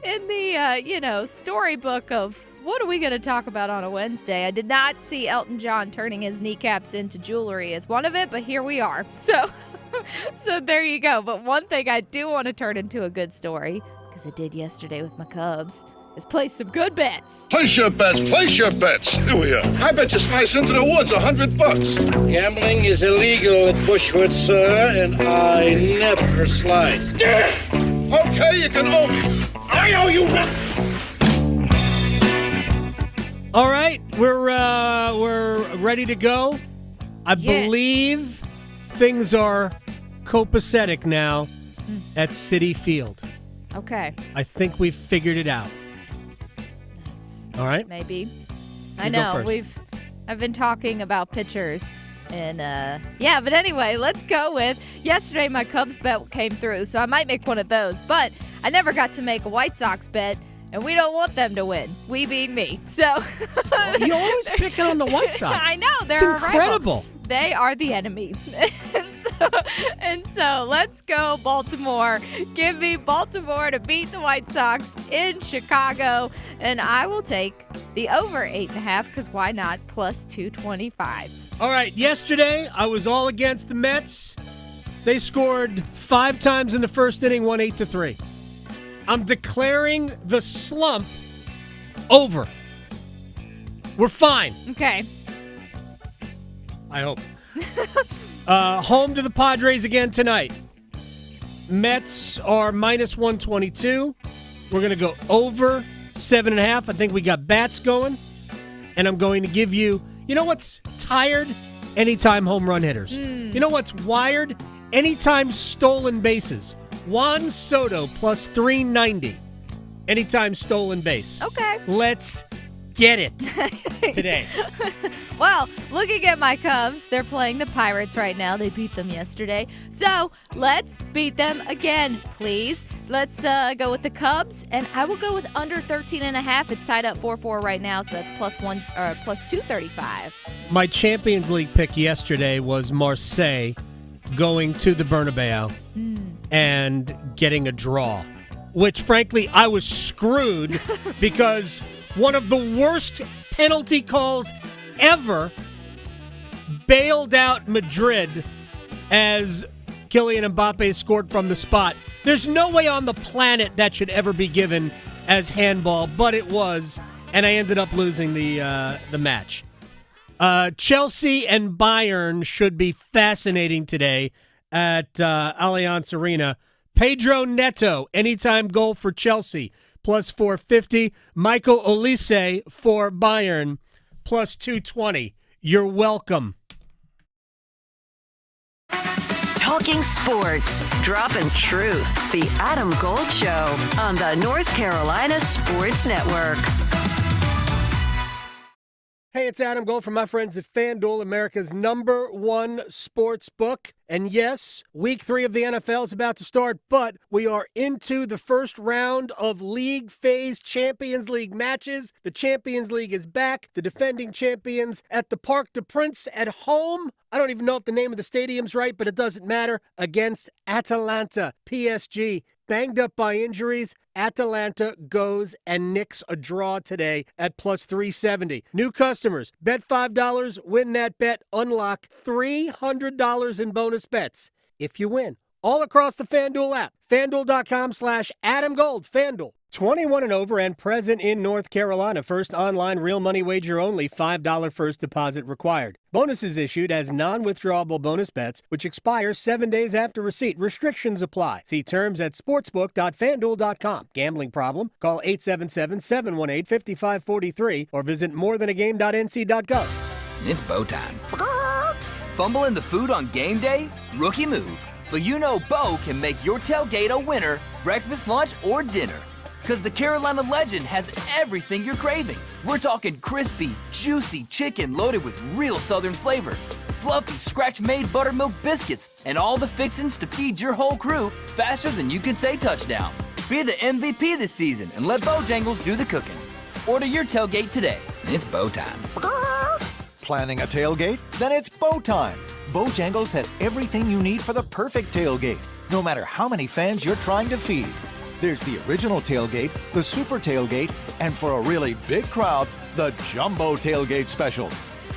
in the storybook of what are we going to talk about on a Wednesday, I did not see Elton John turning his kneecaps into jewelry as one of it, but here we are. So there you go. But one thing I do want to turn into a good story, because I did yesterday with my Cubs, is place some good bets. Place your bets. Place your bets. Here we are. I bet you slice into the woods $100. Gambling is illegal at Bushwood, sir, and I never slide. Okay, you can owe me. I owe you nothing. All right, we're ready to go. I believe things are copacetic now at Citi Field. Okay. I think we've figured it out. Nice. All right. Maybe. I You go know first. I've been talking about pitchers. And, but anyway, let's go with yesterday my Cubs bet came through, so I might make one of those. But I never got to make a White Sox bet, and we don't want them to win. We beat me. So You're always picking on the White Sox. I know. They're It's our rival. incredible. They are the enemy. and so let's go Baltimore. Give me Baltimore to beat the White Sox in Chicago. And I will take the over 8.5 because why not? Plus 225. All right, yesterday I was all against the Mets. They scored 5 times in the first inning, won 8-3. I'm declaring the slump over. We're fine. Okay. I hope. Home to the Padres again tonight. Mets are minus 122. We're going to go over 7.5. I think we got bats going. And I'm going to give you, you know what's tired? Anytime home run hitters. You know what's wired? Anytime stolen bases. Juan Soto plus 390. Anytime stolen base. Okay. Let's get it today. Well, looking at my Cubs, they're playing the Pirates right now. They beat them yesterday. So let's beat them again, please. Let's go with the Cubs, and I will go with under 13.5. It's tied up 4-4 right now, so that's plus 235. My Champions League pick yesterday was Marseille going to the Bernabeu and getting a draw, which, frankly, I was screwed because one of the worst penalty calls ever bailed out Madrid as Kylian Mbappe scored from the spot. There's no way on the planet that should ever be given as handball, but it was, and I ended up losing the match. Chelsea and Bayern should be fascinating today at Allianz Arena. Pedro Neto, anytime goal for Chelsea, plus 450. Michael Olise for Bayern, plus 220. You're welcome. Talking sports, dropping truth. The Adam Gold Show on the North Carolina Sports Network. Hey, it's Adam Gold from my friends at FanDuel, America's #1 sports book. And yes, week 3 of the NFL is about to start, but we are into the first round of league phase Champions League matches. The Champions League is back. The defending champions at the Parc des Princes at home. I don't even know if the name of the stadium's right, but it doesn't matter. Against Atalanta, PSG. Banged up by injuries, Atalanta goes and nicks a draw today at plus 370. New customers, bet $5, win that bet, unlock $300 in bonus bets if you win. All across the FanDuel app. FanDuel.com/AdamGold. FanDuel. 21 and over and present in North Carolina. First online real money wager only. $5 first deposit required. Bonuses issued as non-withdrawable bonus bets, which expire 7 days after receipt. Restrictions apply. See terms at sportsbook.fanduel.com. Gambling problem? Call 877-718-5543 or visit morethanagame.nc.gov. It's Bo time. Fumble in the food on game day? Rookie move. But you know Bo can make your tailgate a winner, breakfast, lunch, or dinner. Because the Carolina Legend has everything you're craving. We're talking crispy, juicy chicken loaded with real Southern flavor, fluffy, scratch-made buttermilk biscuits, and all the fixins to feed your whole crew faster than you can say touchdown. Be the MVP this season and let Bojangles do the cooking. Order your tailgate today. It's bow time. Planning a tailgate? Then it's bow time. Bojangles has everything you need for the perfect tailgate, no matter how many fans you're trying to feed. There's the original tailgate, the super tailgate, and for a really big crowd, the jumbo tailgate special.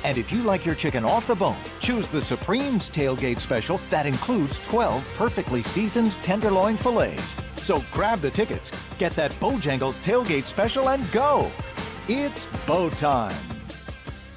And if you like your chicken off the bone, choose the Supreme's tailgate special that includes 12 perfectly seasoned tenderloin fillets. So grab the tickets, get that Bojangles tailgate special, and go. It's bow time.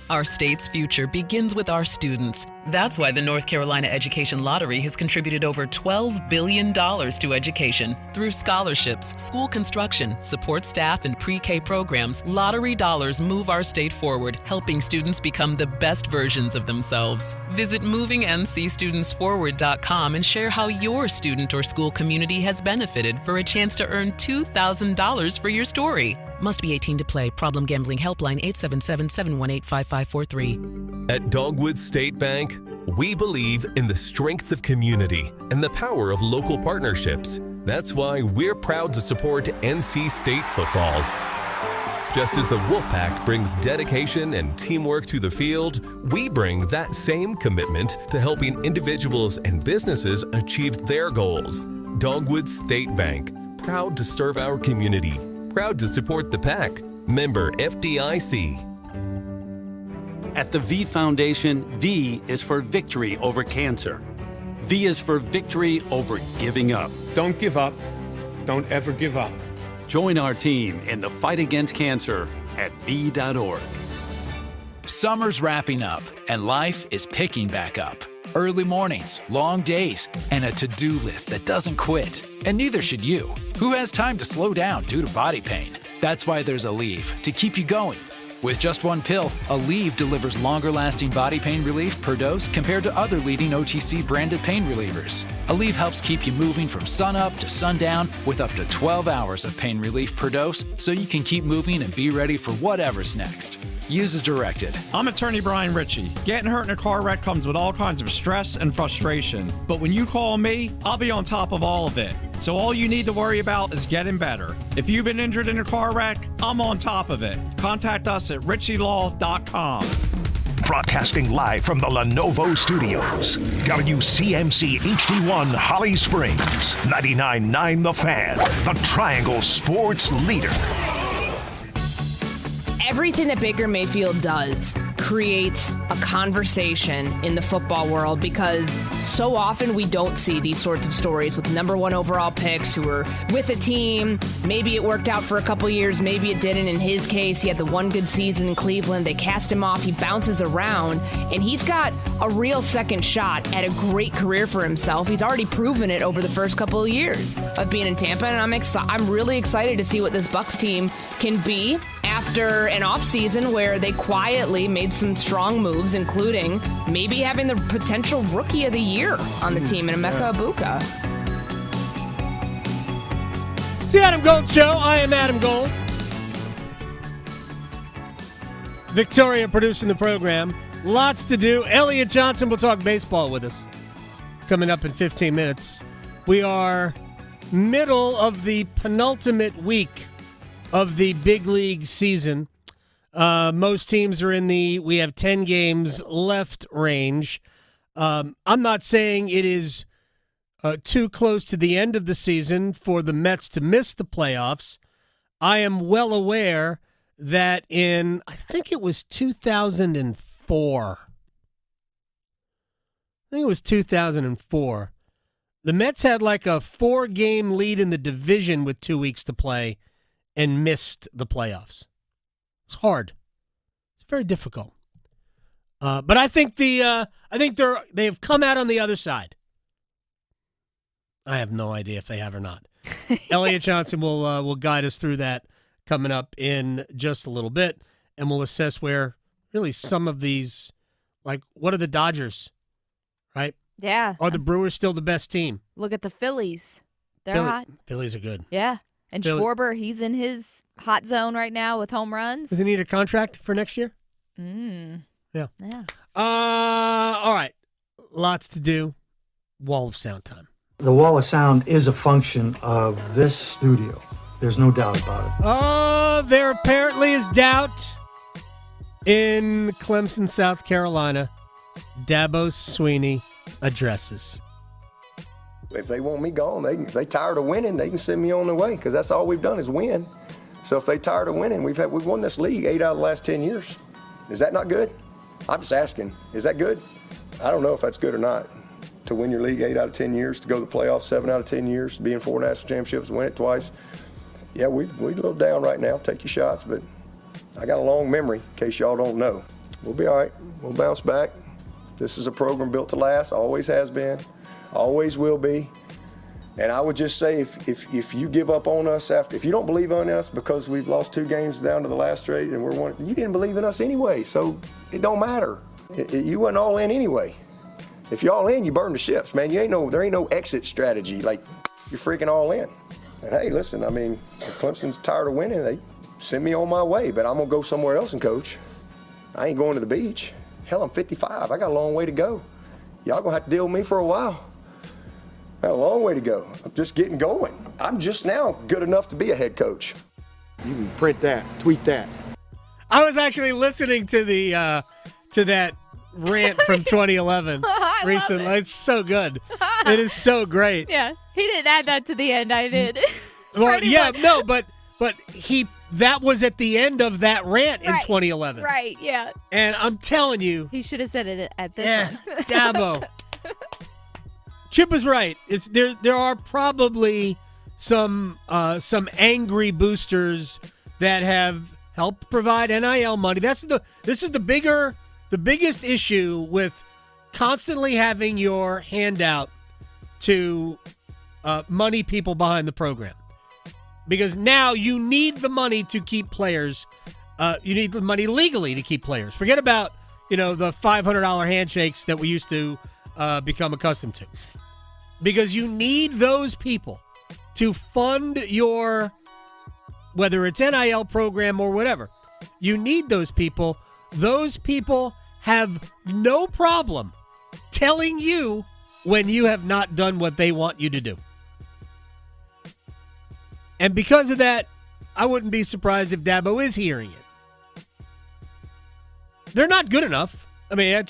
Our state's future begins with our students. That's why the North Carolina Education Lottery has contributed over $12 billion to education. Through scholarships, school construction, support staff, and pre-K programs, lottery dollars move our state forward, helping students become the best versions of themselves. Visit movingncstudentsforward.com and share how your student or school community has benefited for a chance to earn $2,000 for your story. Must be 18 to play. Problem Gambling Helpline 877-718-5543. At Dogwood State Bank, we believe in the strength of community and the power of local partnerships. That's why we're proud to support NC State football. Just as the Wolfpack brings dedication and teamwork to the field, we bring that same commitment to helping individuals and businesses achieve their goals. Dogwood State Bank, proud to serve our community. Proud to support the Pack. Member FDIC. At the V Foundation, V is for victory over cancer. V is for victory over giving up. Don't give up. Don't ever give up. Join our team in the fight against cancer at V.org. Summer's wrapping up, and life is picking back up. Early mornings, long days, and a to-do list that doesn't quit. And neither should you. Who has time to slow down due to body pain? That's why there's Aleve, to keep you going. With just one pill, Aleve delivers longer-lasting body pain relief per dose compared to other leading OTC branded pain relievers. Aleve helps keep you moving from sunup to sundown with up to 12 hours of pain relief per dose, so you can keep moving and be ready for whatever's next. Use as directed. I'm attorney Brian Ritchie. Getting hurt in a car wreck comes with all kinds of stress and frustration. But when you call me, I'll be on top of all of it. So all you need to worry about is getting better. If you've been injured in a car wreck, I'm on top of it. Contact us at ritchielaw.com. Broadcasting live from the Lenovo Studios. WCMC HD1 Holly Springs. 99.9 The Fan. The Triangle Sports Leader. Everything that Baker Mayfield does creates a conversation in the football world because so often we don't see these sorts of stories with number one overall picks who are with a team. Maybe it worked out for a couple years, maybe it didn't. In his case, he had the one good season in Cleveland. They cast him off. He bounces around, and he's got a real second shot at a great career for himself. He's already proven it over the first couple of years of being in Tampa, and I'm really excited to see what this Bucs team can be after an offseason where they quietly made some strong moves, including maybe having the potential rookie of the year on the team in Emeka Egbuka. It's the Adam Gold Show. I am Adam Gold. Victoria producing the program. Lots to do. Elliot Johnson will talk baseball with us coming up in 15 minutes. We are middle of the penultimate week of the big league season. Most teams are in we have 10 games left range. I'm not saying it is too close to the end of the season for the Mets to miss the playoffs. I am well aware that in, I think it was 2004. The Mets had like a 4-game lead in the division with 2 weeks to play and missed the playoffs. It's hard. It's very difficult. But I think they have come out on the other side. I have no idea if they have or not. Elliot Johnson will guide us through that coming up in just a little bit, and we'll assess where really some of these, like, what are the Dodgers, right? Yeah. Are the Brewers still the best team? Look at the Phillies. They're hot. Phillies are good. Yeah. And Schwarber, he's in his hot zone right now with home runs. Does he need a contract for next year? Yeah. All right. Lots to do. Wall of Sound time. The Wall of Sound is a function of this studio. There's no doubt about it. Oh, there apparently is doubt in Clemson, South Carolina. Dabo Swinney addresses. If they want me gone, if they tired of winning, they can send me on the way because that's all we've done is win. So if they tired of winning, we've won this league 8 out of the last 10 years. Is that not good? I'm just asking. Is that good? I don't know if that's good or not. To win your league 8 out of 10 years, to go to the playoffs 7 out of 10 years, to be in 4 national championships, win it twice. Yeah, we're a little down right now. Take your shots, but I got a long memory in case y'all don't know. We'll be all right. We'll bounce back. This is a program built to last. Always has been. Always will be. And I would just say if you give up on us if you don't believe in us because we've lost 2 games down to the last straight and we're one, you didn't believe in us anyway, so it don't matter. You wasn't all in anyway. If you're all in, you burn the ships, man. There ain't no exit strategy. Like, you're freaking all in. And hey, listen, I mean, if Clemson's tired of winning, they send me on my way, but I'm going to go somewhere else and coach. I ain't going to the beach. Hell, I'm 55. I got a long way to go. Y'all going to have to deal with me for a while. I got a long way to go. I'm just getting going. I'm just now good enough to be a head coach. You can print that, tweet that. I was actually listening to to that rant from 2011 recently. It's so good. It is so great. Yeah, he didn't add that to the end. I did. Well, yeah, no, but that was at the end of that rant in 2011. Right, yeah. And I'm telling you, He should have said it at this one. Dabo. Chip was right. There are probably some angry boosters that have helped provide NIL money. This is the biggest issue with constantly having your hand out to money people behind the program. Because now you need the money to keep players. You need the money legally to keep players. Forget about the $500 handshakes that we used to become accustomed to. Because you need those people to fund your, whether it's NIL program or whatever. You need those people. Those people have no problem telling you when you have not done what they want you to do. And because of that, I wouldn't be surprised if Dabo is hearing it. They're not good enough. I mean,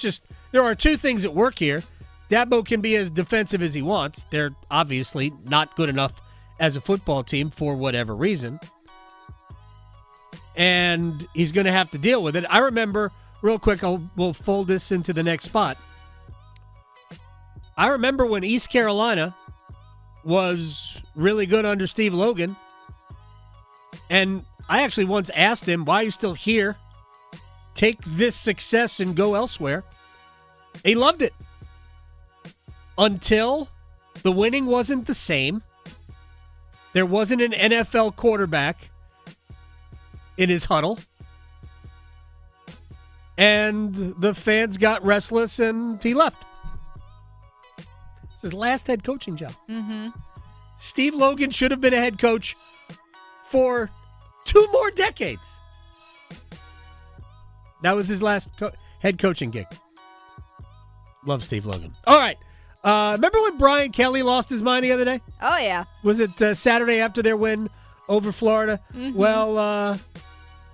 there are 2 things at work here. Dabo can be as defensive as he wants. They're obviously not good enough as a football team for whatever reason. And he's going to have to deal with it. I remember, real quick, we'll fold this into the next spot. I remember when East Carolina was really good under Steve Logan. And I actually once asked him, why are you still here? Take this success and go elsewhere. He loved it. Until the winning wasn't the same. There wasn't an NFL quarterback in his huddle. And the fans got restless and he left. It's his last head coaching job. Mm-hmm. Steve Logan should have been a head coach for 2 more decades. That was his last head coaching gig. Love Steve Logan. All right. Remember when Brian Kelly lost his mind the other day? Oh, yeah. Was it Saturday after their win over Florida? Mm-hmm. Well,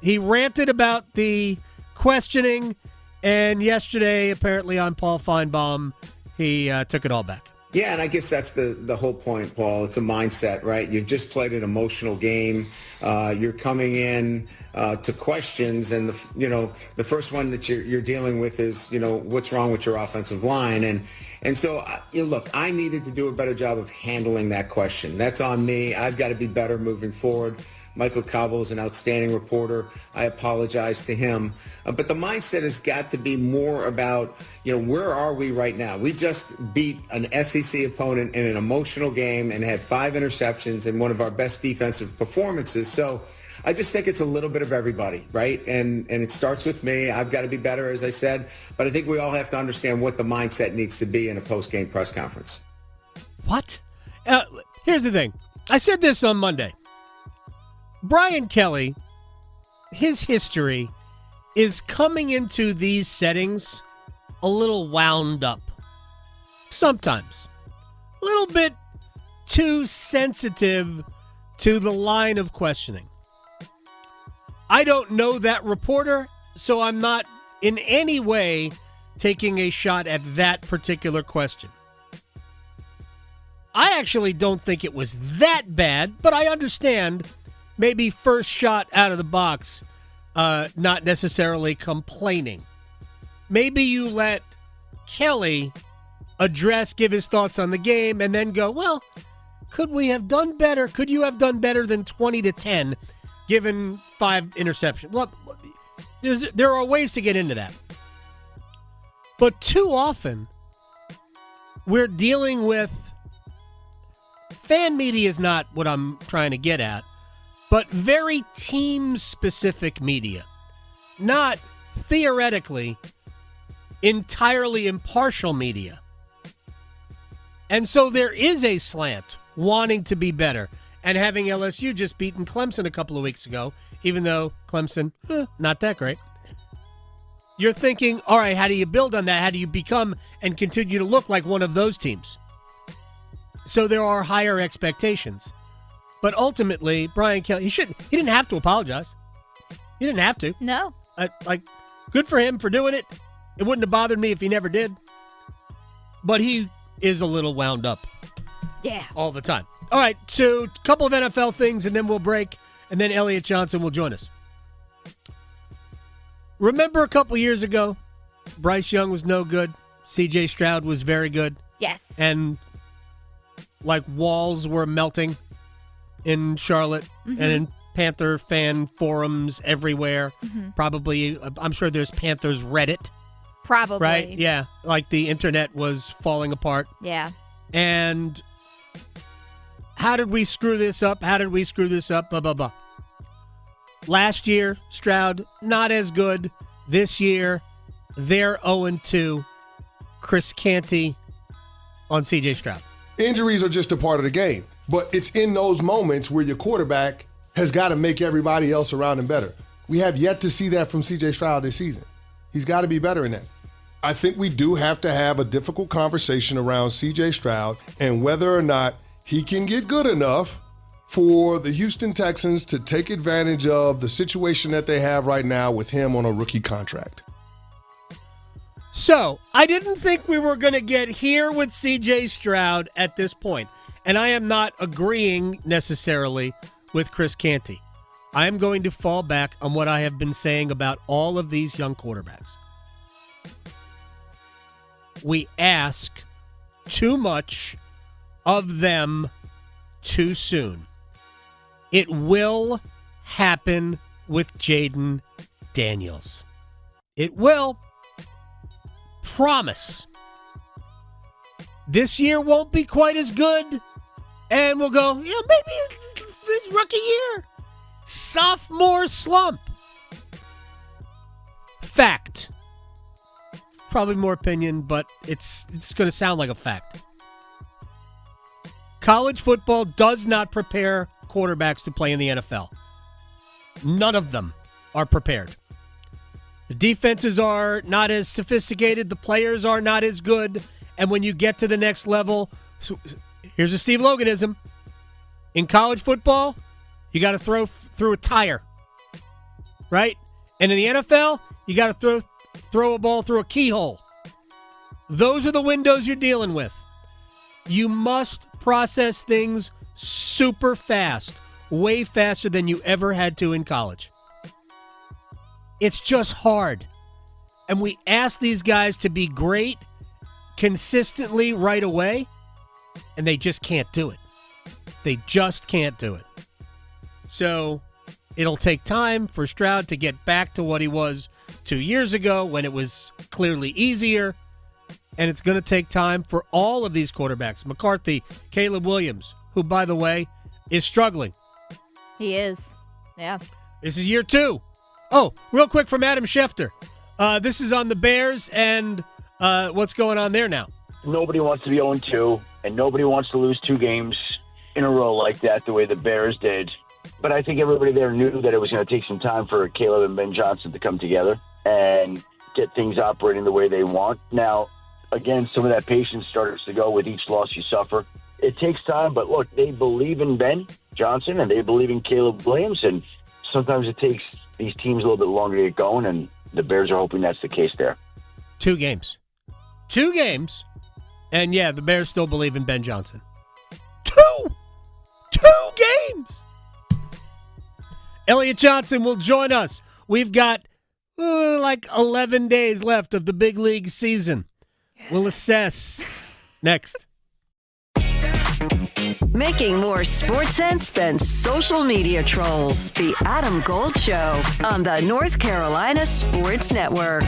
he ranted about the questioning, and yesterday, apparently on Paul Feinbaum, he took it all back. Yeah, and I guess that's the whole point, Paul. It's a mindset, right? You've just played an emotional game. You're coming in to questions, and the first one that you're dealing with is what's wrong with your offensive line, and so look, I needed to do a better job of handling that question. That's on me. I've got to be better moving forward. Michael Cobble is an outstanding reporter. I apologize to him. But the mindset has got to be more about, where are we right now? We just beat an SEC opponent in an emotional game and had 5 interceptions and one of our best defensive performances. So I just think it's a little bit of everybody, right? And it starts with me. I've got to be better, as I said. But I think we all have to understand what the mindset needs to be in a post-game press conference. What? Here's the thing. I said this on Monday. Brian Kelly, his history is coming into these settings a little wound up. Sometimes. A little bit too sensitive to the line of questioning. I don't know that reporter, so I'm not in any way taking a shot at that particular question. I actually don't think it was that bad, but I understand maybe first shot out of the box, not necessarily complaining. Maybe you let Kelly give his thoughts on the game, and then go, well, could we have done better? Could you have done better than 20-10, given 5 interceptions? Look, there are ways to get into that. But too often, we're dealing with fan media is not what I'm trying to get at, but very team-specific media. Not theoretically entirely impartial media. And so there is a slant wanting to be better. And having LSU just beaten Clemson a couple of weeks ago, even though Clemson, not that great. You're thinking, all right, how do you build on that? How do you become and continue to look like one of those teams? So there are higher expectations. But ultimately, Brian Kelly, he didn't have to apologize. He didn't have to. No. Good for him for doing it. It wouldn't have bothered me if he never did. But he is a little wound up. Yeah. All the time. All right, so a couple of NFL things, and then we'll break, and then Elliot Johnson will join us. Remember a couple years ago, Bryce Young was no good. C.J. Stroud was very good. Yes. And like walls were melting in Charlotte and in Panther fan forums everywhere. Probably, I'm sure there's Panthers Reddit. Probably. Right? Yeah. Like the internet was falling apart. Yeah. And how did we screw this up? How did we screw this up? Blah, blah, blah. Last year, Stroud, not as good. This year, they're 0-2. Chris Canty on C.J. Stroud. Injuries are just a part of the game. But it's in those moments where your quarterback has got to make everybody else around him better. We have yet to see that from C.J. Stroud this season. He's got to be better in that. I think we do have to have a difficult conversation around C.J. Stroud and whether or not he can get good enough for the Houston Texans to take advantage of the situation that they have right now with him on a rookie contract. So, I didn't think we were going to get here with C.J. Stroud at this point, and I am not agreeing necessarily with Chris Canty. I am going to fall back on what I have been saying about all of these young quarterbacks. We ask too much of them too soon. It will happen with Jaden Daniels. It will. Promise. This year won't be quite as good, and we'll go, maybe it's this rookie year. Sophomore slump. Fact. Probably more opinion, but it's going to sound like a fact. College football does not prepare quarterbacks to play in the NFL. None of them are prepared. The defenses are not as sophisticated. The players are not as good. And when you get to the next level, here's a Steve Loganism. In college football, you got to throw through a tire, right? And in the NFL, you got to throw a ball through a keyhole. Those are the windows you're dealing with. You must process things super fast, way faster than you ever had to in college. It's just hard. And we ask these guys to be great consistently right away, and they just can't do it. They just can't do it. So it'll take time for Stroud to get back to what he was 2 years ago when it was clearly easier. And it's going to take time for all of these quarterbacks. McCarthy, Caleb Williams, who, by the way, is struggling. He is. Yeah. This is year 2. Oh, real quick from Adam Schefter. This is on the Bears and what's going on there now. Nobody wants to be 0-2, and nobody wants to lose 2 games in a row like that the way the Bears did. But I think everybody there knew that it was going to take some time for Caleb and Ben Johnson to come together and get things operating the way they want. Now, again, some of that patience starts to go with each loss you suffer. it takes time, but look, they believe in Ben Johnson and they believe in Caleb Williams, and sometimes it takes these teams a little bit longer to get going, and the Bears are hoping that's the case there. 2 games. 2 games. And, yeah, the Bears still believe in Ben Johnson. 2 games. Elliot Johnson will join us. We've got like 11 days left of the big league season. We'll assess next. Making more sports sense than social media trolls. The Adam Gold Show on the North Carolina Sports Network.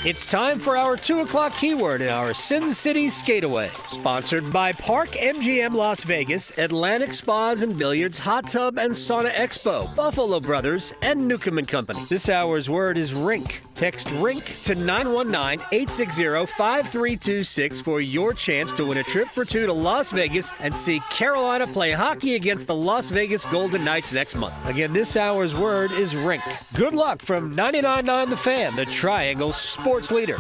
It's time for our 2 o'clock keyword in our Sin City Skateaway. Sponsored by Park MGM Las Vegas, Atlantic Spas and Billiards, Hot Tub and Sauna Expo, Buffalo Brothers, and Newcomb & Company. This hour's word is rink. Text RINK to 919-860-5326 for your chance to win a trip for 2 to Las Vegas and see Carolina play hockey against the Las Vegas Golden Knights next month. Again, this hour's word is rink. Good luck from 99.9 The Fan, the Triangle Sports leader.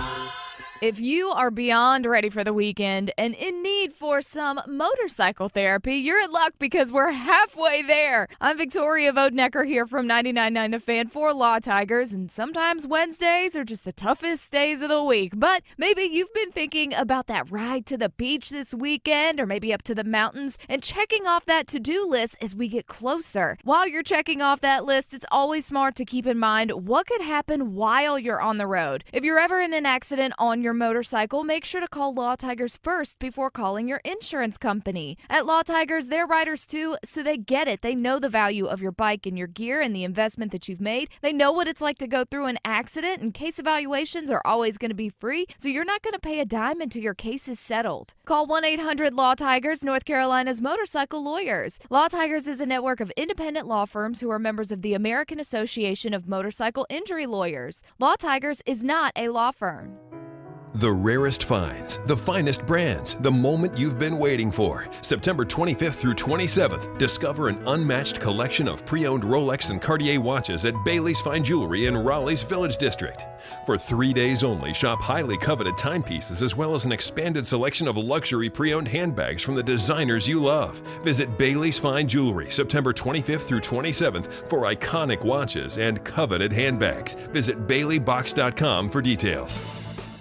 If you are beyond ready for the weekend and in need for some motorcycle therapy, you're in luck because we're halfway there. I'm Victoria Vodenecker here from 99.9 The Fan for Law Tigers, and sometimes Wednesdays are just the toughest days of the week. But maybe you've been thinking about that ride to the beach this weekend or maybe up to the mountains and checking off that to-do list as we get closer. While you're checking off that list, it's always smart to keep in mind what could happen while you're on the road. If you're ever in an accident on your motorcycle, make sure to call Law Tigers first before calling your insurance company. At Law Tigers, they're riders too, so they get it. They know the value of your bike and your gear and the investment that you've made. They know what it's like to go through an accident, and case evaluations are always going to be free, so you're not going to pay a dime until your case is settled. Call 1-800-LAW-TIGERS, North Carolina's motorcycle lawyers. Law Tigers is a network of independent law firms who are members of the American Association of Motorcycle Injury Lawyers. Law Tigers is not a law firm. The rarest finds, the finest brands, the moment you've been waiting for. September 25th through 27th, discover an unmatched collection of pre-owned Rolex and Cartier watches at Bailey's Fine Jewelry in Raleigh's Village District. For 3 days only, shop highly coveted timepieces as well as an expanded selection of luxury pre-owned handbags from the designers you love. Visit Bailey's Fine Jewelry September 25th through 27th for iconic watches and coveted handbags. Visit BaileyBox.com for details.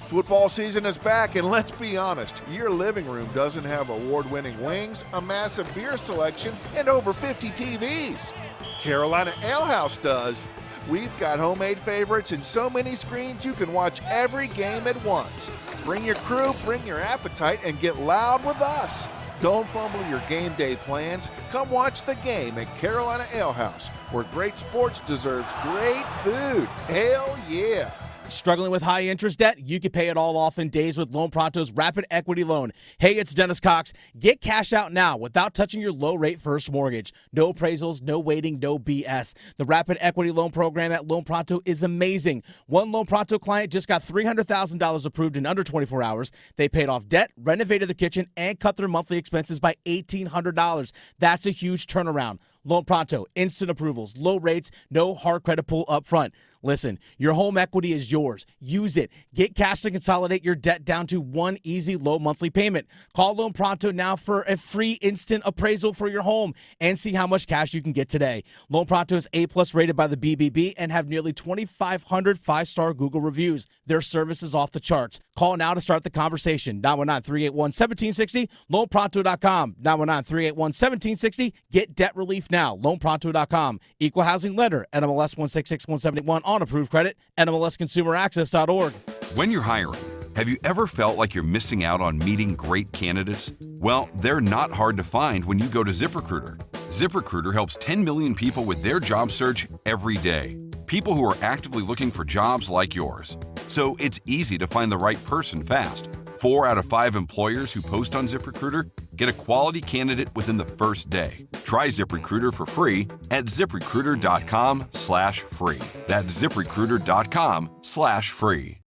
Football season is back, and let's be honest, your living room doesn't have award-winning wings, a massive beer selection, and over 50 TVs. Carolina Ale House does. We've got homemade favorites and so many screens you can watch every game at once. Bring your crew, bring your appetite, and get loud with us. Don't fumble your game day plans. Come watch the game at Carolina Ale House, where great sports deserves great food. Hell yeah! Struggling with high interest debt? You can pay it all off in days with Loan Pronto's Rapid Equity Loan. Hey, it's Dennis Cox. Get cash out now without touching your low-rate first mortgage. No appraisals, no waiting, no BS. The Rapid Equity Loan program at Loan Pronto is amazing. One Loan Pronto client just got $300,000 approved in under 24 hours. They paid off debt, renovated their kitchen, and cut their monthly expenses by $1,800. That's a huge turnaround. Loan Pronto, instant approvals, low rates, no hard credit pull up front. Listen, your home equity is yours. Use it. Get cash to consolidate your debt down to one easy low monthly payment. Call Loan Pronto now for a free instant appraisal for your home and see how much cash you can get today. Loan Pronto is A+ rated by the BBB and have nearly 2,500 5-star Google reviews. Their service is off the charts. Call now to start the conversation. 919-381-1760, loanpronto.com. 919-381-1760. Get debt relief now. Loanpronto.com. Equal housing lender. NMLS 166171 on approved credit. NMLSconsumeraccess.org. When you're hiring, have you ever felt like you're missing out on meeting great candidates? Well, they're not hard to find when you go to ZipRecruiter. ZipRecruiter helps 10 million people with their job search every day. People who are actively looking for jobs like yours. So it's easy to find the right person fast. 4 out of 5 employers who post on ZipRecruiter get a quality candidate within the first day. Try ZipRecruiter for free at ZipRecruiter.com/free. That's ZipRecruiter.com/free.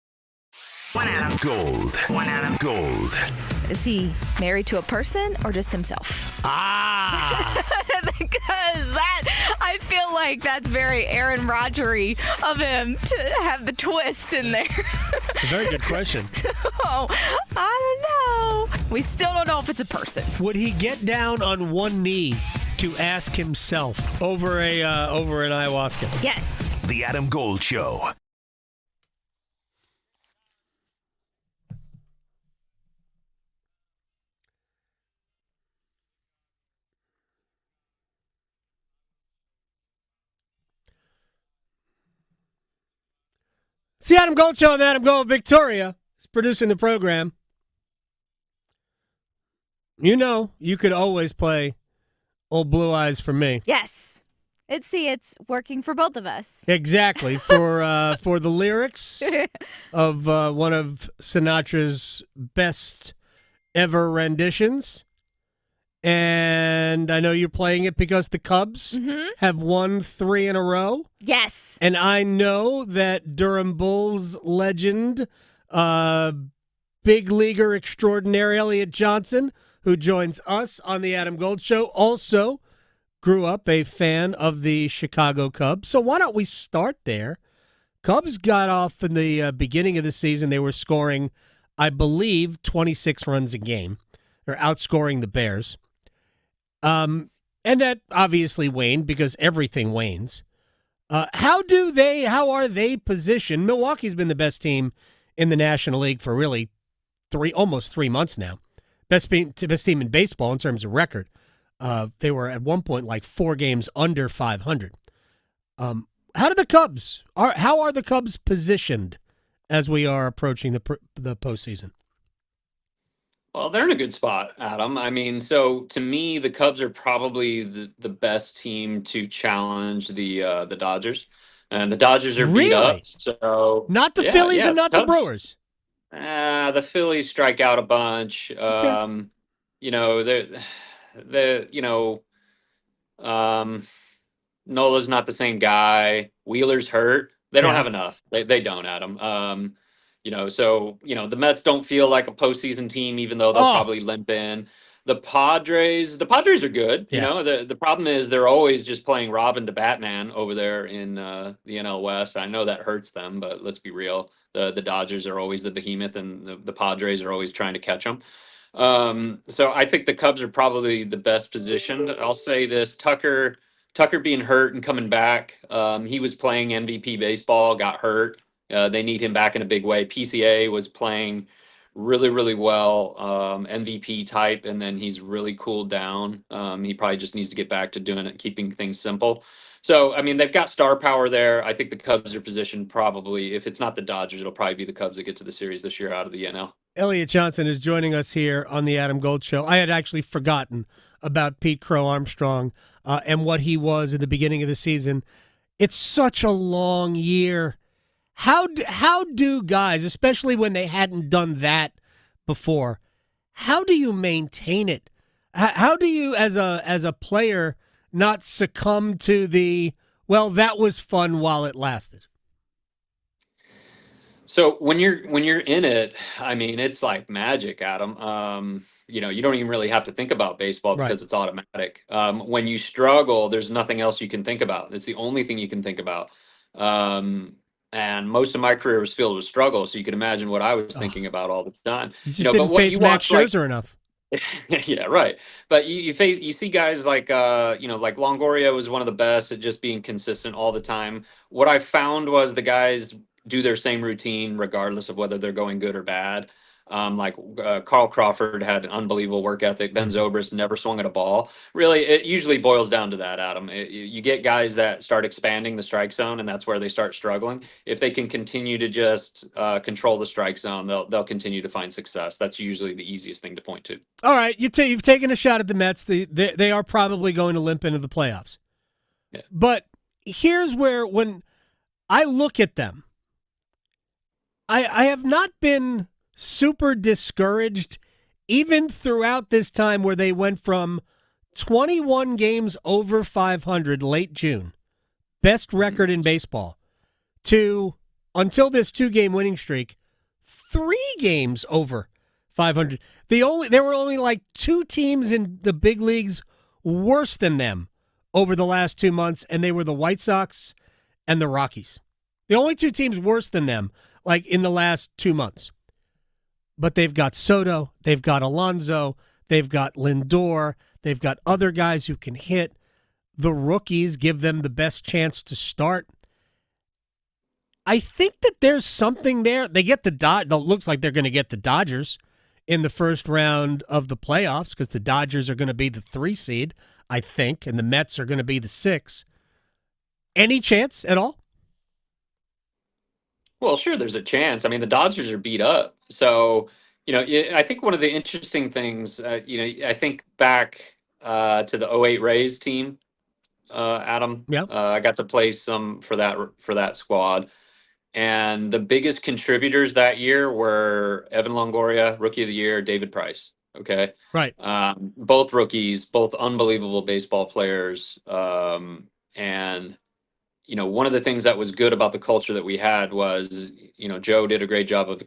One Adam. Gold. One Adam. Gold. Is he married to a person or just himself? Because I feel like that's very Aaron Rodgery of him to have the twist in there. It's a very good question. Oh, I don't know. We still don't know if it's a person. Would he get down on one knee to ask himself over an ayahuasca? Yes. The Adam Gold Show. It's the Adam Gold Show. I'm Adam Gold. Victoria is producing the program. You know, you could always play Old Blue Eyes for me. Yes. It's working for both of us. Exactly. For the lyrics of one of Sinatra's best ever renditions. And I know you're playing it because the Cubs have won 3 in a row. Yes. And I know that Durham Bulls legend, big leaguer extraordinaire Elliot Johnson, who joins us on the Adam Gold Show, also grew up a fan of the Chicago Cubs. So why don't we start there? Cubs got off in the beginning of the season. They were scoring, I believe, 26 runs a game. They're outscoring the Bears. And that obviously waned because everything wanes. How are they positioned? Milwaukee's been the best team in the National League for really almost 3 months now. Best team in baseball in terms of record. They were at one point like 4 games under 500. How are the Cubs positioned as we are approaching the postseason? Well, they're in a good spot, Adam. I mean, so to me, the Cubs are probably the best team to challenge the Dodgers, and the Dodgers are beat up. So not the Phillies and not the Brewers. The Phillies strike out a bunch. Okay. Nola's not the same guy. Wheeler's hurt. They don't have enough. They don't, Adam. The Mets don't feel like a postseason team, even though they'll probably limp in. The Padres are good. Yeah. You know, the problem is they're always just playing Robin to Batman over there in the NL West. I know that hurts them, but let's be real. The Dodgers are always the behemoth, and the Padres are always trying to catch them. So I think the Cubs are probably the best positioned. I'll say this: Tucker being hurt and coming back. He was playing MVP baseball, got hurt. They need him back in a big way. PCA was playing really, really well, MVP type, and then he's really cooled down. He probably just needs to get back to doing it, keeping things simple. So, I mean, they've got star power there. I think the Cubs are positioned probably, if it's not the Dodgers, it'll probably be the Cubs that get to the series this year out of the NL. Elliot Johnson is joining us here on the Adam Gold Show. I had actually forgotten about Pete Crow Armstrong and what he was at the beginning of the season. It's such a long year. How do guys, especially when they hadn't done that before, how do you maintain it? How do you, as a player, not succumb to that was fun while it lasted? So when you're in it, I mean, it's like magic, Adam. You don't even really have to think about baseball because it's automatic. When you struggle, there's nothing else you can think about. It's the only thing you can think about. And most of my career was filled with struggle, so you can imagine what I was thinking about all the time. You just didn't face Max Scherzer enough. Yeah, right. But you see guys like like Longoria was one of the best at just being consistent all the time. What I found was the guys do their same routine regardless of whether they're going good or bad. Carl Crawford had an unbelievable work ethic. Ben Zobrist never swung at a ball. Really, it usually boils down to that, Adam. You get guys that start expanding the strike zone, and that's where they start struggling. If they can continue to just control the strike zone, they'll continue to find success. That's usually the easiest thing to point to. All right, you've taken a shot at the Mets. They are probably going to limp into the playoffs. Yeah. But here's where, when I look at them, I have not been super discouraged even throughout this time where they went from 21 games over 500 late June, best record in baseball, to, until this 2-game winning streak, 3 games over 500. There were only like 2 teams in the big leagues worse than them over the last 2 months, and they were the White Sox and the Rockies. The only 2 teams worse than them, like in the last 2 months. but they've got Soto, they've got Alonso, they've got Lindor, they've got other guys who can hit. The rookies give them the best chance to start. I think that there's something there. They get it looks like they're going to get the Dodgers in the first round of the playoffs because the Dodgers are going to be the 3 seed, I think, and the Mets are going to be the 6. Any chance at all? Well, sure, there's a chance. I mean, the Dodgers are beat up. So, I think one of the interesting things, I think back to the '08 Rays team, Adam. Yeah. I got to play some for that squad. And the biggest contributors that year were Evan Longoria, Rookie of the Year, David Price. Okay. Right. Both rookies, both unbelievable baseball players. And one of the things that was good about the culture that we had was, Joe did a great job of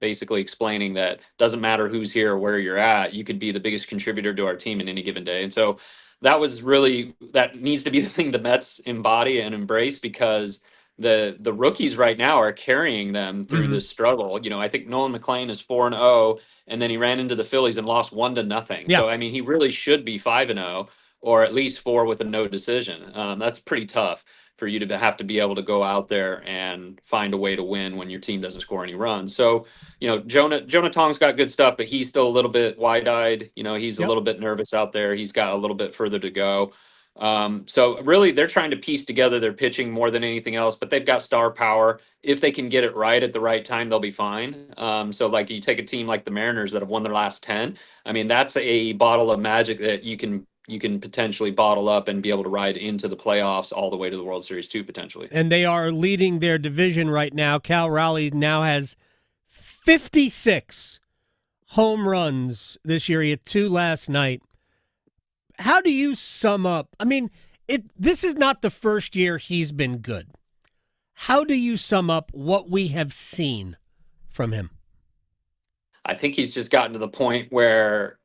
basically explaining that doesn't matter who's here or where you're at, you could be the biggest contributor to our team in any given day. And so that needs to be the thing the Mets embody and embrace, because the rookies right now are carrying them through this struggle. I think Nolan McLean is 4-0, and then he ran into the Phillies and lost 1-0. Yeah. So, I mean, he really should be 5-0, or at least 4 with a no decision. That's pretty tough for you to have to be able to go out there and find a way to win when your team doesn't score any runs. So, Jonah Tong's got good stuff, but he's still a little bit wide-eyed. He's a little bit nervous out there. He's got a little bit further to go. So really they're trying to piece together their pitching more than anything else, but they've got star power. If they can get it right at the right time, they'll be fine. So like you take a team like the Mariners that have won their last 10. I mean, that's a bottle of magic that you can potentially bottle up and be able to ride into the playoffs all the way to the World Series too, potentially. And they are leading their division right now. Cal Raleigh now has 56 home runs this year. He had 2 last night. How do you sum up? I mean, this is not the first year he's been good. How do you sum up what we have seen from him? I think he's just gotten to the point where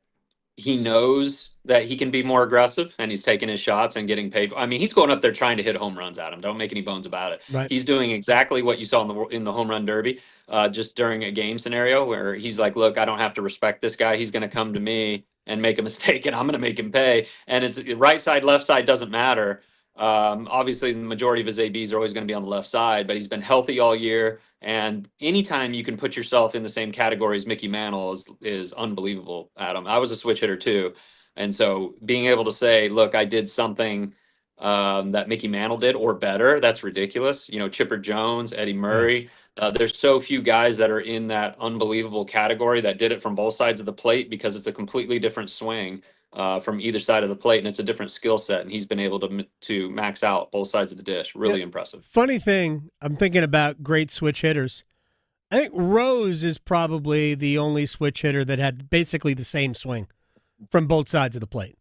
he knows that he can be more aggressive, and he's taking his shots and getting paid. I mean, he's going up there trying to hit home runs, Adam. Don't make any bones about it. Right. He's doing exactly what you saw in the home run derby, just during a game scenario where he's like, look, I don't have to respect this guy. He's going to come to me and make a mistake, and I'm going to make him pay. And it's right side, left side, doesn't matter. Obviously, the majority of his ABs are always going to be on the left side, but he's been healthy all year. And anytime you can put yourself in the same category as Mickey Mantle is unbelievable, Adam. I was a switch hitter too. And so being able to say, look, I did something that Mickey Mantle did or better, that's ridiculous. Chipper Jones, Eddie Murray. There's so few guys that are in that unbelievable category that did it from both sides of the plate, because it's a completely different swing from either side of the plate, and it's a different skill set. And he's been able to max out both sides of the dish. Really impressive. Funny thing, I'm thinking about great switch hitters. I think Rose is probably the only switch hitter that had basically the same swing from both sides of the plate.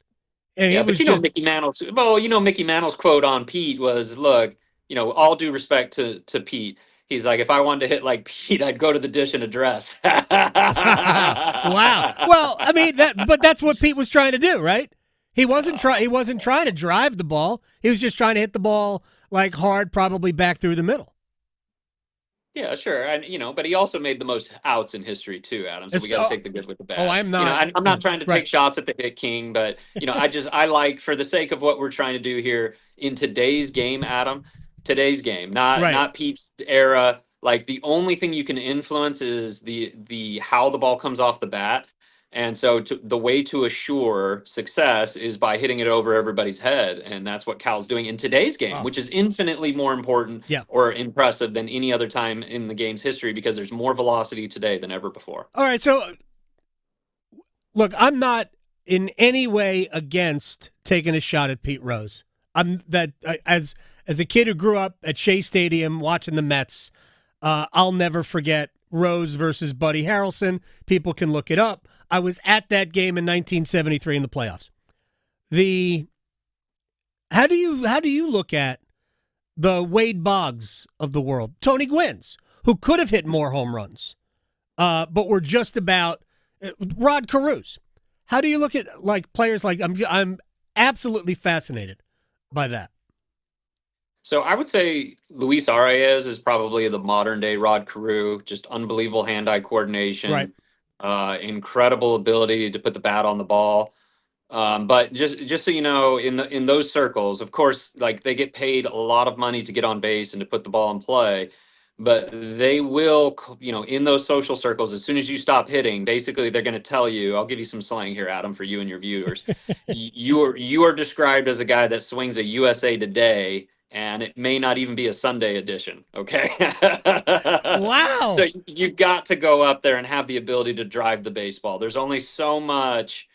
And yeah, but Mickey Mantle's. Well, Mickey Mantle's quote on Pete was, "Look, all due respect to Pete." He's like, if I wanted to hit like Pete, I'd go to the dish in a dress. Wow. Well, I mean, but that's what Pete was trying to do, right? He wasn't trying to drive the ball. He was just trying to hit the ball like hard, probably back through the middle. Yeah, sure. And, but he also made the most outs in history too, Adam. So we got to take the good with the bad. Oh, I'm not. I'm not trying to take shots at the hit king, but, I like, for the sake of what we're trying to do here in today's game, Adam, today's game, not Pete's era. Like, the only thing you can influence is the how the ball comes off the bat. And so the way to assure success is by hitting it over everybody's head. And that's what Cal's doing in today's game, which is infinitely more important or impressive than any other time in the game's history, because there's more velocity today than ever before. All right. So, look, I'm not in any way against taking a shot at Pete Rose. As a kid who grew up at Shea Stadium watching the Mets, I'll never forget Rose versus Buddy Harrelson. People can look it up. I was at that game in 1973 in the playoffs. How do you look at the Wade Boggs of the world, Tony Gwynns, who could have hit more home runs, but were just about Rod Carews? How do you look at like players like I'm absolutely fascinated by that. So I would say Luis Arias is probably the modern day Rod Carew, just unbelievable hand-eye coordination. Right. incredible ability to put the bat on the ball. But just so you know, in those circles, of course, like they get paid a lot of money to get on base and to put the ball in play. But they will, in those social circles, as soon as you stop hitting, basically they're going to tell you. I'll give you some slang here, Adam, for you and your viewers. You are described as a guy that swings a USA Today, and it may not even be a Sunday edition. Okay. Wow. So you got to go up there and have the ability to drive the baseball. There's only so much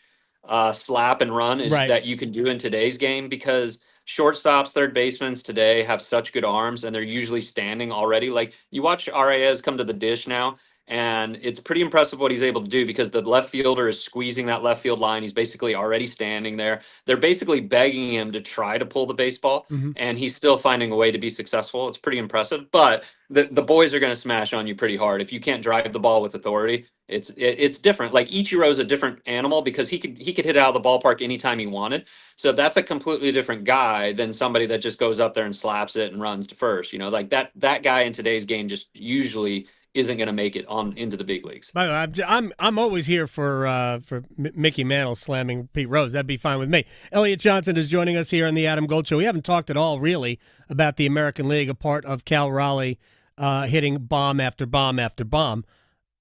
slap and run that you can do in today's game, because shortstops, third basemen today have such good arms, and they're usually standing already. Like, you watch Reyes come to the dish now, and it's pretty impressive what he's able to do, because the left fielder is squeezing that left field line. He's basically already standing there. They're basically begging him to try to pull the baseball, and he's still finding a way to be successful. It's pretty impressive, but the boys are going to smash on you pretty hard if you can't drive the ball with authority. It's different. Like, Ichiro's a different animal, because he could hit it out of the ballpark anytime he wanted. So that's a completely different guy than somebody that just goes up there and slaps it and runs to first. Like that guy in today's game just usually isn't going to make it on into the big leagues. By the way, I'm always here for Mickey Mantle slamming Pete Rose. That'd be fine with me. Elliot Johnson is joining us here on the Adam Gold Show. We haven't talked at all really about the American League, a part of Cal Raleigh hitting bomb after bomb after bomb.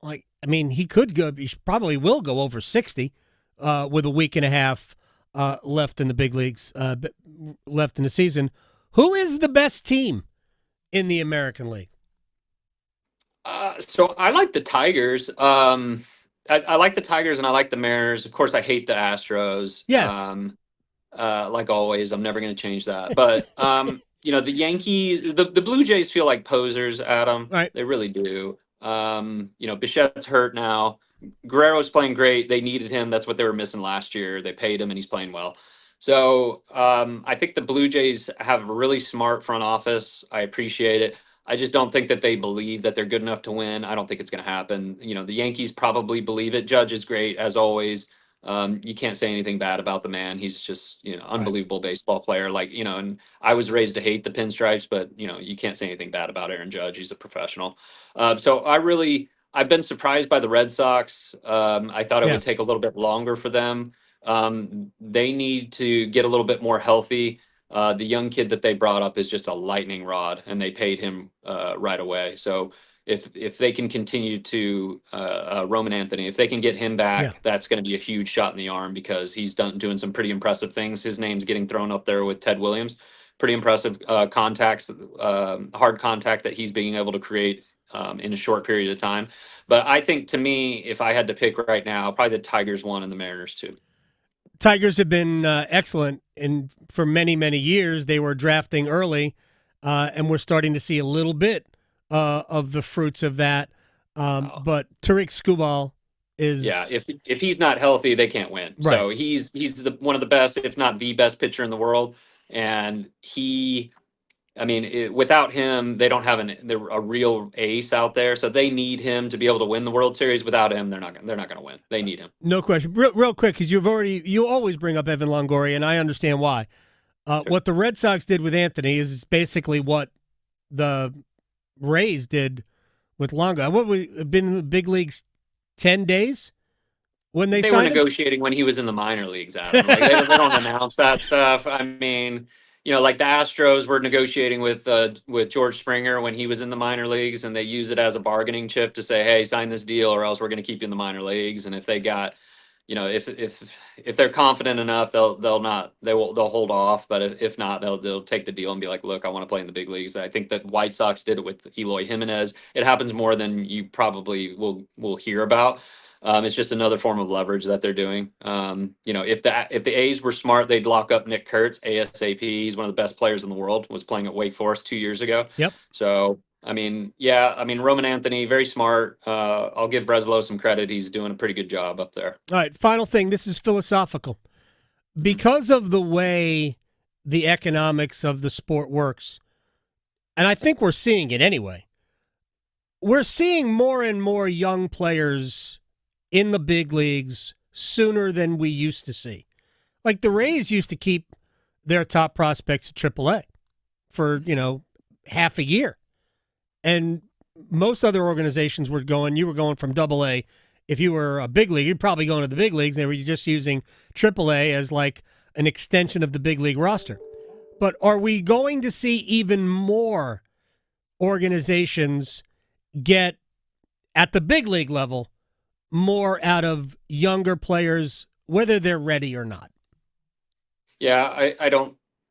Like, I mean, he probably will go over 60 with a week and a half left in the big leagues, left in the season. Who is the best team in the American League? So I like the Tigers. I like the Tigers, and I like the Mariners. Of course, I hate the Astros. Yes. Like always, I'm never going to change that. But the Yankees, the Blue Jays feel like posers, Adam. Right. They really do. Bichette's hurt now. Guerrero's playing great. They needed him. That's what they were missing last year. They paid him, and he's playing well. So I think the Blue Jays have a really smart front office. I appreciate it. I just don't think that they believe that they're good enough to win. I don't think it's going to happen. The Yankees probably believe it. Judge is great, as always. You can't say anything bad about the man. He's just, unbelievable baseball player. Like, and I was raised to hate the pinstripes, but, you can't say anything bad about Aaron Judge. He's a professional. So I've been surprised by the Red Sox. I thought it would take a little bit longer for them. They need to get a little bit more healthy. The young kid that they brought up is just a lightning rod, and they paid him right away. So if they can continue to Roman Anthony, if they can get him back, that's going to be a huge shot in the arm, because he's doing some pretty impressive things. His name's getting thrown up there with Ted Williams. Pretty impressive contacts, hard contact that he's being able to create in a short period of time. But I think, to me, if I had to pick right now, probably the Tigers 1 and the Mariners 2. Tigers have been excellent, and for many, many years they were drafting early, and we're starting to see a little bit of the fruits of that. But Tariq Skubal is if he's not healthy, they can't win. Right. So he's one of the best, if not the best pitcher in the world, and without him, they don't have a real ace out there. So they need him to be able to win the World Series. Without him, they're not going to win. They need him. No question. Real quick, because you always bring up Evan Longoria, and I understand why. What the Red Sox did with Anthony is basically what the Rays did with Longo. What been in the big leagues 10 days when they were signed negotiating when he was in the minor leagues, Adam. Like, they don't announce that stuff. I mean, like the Astros were negotiating with George Springer when he was in the minor leagues, and they use it as a bargaining chip to say, hey, sign this deal or else we're going to keep you in the minor leagues. And if they got, if they're confident enough, they'll hold off. But if not, they'll take the deal and be like, look, I want to play in the big leagues. I think that White Sox did it with Eloy Jimenez. It happens more than you probably will hear about. It's just another form of leverage that they're doing. If the A's were smart, they'd lock up Nick Kurtz ASAP. He's one of the best players in the world. Was playing at Wake Forest 2 years ago. Yep. So Roman Anthony, very smart. I'll give Breslow some credit. He's doing a pretty good job up there. All right, final thing. This is philosophical. Because of the way the economics of the sport works, and I think we're seeing it anyway, we're seeing more and more young players in the big leagues sooner than we used to see. Like the Rays used to keep their top prospects at AAA for, half a year. And most other organizations you were going from AA if you were a big league, you'd probably go into the big leagues. They were just using AAA as like an extension of the big league roster. But are we going to see even more organizations get, at the big league level, more out of younger players, whether they're ready or not? Yeah,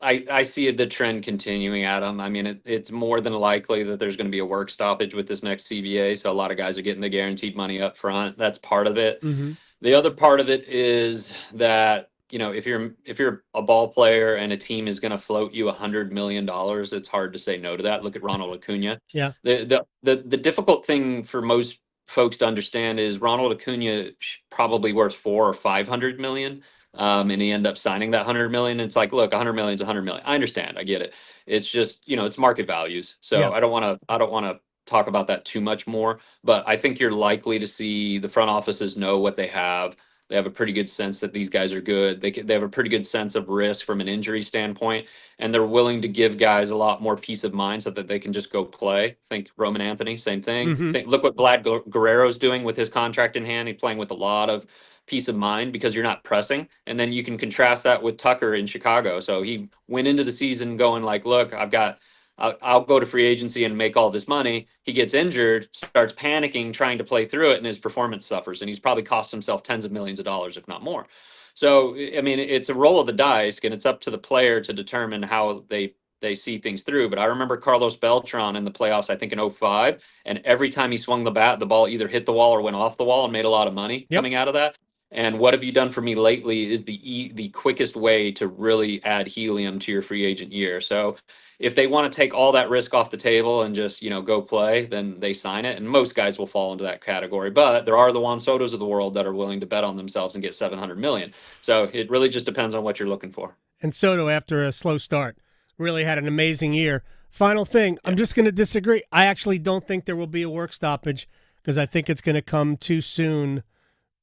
I see the trend continuing, Adam. I mean, it's more than likely that there's going to be a work stoppage with this next CBA. So a lot of guys are getting the guaranteed money up front. That's part of it. Mm-hmm. The other part of it is that, if you're a ball player and a team is going to float you $100 million, it's hard to say no to that. Look at Ronald Acuna. Yeah. The difficult thing for most folks to understand is Ronald Acuna probably worth $400 or $500 million. And he ended up signing that $100 million. It's like, look, $100 million is $100 million. I understand. I get it. It's just, it's market values. So Yeah. I don't want to talk about that too much more, but I think you're likely to see the front offices know what they have. They have a pretty good sense that these guys are good. They have a pretty good sense of risk from an injury standpoint, and they're willing to give guys a lot more peace of mind so that they can just go play. Think Roman Anthony, same thing. Mhm. Look what Vlad Guerrero's doing with his contract in hand. He's playing with a lot of peace of mind because you're not pressing. And then you can contrast that with Tucker in Chicago. So he went into the season going like, look, I'll go to free agency and make all this money. He gets injured, starts panicking, trying to play through it, and his performance suffers. And he's probably cost himself tens of millions of dollars, if not more. So, I mean, it's a roll of the dice, and it's up to the player to determine how they see things through. But I remember Carlos Beltran in the playoffs, I think in 2005, and every time he swung the bat, the ball either hit the wall or went off the wall and made a lot of money coming out of that. And what have you done for me lately is the quickest way to really add helium to your free agent year. So if they want to take all that risk off the table and just, go play, then they sign it. And most guys will fall into that category. But there are the Juan Sotos of the world that are willing to bet on themselves and get $700 million. So it really just depends on what you're looking for. And Soto, after a slow start, really had an amazing year. Final thing, I'm just going to disagree. I actually don't think there will be a work stoppage because I think it's going to come too soon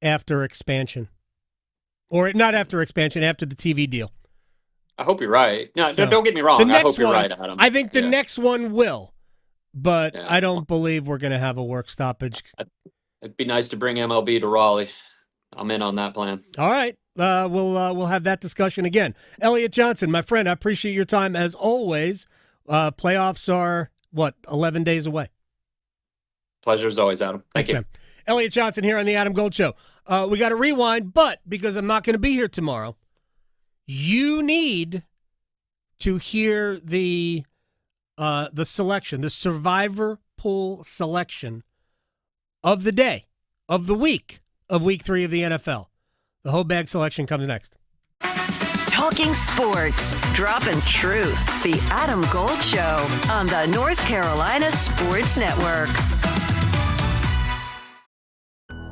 after expansion. Or not after expansion, after the TV deal. I hope you're right. No, So, don't get me wrong. I hope you're right, Adam. I think the next one will, but I don't believe we're going to have a work stoppage. It'd be nice to bring MLB to Raleigh. I'm in on that plan. All right. We'll have that discussion again. Elliot Johnson, my friend, I appreciate your time as always. Playoffs are, 11 days away. Pleasure as always, Adam. Thank you. Man. Elliot Johnson here on the Adam Gold Show. We got to rewind, but because I'm not going to be here tomorrow, you need to hear the selection, the survivor pool selection of the day, of the week, of week 3 of the NFL. The whole bag selection comes next. Talking sports, dropping truth. The Adam Gold Show on the North Carolina Sports Network.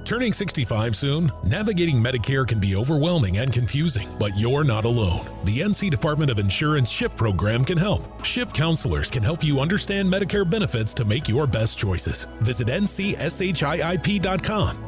Turning 65 soon, navigating Medicare can be overwhelming and confusing, but you're not alone. The NC Department of Insurance SHIP program can help. SHIP counselors can help you understand Medicare benefits to make your best choices. Visit ncship.com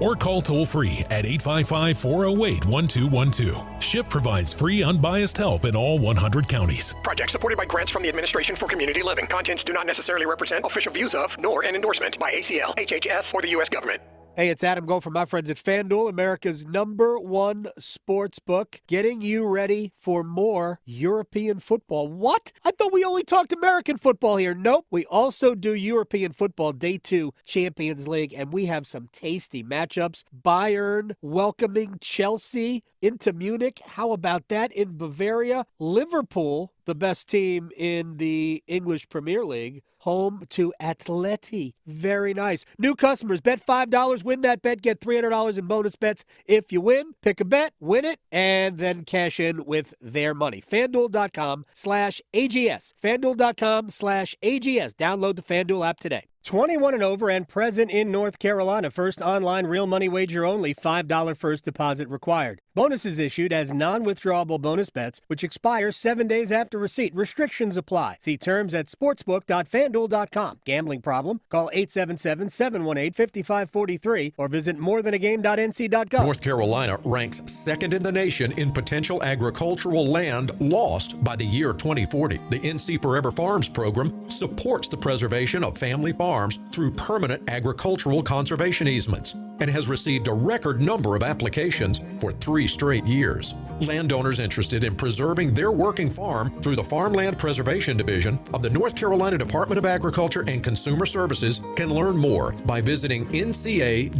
or call toll-free at 855-408-1212. SHIP provides free, unbiased help in all 100 counties. Project supported by grants from the Administration for Community Living. Contents do not necessarily represent official views of, nor an endorsement by ACL, HHS, or the U.S. government. Hey, it's Adam Gold from my friends at FanDuel, America's #1 sports book, getting you ready for more European football. What? I thought we only talked American football here. Nope, we also do European football, Day 2 Champions League, and we have some tasty matchups. Bayern welcoming Chelsea into Munich. How about that? In Bavaria, Liverpool, the best team in the English Premier League, home to Atleti. Very nice. New customers, bet $5, win that bet, get $300 in bonus bets. If you win, pick a bet, win it, and then cash in with their money. FanDuel.com/AGS. FanDuel.com/AGS. Download the FanDuel app today. 21 and over and present in North Carolina. First online real money wager only. $5 first deposit required. Bonuses issued as non-withdrawable bonus bets, which expire 7 days after receipt. Restrictions apply. See terms at sportsbook.fanduel.com. Gambling problem? Call 877-718-5543 or visit morethanagame.nc.gov. North Carolina ranks second in the nation in potential agricultural land lost by the year 2040. The NC Forever Farms program supports the preservation of family farms through permanent agricultural conservation easements. and has received a record number of applications for 3 straight years. Landowners interested in preserving their working farm through the Farmland Preservation Division of the North Carolina Department of Agriculture and Consumer Services can learn more by visiting ncadfp.org.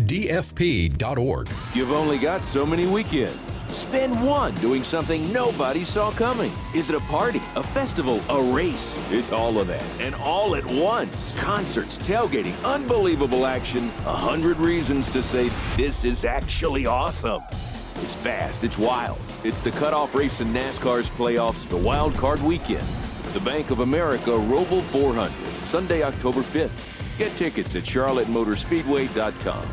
You've only got so many weekends. Spend one doing something nobody saw coming. Is it a party, a festival, a race? It's all of that, and all at once. Concerts, tailgating, unbelievable action, 100 reasons to say this is actually awesome. It's fast, it's wild. It's the cutoff race in NASCAR's playoffs, the Wild Card Weekend. The Bank of America Roval 400, Sunday, October 5th. Get tickets at charlottemotorspeedway.com.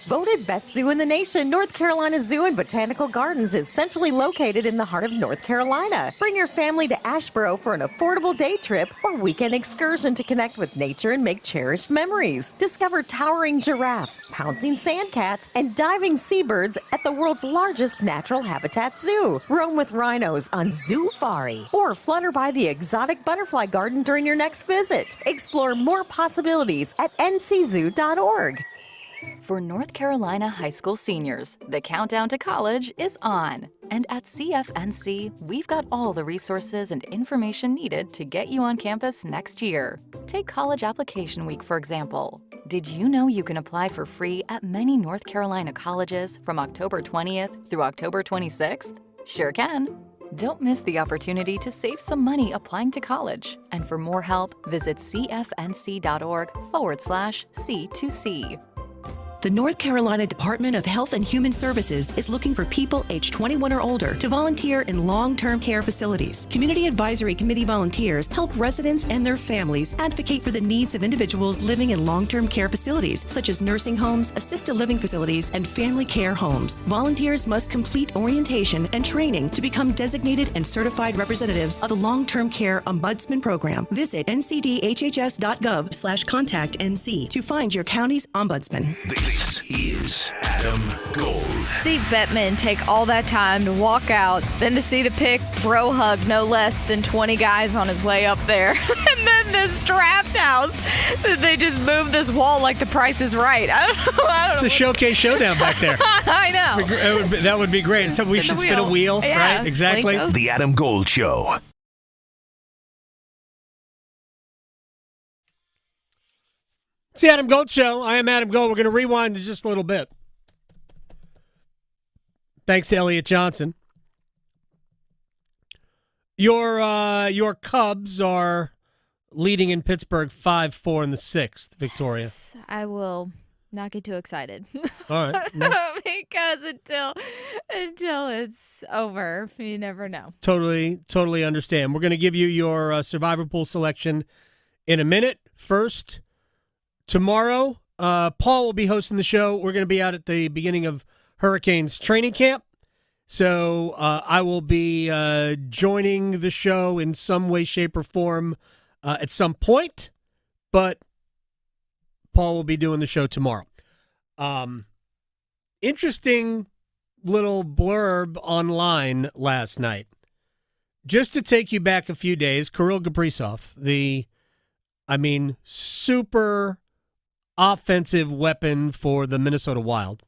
Voted best zoo in the nation, North Carolina Zoo and Botanical Gardens is centrally located in the heart of North Carolina. Bring your family to Asheboro for an affordable day trip or weekend excursion to connect with nature and make cherished memories. Discover towering giraffes, pouncing sandcats, and diving seabirds at the world's largest natural habitat zoo. Roam with rhinos on Zoofari or flutter by the exotic butterfly garden during your next visit. Explore more possibilities at nczoo.org. For North Carolina high school seniors, the countdown to college is on. And at CFNC, we've got all the resources and information needed to get you on campus next year. Take College Application Week, for example. Did you know you can apply for free at many North Carolina colleges from October 20th through October 26th? Sure can. Don't miss the opportunity to save some money applying to college. And for more help, visit cfnc.org/C2C. The North Carolina Department of Health and Human Services is looking for people age 21 or older to volunteer in long-term care facilities. Community Advisory Committee volunteers help residents and their families advocate for the needs of individuals living in long-term care facilities, such as nursing homes, assisted living facilities, and family care homes. Volunteers must complete orientation and training to become designated and certified representatives of the Long-Term Care Ombudsman Program. Visit ncdhhs.gov/contact-NC to find your county's ombudsman. This is Adam Gold. Steve Bettman take all that time to walk out, then to see the pick bro hug no less than 20 guys on his way up there. And then this draft house, they just moved this wall like the Price is Right. I don't know. It's a showcase showdown back there. I know. That would be great. So we should spin a wheel, yeah, right? Exactly. The Adam Gold Show. It's the Adam Gold Show. I am Adam Gold. We're going to rewind to just a little bit. Thanks to Elliot Johnson. Your Cubs are leading in Pittsburgh 5-4 in the 6th, Victoria. I will not get too excited. All right. No. Because until it's over, you never know. Totally understand. We're going to give you your Survivor Pool selection in a minute. First, tomorrow, Paul will be hosting the show. We're going to be out at the beginning of Hurricanes training camp. So I will be joining the show in some way, shape, or form at some point. But Paul will be doing the show tomorrow. Interesting little blurb online last night. Just to take you back a few days, Kirill Kaprizov, super offensive weapon for the Minnesota Wild.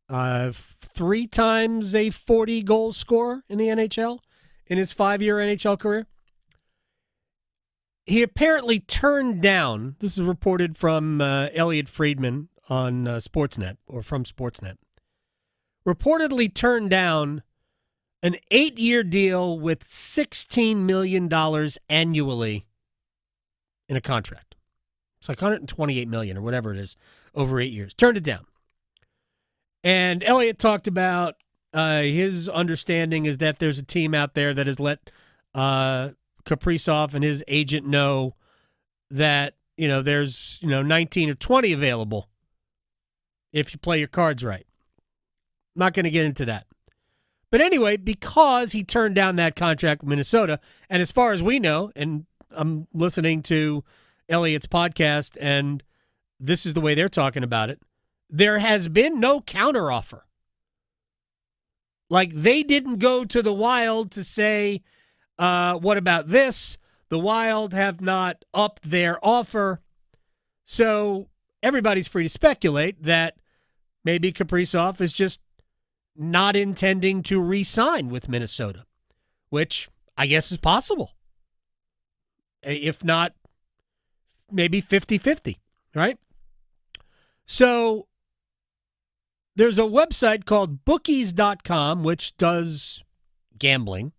3 times a 40-goal scorer in the NHL in his 5-year NHL career. He apparently turned down, this is reported from Elliot Friedman on Sportsnet, or from Sportsnet, reportedly turned down an 8-year deal with $16 million annually in a contract. It's like $128 million or whatever it is over 8 years. Turned it down. And Elliot talked about his understanding is that there's a team out there that has let Kaprizov and his agent know that, there's, 19 or 20 available if you play your cards right. Not going to get into that. But anyway, because he turned down that contract with Minnesota, and as far as we know, and I'm listening to Elliot's podcast, and this is the way they're talking about it, there has been no counteroffer. Like, they didn't go to the Wild to say, what about this? The Wild have not upped their offer. So everybody's free to speculate that maybe Kaprizov is just not intending to re-sign with Minnesota, which I guess is possible. If not, maybe 50-50, right? So there's a website called bookies.com, which does gambling.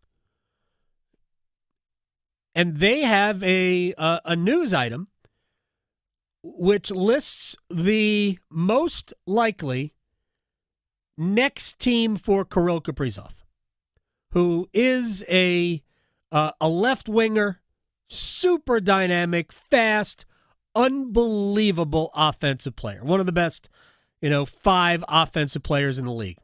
And they have a news item which lists the most likely next team for Kirill Kaprizov, who is a left winger, super dynamic, fast, unbelievable offensive player. One of the best, 5 offensive players in the league.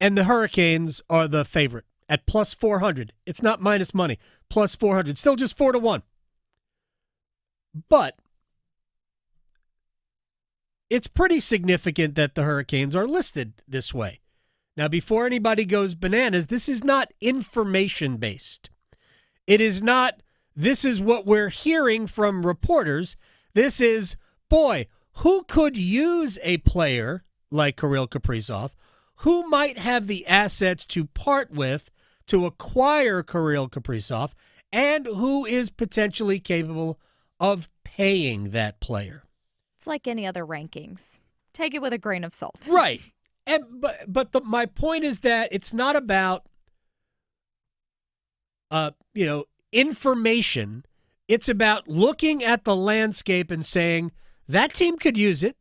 And the Hurricanes are the favorite at plus 400. It's not minus money. Plus 400. Still just 4-1. But it's pretty significant that the Hurricanes are listed this way. Now, before anybody goes bananas, this is not information-based. It is not, this is what we're hearing from reporters. This is, boy, who could use a player like Kirill Kaprizov? Who might have the assets to part with to acquire Kirill Kaprizov? And who is potentially capable of paying that player? It's like any other rankings. Take it with a grain of salt. Right. My point is that it's not about information. It's about looking at the landscape and saying that team could use it.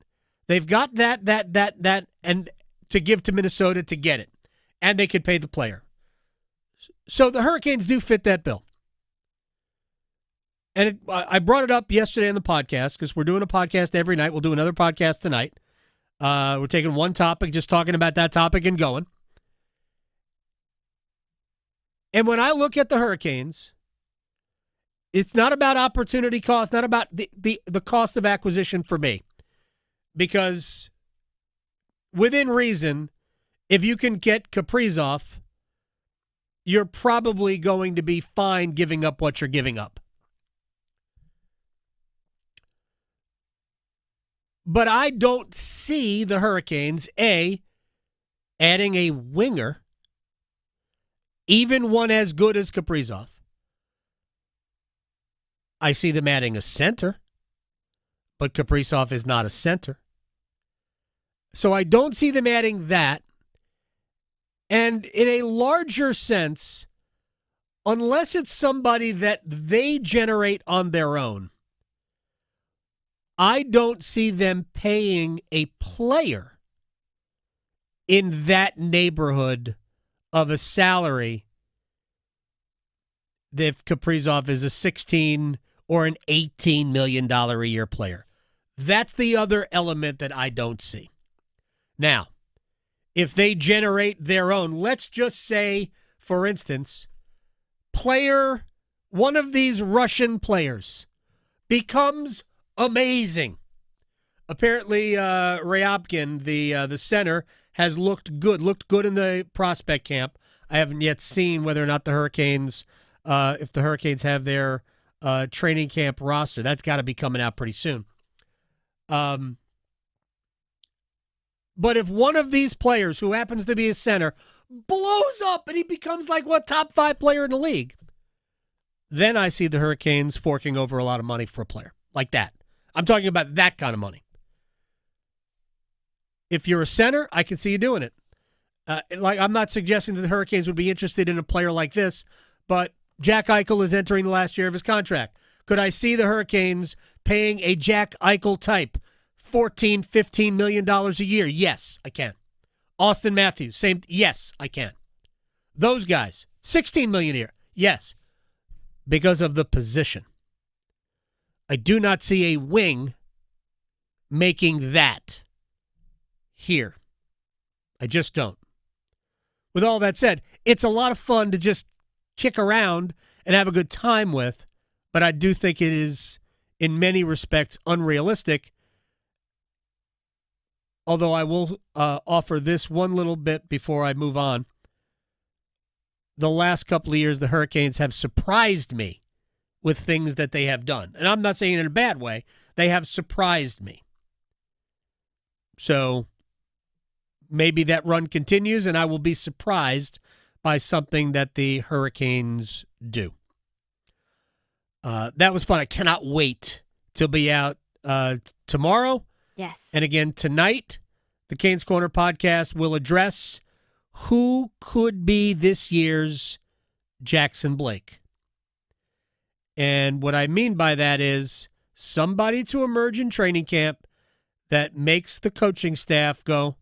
They've got that and to give to Minnesota to get it. And they could pay the player. So the Hurricanes do fit that bill. And I brought it up yesterday on the podcast because we're doing a podcast every night. We'll do another podcast tonight. We're taking one topic, just talking about that topic and going. And when I look at the Hurricanes, it's not about opportunity cost, not about the cost of acquisition for me. Because within reason, if you can get Kaprizov, you're probably going to be fine giving up what you're giving up. But I don't see the Hurricanes, adding a winger, even one as good as Kaprizov. I see them adding a center, but Kaprizov is not a center. So I don't see them adding that. And in a larger sense, unless it's somebody that they generate on their own, I don't see them paying a player in that neighborhood of a salary if Kaprizov is a $16 or an $18 million a year player. That's the other element that I don't see. Now, if they generate their own, let's just say, for instance, one of these Russian players becomes amazing. Apparently, Ryabkin, the center, has looked good in the prospect camp. I haven't yet seen whether or not the Hurricanes, if the Hurricanes have their training camp roster. That's got to be coming out pretty soon. But if one of these players who happens to be a center blows up and he becomes like top 5 player in the league, then I see the Hurricanes forking over a lot of money for a player like that. I'm talking about that kind of money. If you're a center, I can see you doing it. I'm not suggesting that the Hurricanes would be interested in a player like this, but Jack Eichel is entering the last year of his contract. Could I see the Hurricanes paying a Jack Eichel type $14, $15 million a year? Yes, I can. Austin Matthews, same. Yes, I can. Those guys, $16 million a year. Yes, because of the position. I do not see a wing making that here. I just don't. With all that said, it's a lot of fun to just kick around and have a good time with, but I do think it is, in many respects, unrealistic. Although I will offer this one little bit before I move on. The last couple of years, the Hurricanes have surprised me with things that they have done. And I'm not saying it in a bad way. They have surprised me. So maybe that run continues, and I will be surprised by something that the Hurricanes do. That was fun. I cannot wait to be out tomorrow. Yes. And again, tonight, the Canes Corner podcast will address who could be this year's Jackson Blake. And what I mean by that is somebody to emerge in training camp that makes the coaching staff go,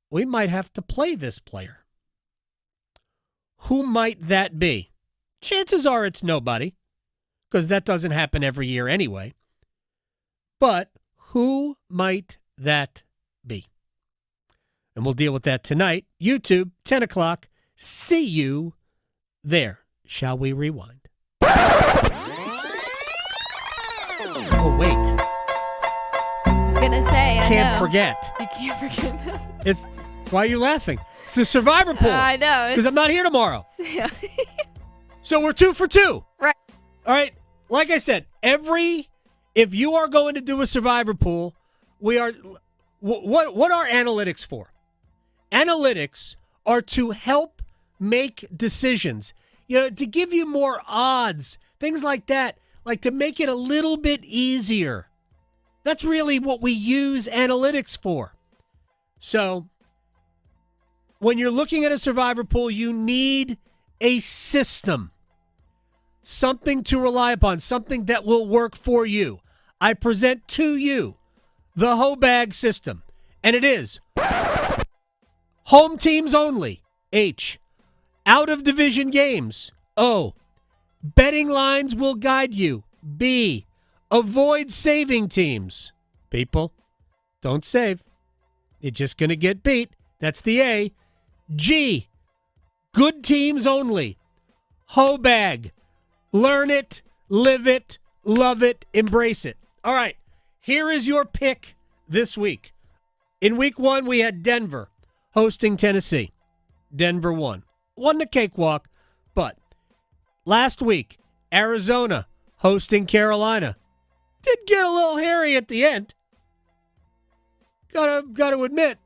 we might have to play this player. Who might that be? Chances are it's nobody, because that doesn't happen every year anyway. But who might that be? And we'll deal with that tonight. YouTube, 10 o'clock. See you there. Shall we rewind? Oh, wait. I was going to say, I Can't know. forget. You can't forget that. It's why are you laughing? It's a survivor pool. I know. Because I'm not here tomorrow. Yeah. So we're 2 for 2. Right. All right. Like I said, if you are going to do a survivor pool, we are. What are analytics for? Analytics are to help make decisions. To give you more odds, things like that, like to make it a little bit easier. That's really what we use analytics for. So when you're looking at a survivor pool, you need a system, something to rely upon, something that will work for you. I present to you the Hobag system, and it is home teams only, H, out of division games, O, betting lines will guide you, B, avoid saving teams. People, don't save. You're just going to get beat. That's the A. G, good teams only. Hobag. Learn it, live it, love it, embrace it. All right, here is your pick this week. In week 1, we had Denver hosting Tennessee. Denver won. Wasn't a cakewalk, but last week, Arizona hosting Carolina. Did get a little hairy at the end. Gotta admit,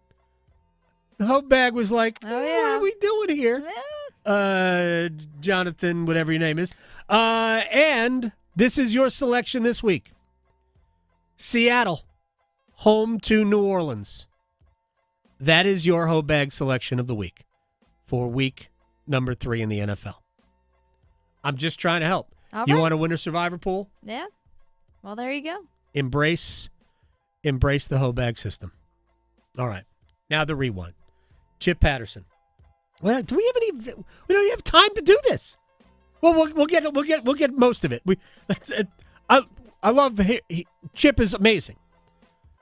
the Hobag was like, What are we doing here? Jonathan, whatever your name is. And this is your selection this week. Seattle, home to New Orleans. That is your Hobag selection of the week for week number 3 in the NFL. I'm just trying to help. All you right. want to win a survivor pool? Yeah. Well, there you go. Embrace the Hobag system. All right. Now the rewind. Chip Patterson. Well, do we have any? We don't even have time to do this. Well, we'll get most of it. I love Chip is amazing.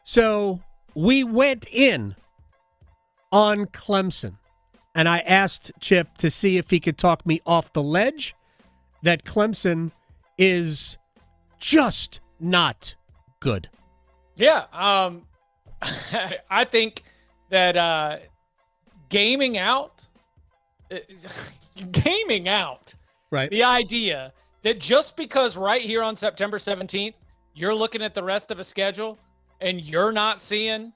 So we went in on Clemson, and I asked Chip to see if he could talk me off the ledge that Clemson is just not good. Yeah, I think that gaming out. Right. The idea that just because right here on September 17th, you're looking at the rest of a schedule and you're not seeing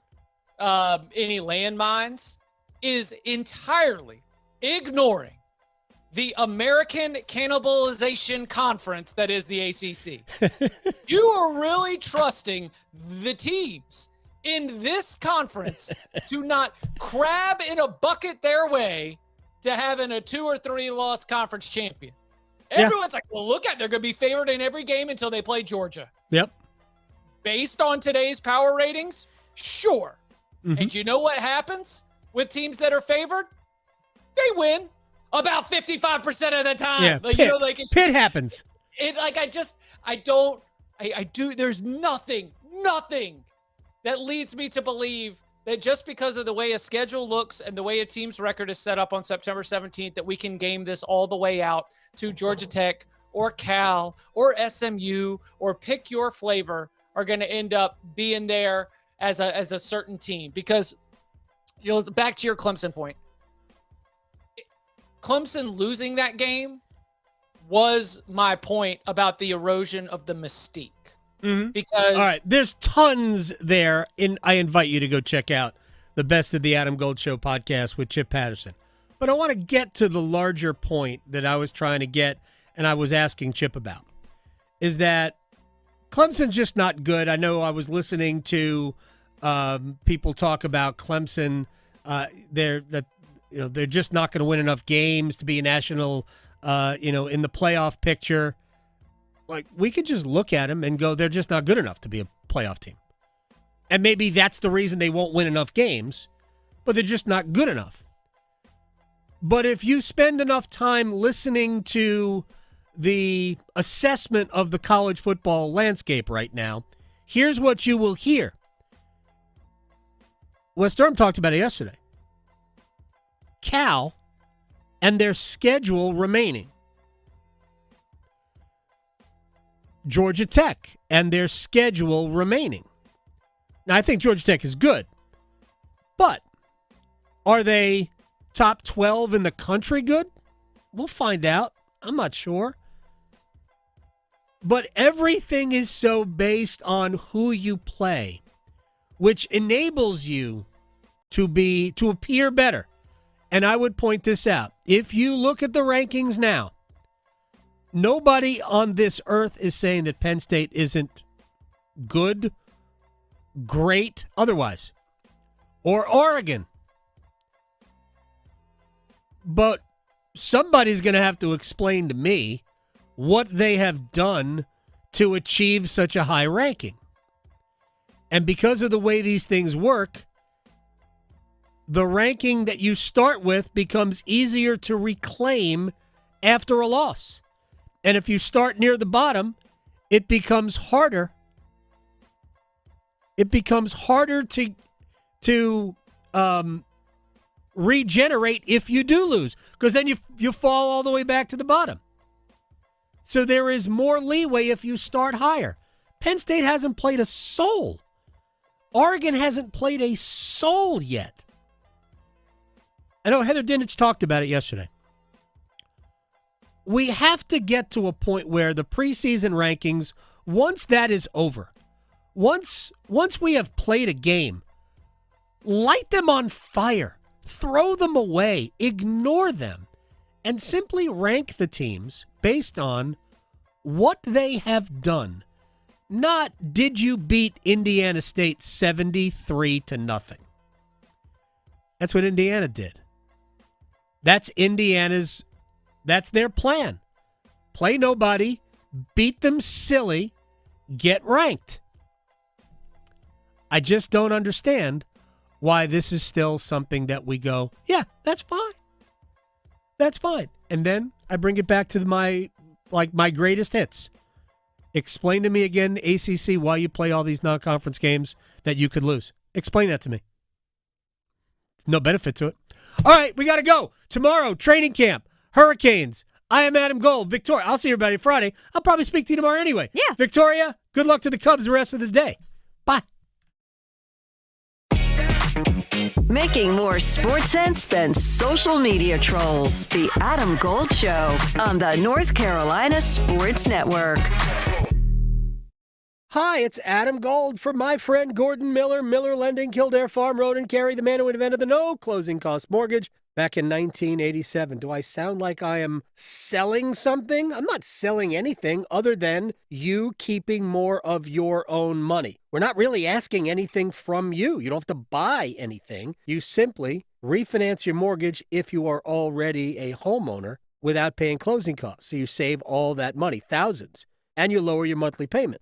any landmines is entirely ignoring the American Cannibalization Conference that is the ACC. You are really trusting the teams in this conference to not crab in a bucket their way to having a 2 or 3 loss conference champion. Everyone's like, well, look at, they're going to be favored in every game until they play Georgia. Yep. Based on today's power ratings, sure. Mm-hmm. And you know what happens with teams that are favored? They win about 55% of the time. Yeah, Pitt happens. There's nothing that leads me to believe that just because of the way a schedule looks and the way a team's record is set up on September 17th, that we can game this all the way out to Georgia Tech or Cal or SMU or pick your flavor are going to end up being there as a certain team. Because, back to your Clemson point, Clemson losing that game was my point about the erosion of the mystique. Because all right, there's tons there, and I invite you to go check out the Best of the Adam Gold Show podcast with Chip Patterson. But I want to get to the larger point that I was trying to get, and I was asking Chip about, is that Clemson's just not good. I know I was listening to people talk about Clemson. They're just not going to win enough games to be a national, in the playoff picture. Like, we could just look at them and go, they're just not good enough to be a playoff team. And maybe that's the reason they won't win enough games, but they're just not good enough. But if you spend enough time listening to the assessment of the college football landscape right now, here's what you will hear. Wes Durham talked about it yesterday. Cal and their schedule remaining. Georgia Tech and their schedule remaining. Now, I think Georgia Tech is good, but are they top 12 in the country good? We'll find out. I'm not sure. But everything is so based on who you play, which enables you to appear better. And I would point this out. If you look at the rankings now, nobody on this earth is saying that Penn State isn't good, great, otherwise, or Oregon. But somebody's going to have to explain to me what they have done to achieve such a high ranking. And because of the way these things work, the ranking that you start with becomes easier to reclaim after a loss. And if you start near the bottom, it becomes harder. It becomes harder to regenerate if you do lose, because then you fall all the way back to the bottom. So there is more leeway if you start higher. Penn State hasn't played a soul. Oregon hasn't played a soul yet. I know Heather Dinich talked about it yesterday. We have to get to a point where the preseason rankings, once that is over, once we have played a game, light them on fire, throw them away, ignore them, and simply rank the teams based on what they have done. Not, did you beat Indiana State 73-0? That's what Indiana did. That's their plan. Play nobody, beat them silly, get ranked. I just don't understand why this is still something that we go, yeah, that's fine. That's fine. And then I bring it back to my greatest hits. Explain to me again, ACC, why you play all these non-conference games that you could lose. Explain that to me. No benefit to it. All right, we got to go. Tomorrow, training camp, Hurricanes. I am Adam Gold. Victoria, I'll see everybody Friday. I'll probably speak to you tomorrow anyway. Yeah. Victoria, good luck to the Cubs the rest of the day. Bye. Making more sports sense than social media trolls. The Adam Gold Show on the North Carolina Sports Network. Hi, it's Adam Gold for my friend Gordon Miller, Miller Lending, Kildare Farm Road and Cary, the man who invented the no closing cost mortgage back in 1987. Do I sound like I am selling something? I'm not selling anything other than you keeping more of your own money. We're not really asking anything from you. You don't have to buy anything. You simply refinance your mortgage if you are already a homeowner without paying closing costs. So you save all that money, thousands, and you lower your monthly payment.